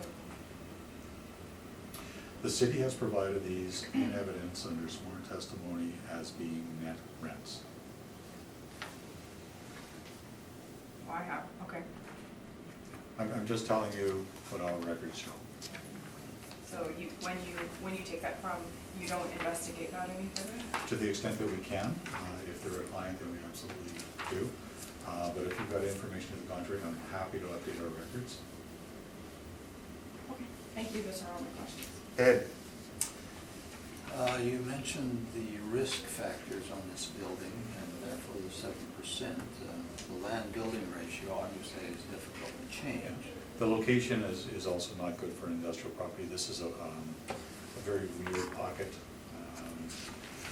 The city has provided these in evidence under sworn testimony as being net rents. well, I have, okay. I'm just telling you what our records show. So when you take that from, you don't investigate that any further? To the extent that we can, if they're a client, then we absolutely do. But if you've got information to the contrary, I'm happy to update our records. Okay, thank you, those are all my questions. Ed, You mentioned the risk factors on this building, and therefore the 7%. The land-building ratio obviously is difficult to change. The location is also not good for an industrial property. This is a very weird pocket.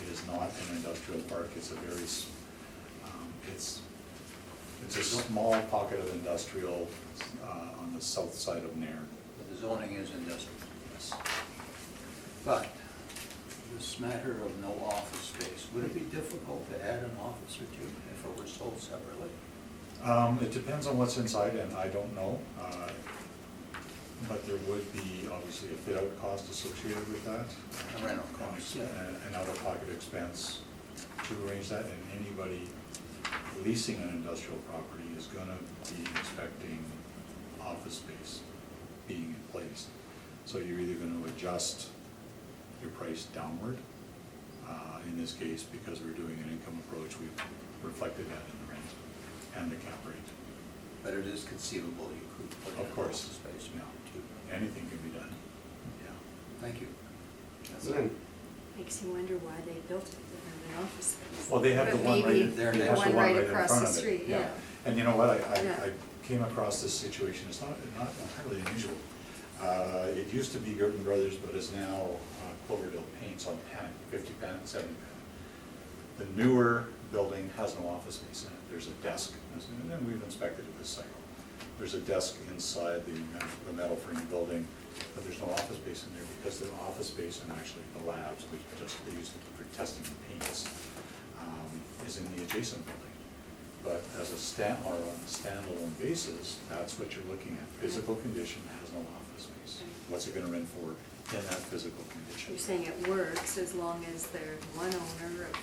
It is not an industrial park. It's a very, it's a small pocket of industrial on the south side of Nairn. But the zoning is industrial. Yes. But this matter of no office space, would it be difficult to add an office or two if it were sold separately? It depends on what's inside, and I don't know. But there would be obviously a fit-out cost associated with that. A rental cost, yeah. An out-of-pocket expense to arrange that, and anybody leasing an industrial property is gonna be expecting office space being in place. So you're either gonna adjust your price downward. In this case, because we're doing an income approach, we've reflected that in the rent and the cap rate. But it is conceivable you could put in Of an course. office space. Yeah. too. Anything can be done. Yeah. Thank you. That's it. Lynn, Makes you wonder why they built it, they have an office space. Well, they have the But one maybe right, there they next have to the one one right right in across front the of it. street, yeah. And you know what, I Yeah. came across this situation, it's not entirely unusual. It used to be Gerton Brothers, but is now Cloverdale Paints on Panic, 50 Panic, 70 Panic. The newer building has no office space in it. There's a desk, and we've inspected it this cycle. There's a desk inside the metal frame building, but there's no office space in there because the office space and actually the labs, which they use for testing the paints, is in the adjacent building. But as a on a standalone basis, that's what you're looking at. Physical condition has no office space. What's it gonna rent for in that physical condition? You're saying it works as long as they're one owner of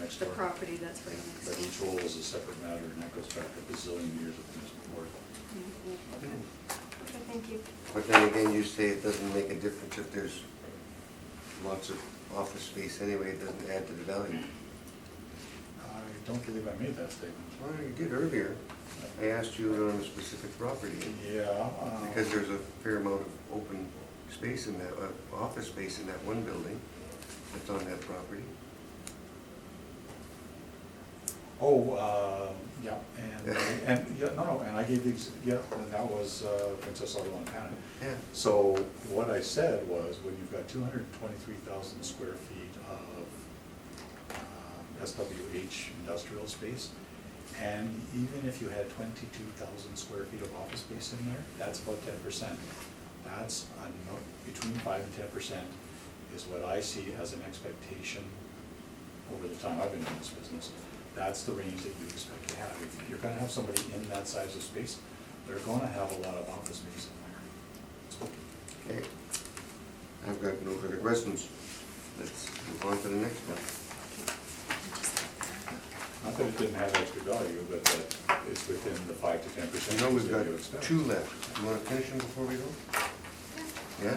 Next the door. property that's right But next each door. role is a separate matter, and that goes back a bazillion years of municipal board. Okay, Okay, thank you. but then again, you say it doesn't make a difference if there's lots of office space anyway, it doesn't add to the value. I don't believe I made that statement. Well, you did earlier. I asked you on a specific property, Yeah. because there's a fair amount of open space in that, office space in that one building that's on that property. Yeah, and I gave and that was Princess Auto Panic. Yeah. So what I said was, when you've got 223,000 square feet of SWH industrial space, and even if you had 22,000 square feet of office space in there, that's about 10%. That's between 5 and 10% is what I see as an expectation over the time I've been in this business. That's the range that you expect to have. If you're gonna have somebody in that size of space, they're gonna have a lot of office space in there. Okay. I've got no further questions. Let's move on to the next one. Not that it didn't have extra value, but that it's within the 5 to 10% I know we've that got you expect. 2 left. You wanna finish them before we go? Yeah?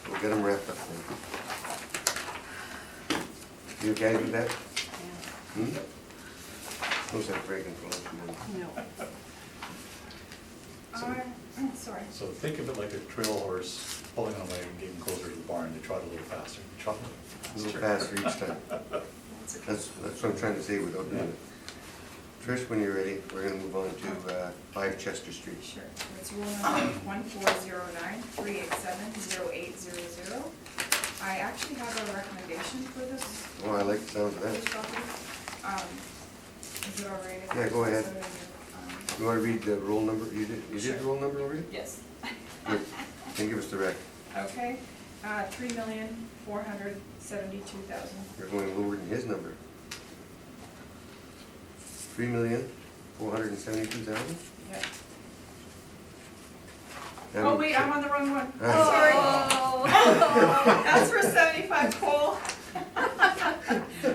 We'll get them wrapped up then. You guys do that? Yeah. Hmm? Who's that breaking for lunch? No. Oh, sorry. So think of it like a trail horse pulling on a wagon, getting closer to the barn, they trot a little faster, trot A a little little faster. faster each time. That's okay. That's what I'm trying to say without doing it. Trish, when you're ready, we're gonna move on to 5 Chester Street. Sure, it's rule number 1409-387-0800. I actually have a recommendation for this. Oh, I like the sound of this that. property. Is it all right? if I Yeah, go just ahead. put it in your, You wanna read the roll number? You did Sure. the roll number already? Yes. Good. Then give us the rec. Okay, 3,472,000. You're going lower than his number. 3,472,000? Yeah. That Oh, would- wait, I'm on the wrong one. Ah. Sorry. Oh. That's for 75 Cole.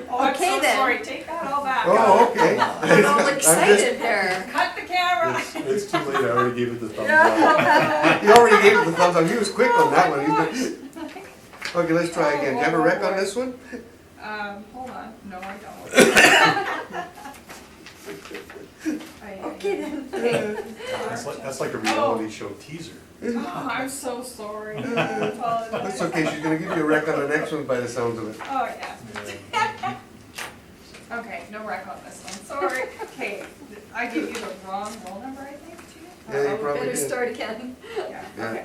Oh, I'm Okay, so then. sorry, take that all back. Oh, okay. I'm all I'm excited there. Cut the camera. It's too late, I already gave it the thumbs up. Yeah. He already gave it the thumbs up. He was quick on that Oh, one. my He's been- Okay, let's try again. Do you have a Oh, rec boy. on this one? Hold on, no, I don't. Okay then. That's like a reality show teaser. Oh, I'm so sorry. I apologize. That's okay. She's gonna give you a rec on the next one by the sounds of it. Oh, yeah. Yeah. Okay, no wreck on this one, sorry. Okay, I gave you the wrong roll number, I think, too? Yeah, you Oh, probably Better did. start again. Yeah, Yeah. okay.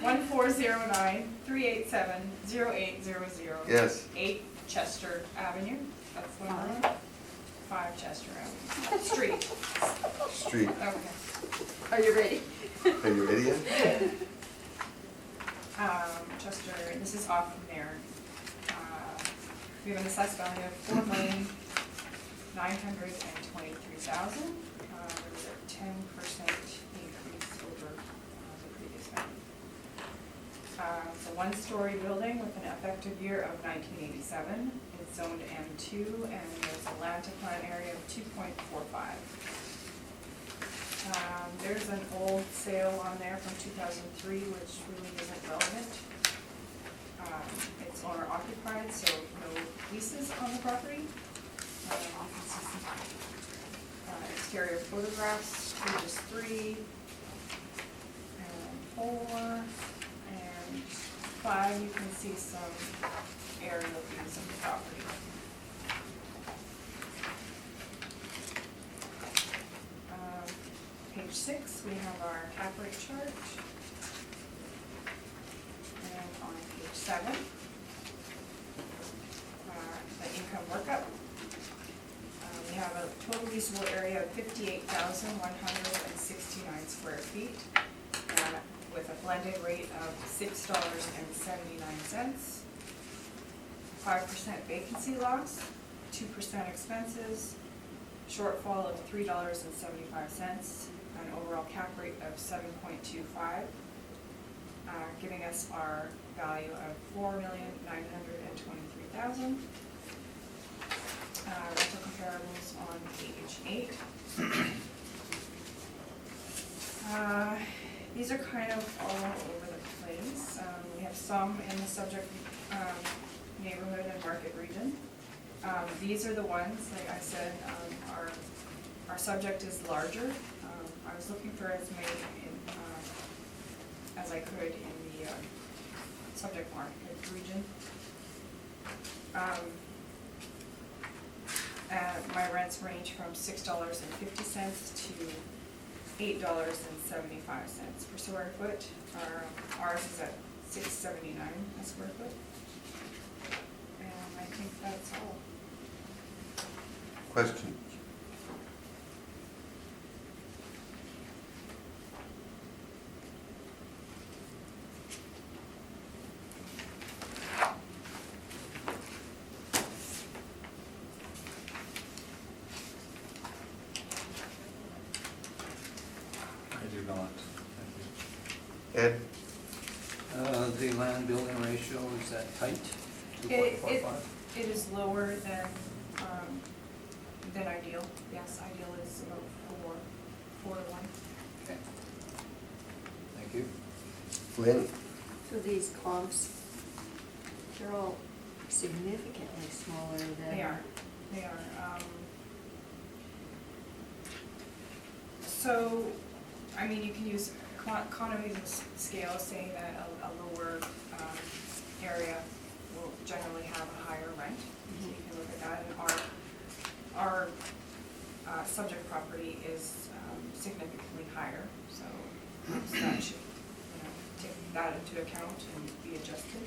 1409-387-0800. Yes. 8 Chester Avenue, that's the one. 5 Chester Avenue, street, Street. okay. Are you ready? Are you ready yet? Chester, this is off from there. We have an assessed value of $4,923,000. There was a 10% increase over the previous value. It's a one-story building with an effective year of 1987. It's zoned M2 and there's a land to plant area of 2.45. There's an old sale on there from 2003, which really isn't relevant. It's owner occupied, so no leases on the property. You can see some exterior photographs, pages 3 and 4 and 5. You can see some aerial views of the property. Page 6, we have our cap rate chart. And on page 7, the income workup. We have a total leasable area of 58,169 square feet with a blended rate of $6.79. 5% vacancy loss, 2% expenses, shortfall of $3.75, an overall cap rate of 7.25, giving us our value of $4,923,000. Rental comparables on page 8. These are kind of all over the place. We have some in the subject neighborhood and market region. These are the ones, like I said, our subject is larger. I was looking for as many as I could in the subject market region. My rents range from $6.50 to $8.75 per square foot. Ours is at $6.79 a square foot. And I think that's all. Question. I do not, thank Ed? The land building ratio, is that tight? It 2.45? is lower than ideal. Yes, ideal is about 4 to 1. Okay. Thank you. Lynn? So these clumps, they're all significantly smaller than. They are. So, I mean, you can use economies of scale saying that a lower area will generally have a higher rent. So you can look at that, and our subject property is significantly higher, so that should, take that into account and be adjusted.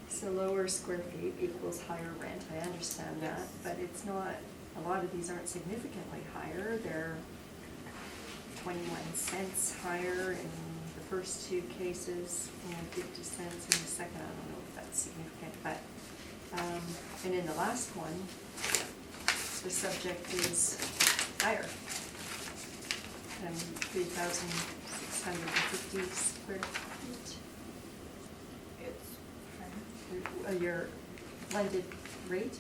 So lower square feet equals higher rent, I understand that, Yes. but it's not, a lot of these aren't significantly higher, they're 21 cents higher in the first two cases, and 50 cents in the second. I don't know if that's significant, but, and in the last one, the subject is higher, 3,650 square feet. It's, Your blended rate?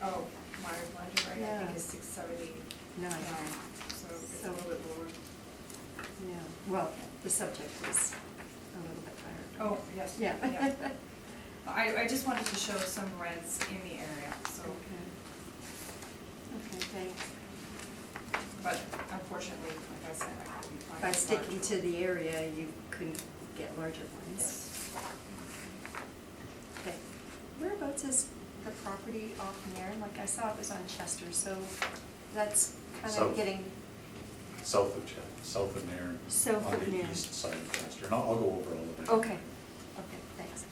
oh, my blended rate, I Yeah. think is 679, so it's a So- little bit lower. Yeah, well, the subject is a little bit higher. Oh, yes. Yeah. I just wanted to show some rents in the area, so, Okay. Okay, thanks. but unfortunately, like I said, I couldn't find. By a sticking large- to the area, you couldn't get larger ones. Yes. Okay. Whereabouts is the property off Nairn? Like I saw it was on Chester, so that's kind of South. getting, South of Nairn. South of On the Nairn. east side of Chester, and I'll go over all of that. okay, okay, thanks.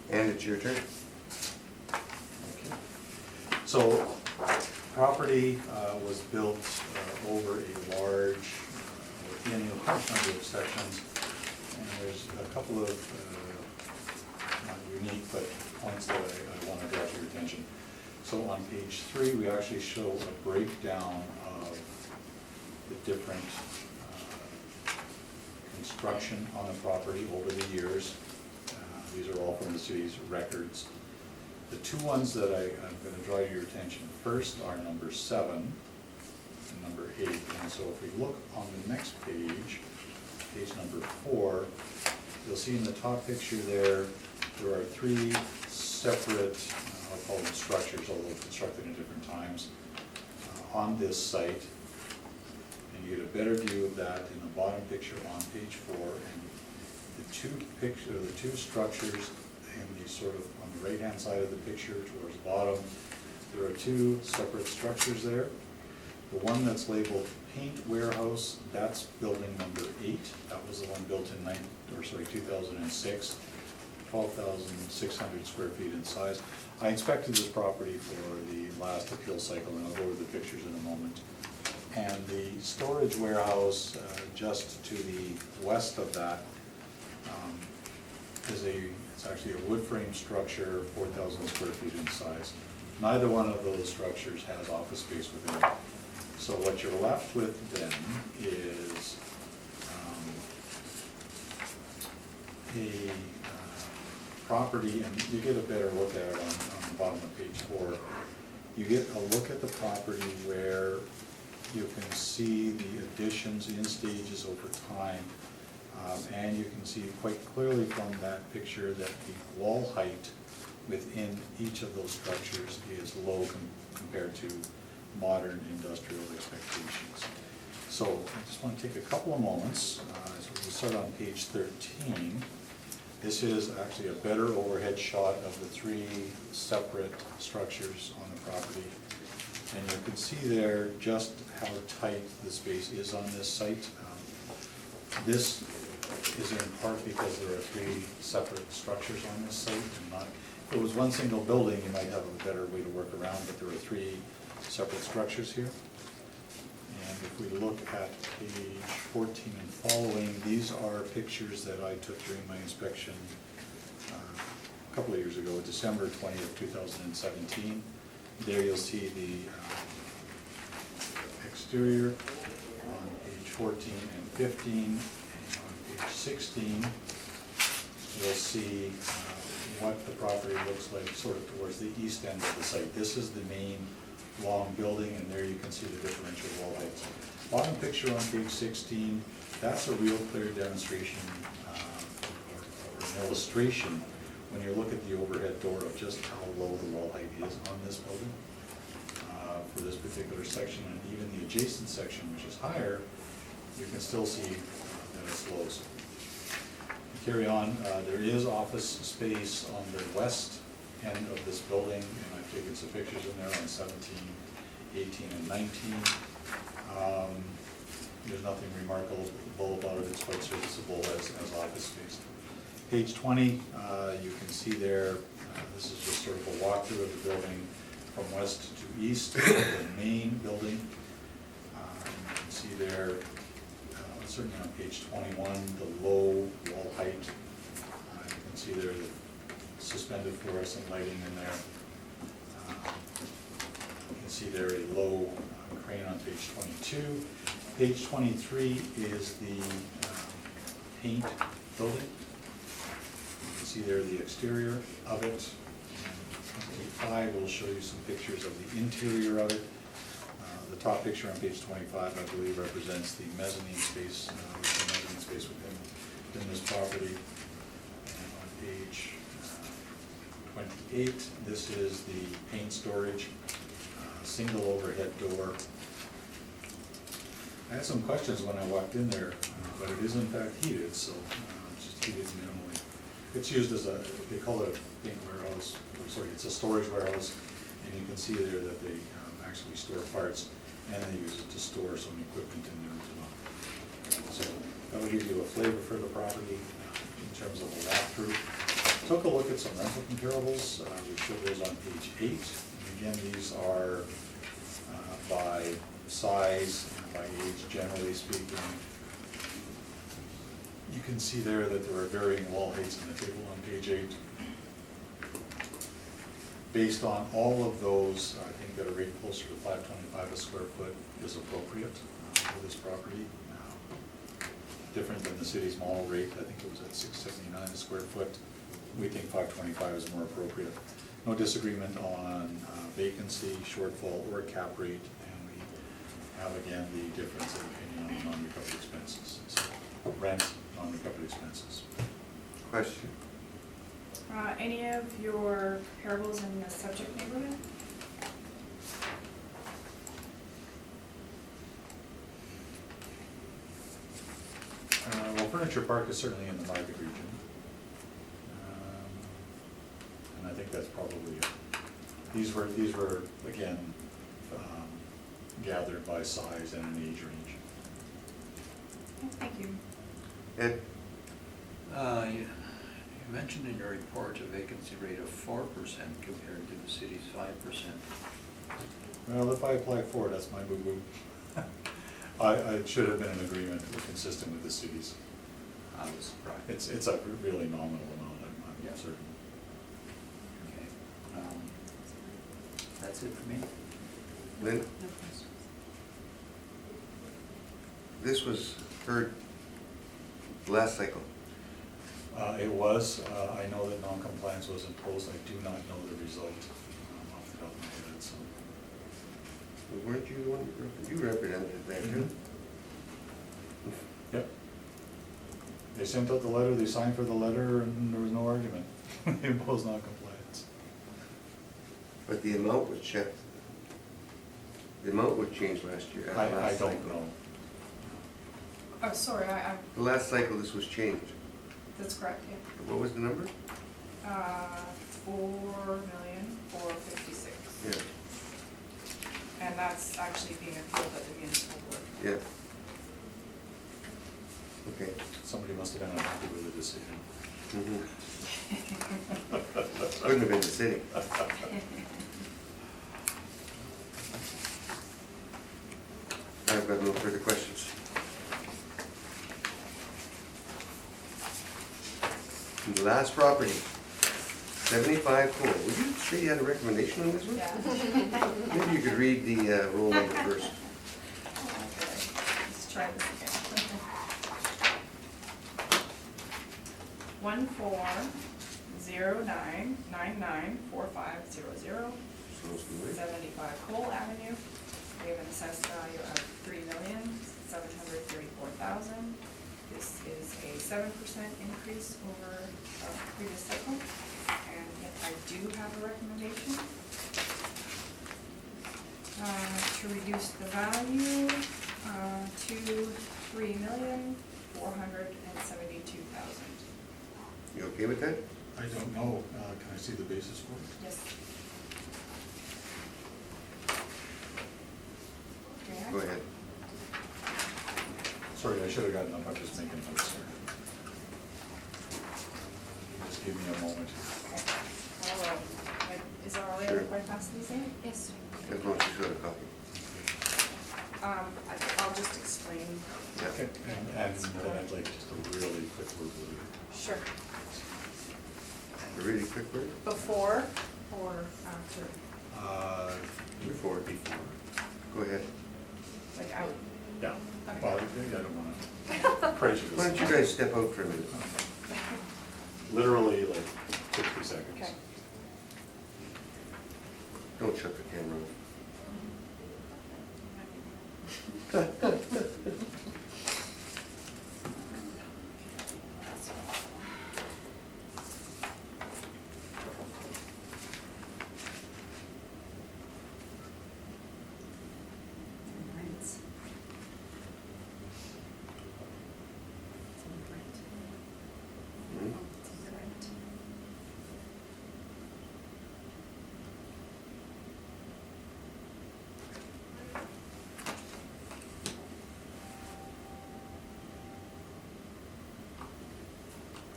And it's your turn. Okay. So, property was built over a large, in a large number of sections, and there's a couple of, not unique, but points that I want to draw to your attention. So on page 3, we actually show a breakdown of the different construction on the property over the years. These are all from the city's records. The two ones that I'm going to draw your attention first are number 7 and number 8. And so if we look on the next page, page number 4, you'll see in the top picture there are 3 separate, I'll call them structures, although constructed in different times, on this site. And you get a better view of that in the bottom picture on page 4. And the two structures in the sort of on the right-hand side of the picture towards the bottom, there are 2 separate structures there. The one that's labeled Paint Warehouse, that's building number 8. That was the one built in 2006, 12,600 square feet in size. I inspected this property for the last appeal cycle, and I'll go over the pictures in a moment. And the storage warehouse just to the west of that it's actually a wood frame structure, 4,000 square feet in size. Neither one of those structures has office space within it. So what you're left with then is a property, and you get a better look at it on the bottom of page 4. You get a look at the property where you can see the additions in stages over time. And you can see quite clearly from that picture that the wall height within each of those structures is low compared to modern industrial expectations. So I just want to take a couple of moments. So we'll start on page 13. This is actually a better overhead shot of the 3 separate structures on the property. And you can see there just how tight the space is on this site. This is in part because there are 3 separate structures on this site, and not, if it was one single building, you might have a better way to work around, but there are 3 separate structures here. And if we look at page 14 and following, these are pictures that I took during my inspection a couple of years ago, December 20th, 2017. There you'll see the exterior on page 14 and 15. Page 16, you'll see what the property looks like sort of towards the east end of the site. This is the main long building, and there you can see the differential wall heights. Bottom picture on page 16, that's a real clear demonstration or an illustration when you look at the overhead door of just how low the wall height is on this building. for this particular section, and even the adjacent section, which is higher, you can still see that it's low. So, carry on, there is office space on the west end of this building, and I've taken some pictures in there on 17, 18, and 19. There's nothing remarkable about it, it's quite serviceable as office space. Page 20, you can see there, this is just sort of a walkthrough of the building from west to east, the main building. You can see there, certainly on page 21, the low wall height. You can see there the suspended fluorescent lighting in there. You can see there a low crane on page 22. Page 23 is the paint building. You can see there the exterior of it. And 25 will show you some pictures of the interior of it. The top picture on page 25, I believe, represents the mezzanine space, within this property. And on page 28, this is the paint storage, single overhead door. I had some questions when I walked in there, but it is in fact heated, so it's just heated minimally. It's used as a, they call it a paint warehouse, it's a storage warehouse, and you can see there that they actually store parts, and they use it to store some equipment in there as well. So that will give you a flavor for the property in terms of a walkthrough. Took a look at some rental comparables. We showed those on page 8. And again, these are by size and by age, generally speaking. You can see there that there are varying wall heights in the table on page 8. Based on all of those, I think that a rate closer to $5.25 a square foot is appropriate for this property. Different than the city's mall rate. I think it was at $6.79 a square foot. We think $5.25 is more appropriate. No disagreement on vacancy, shortfall, or cap rate, and we have again the difference of opinion on non-recovered expenses. So rent, non-recovered expenses. Question? Any of your comparables in the subject neighborhood? Well, Furniture Park is certainly in the market region. And I think that's probably it. These were again, gathered by size and an age range. Thank you. Ed? You mentioned in your report a vacancy rate of 4% compared to the city's 5%. Well, if I apply for it, that's my boo-boo. I should have been in agreement consistent with the city's. I was surprised. It's a really nominal amount, I'm certain. Okay. That's it for me. Lynn? No questions. This was heard last cycle. It was, I know that non-compliance was imposed, I do not know the result off the top of my head, so. Weren't you the one, you represented that, too? Yep. They sent out the letter, they signed for the letter, and there was no argument. They imposed non-compliance. But the amount was checked. The amount would change last year. I last don't cycle. know. Oh, sorry, The last cycle, this was changed. that's correct, yeah. What was the number? 4,456,000. Yeah, And that's actually being appealed at the municipal board. yeah. Okay. Somebody must have been unhappy with the decision. Mhm. Couldn't have been the city. I've got no further questions. And the last property, 75 Cole. Would you say you had a recommendation on this one? Yeah. Maybe you could read the roll number first. Okay, let's try this again. 1409994500, Sounds familiar. 75 Cole Avenue. We have an assessed value of $3,734,000. This is a 7% increase over previous cycle, and I do have a recommendation. to reduce the value, to $3,472,000. You okay with that? I don't know, can I see the basis for it? Yes. Okay. Go ahead. Sorry, I should have gotten up, I'm just making notes here. Just give me a moment. Okay. Is it all right Sure. if I pass these in? Yes. As long as she's got a copy. I'll just explain. Yeah. And then I'd like just a really quick review. Sure. A really quick word? Before or after? Before. Before. Go ahead. Like out? Yeah, Okay. well, I don't wanna prejudice. Why don't you guys step out for a minute? Literally like 60 seconds. Okay. Don't shut the camera off. Right. Hmm?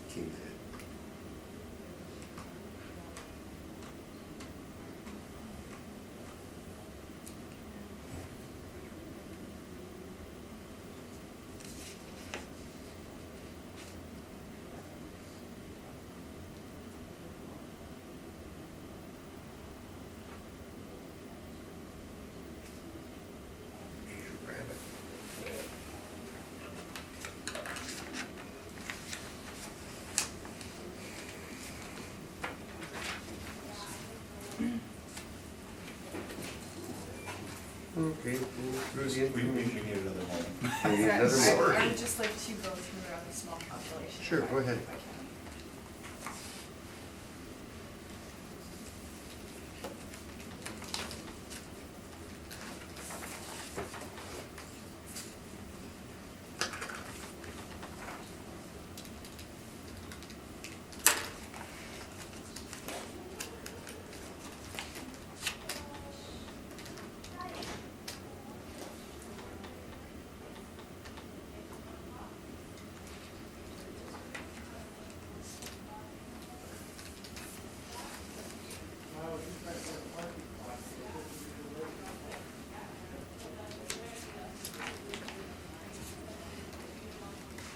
King's Head. Asian rabbit. Okay, we'll through the We information. need another moment. We need another more. I would just like to go through a small calculation. Sure, if go I- ahead. if I can.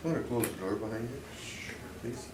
Want to close the door behind you, please?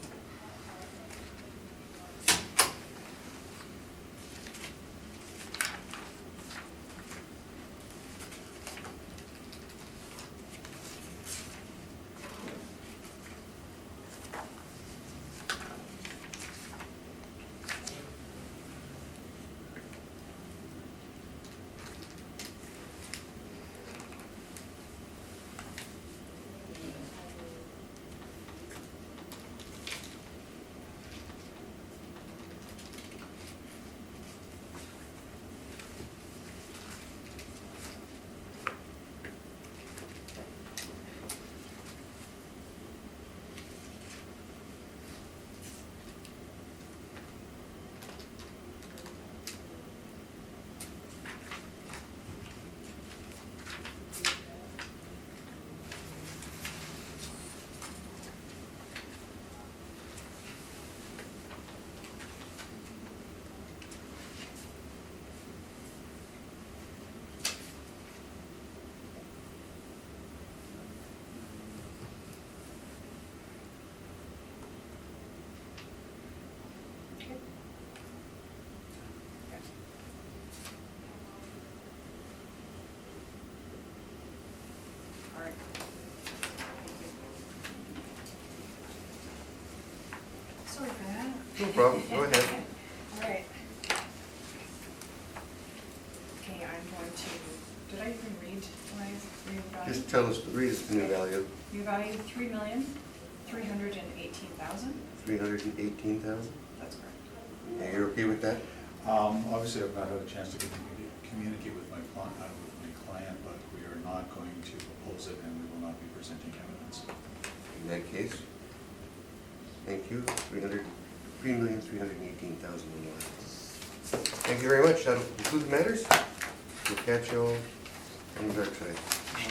All right. Sorry for that. No problem, go ahead. All right. Okay, I'm going to, did I even read my new value? Just tell us, read us the new value, New value, $3,318,000. 318,000? That's correct. Yeah, you're okay with that? Obviously, I've not had a chance to communicate with my client, but we are not going to oppose it and we will not be presenting evidence. In that case, thank you, $3,318,000. Thank you very much. That'll conclude the matters. We'll catch you all on the dark side.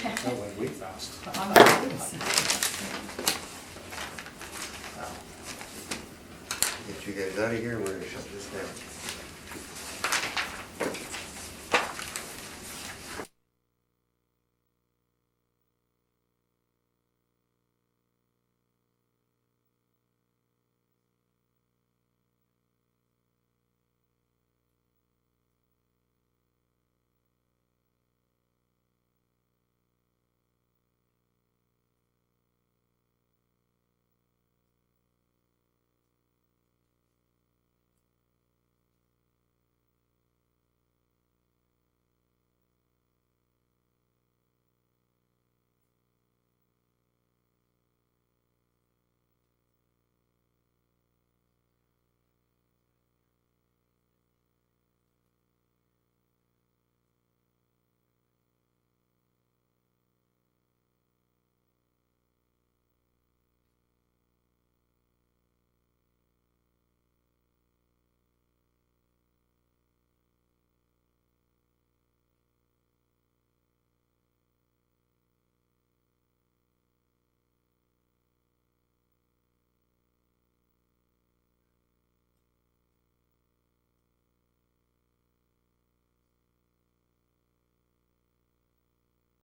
That went way fast. Get you guys out of here and we're gonna shut this down.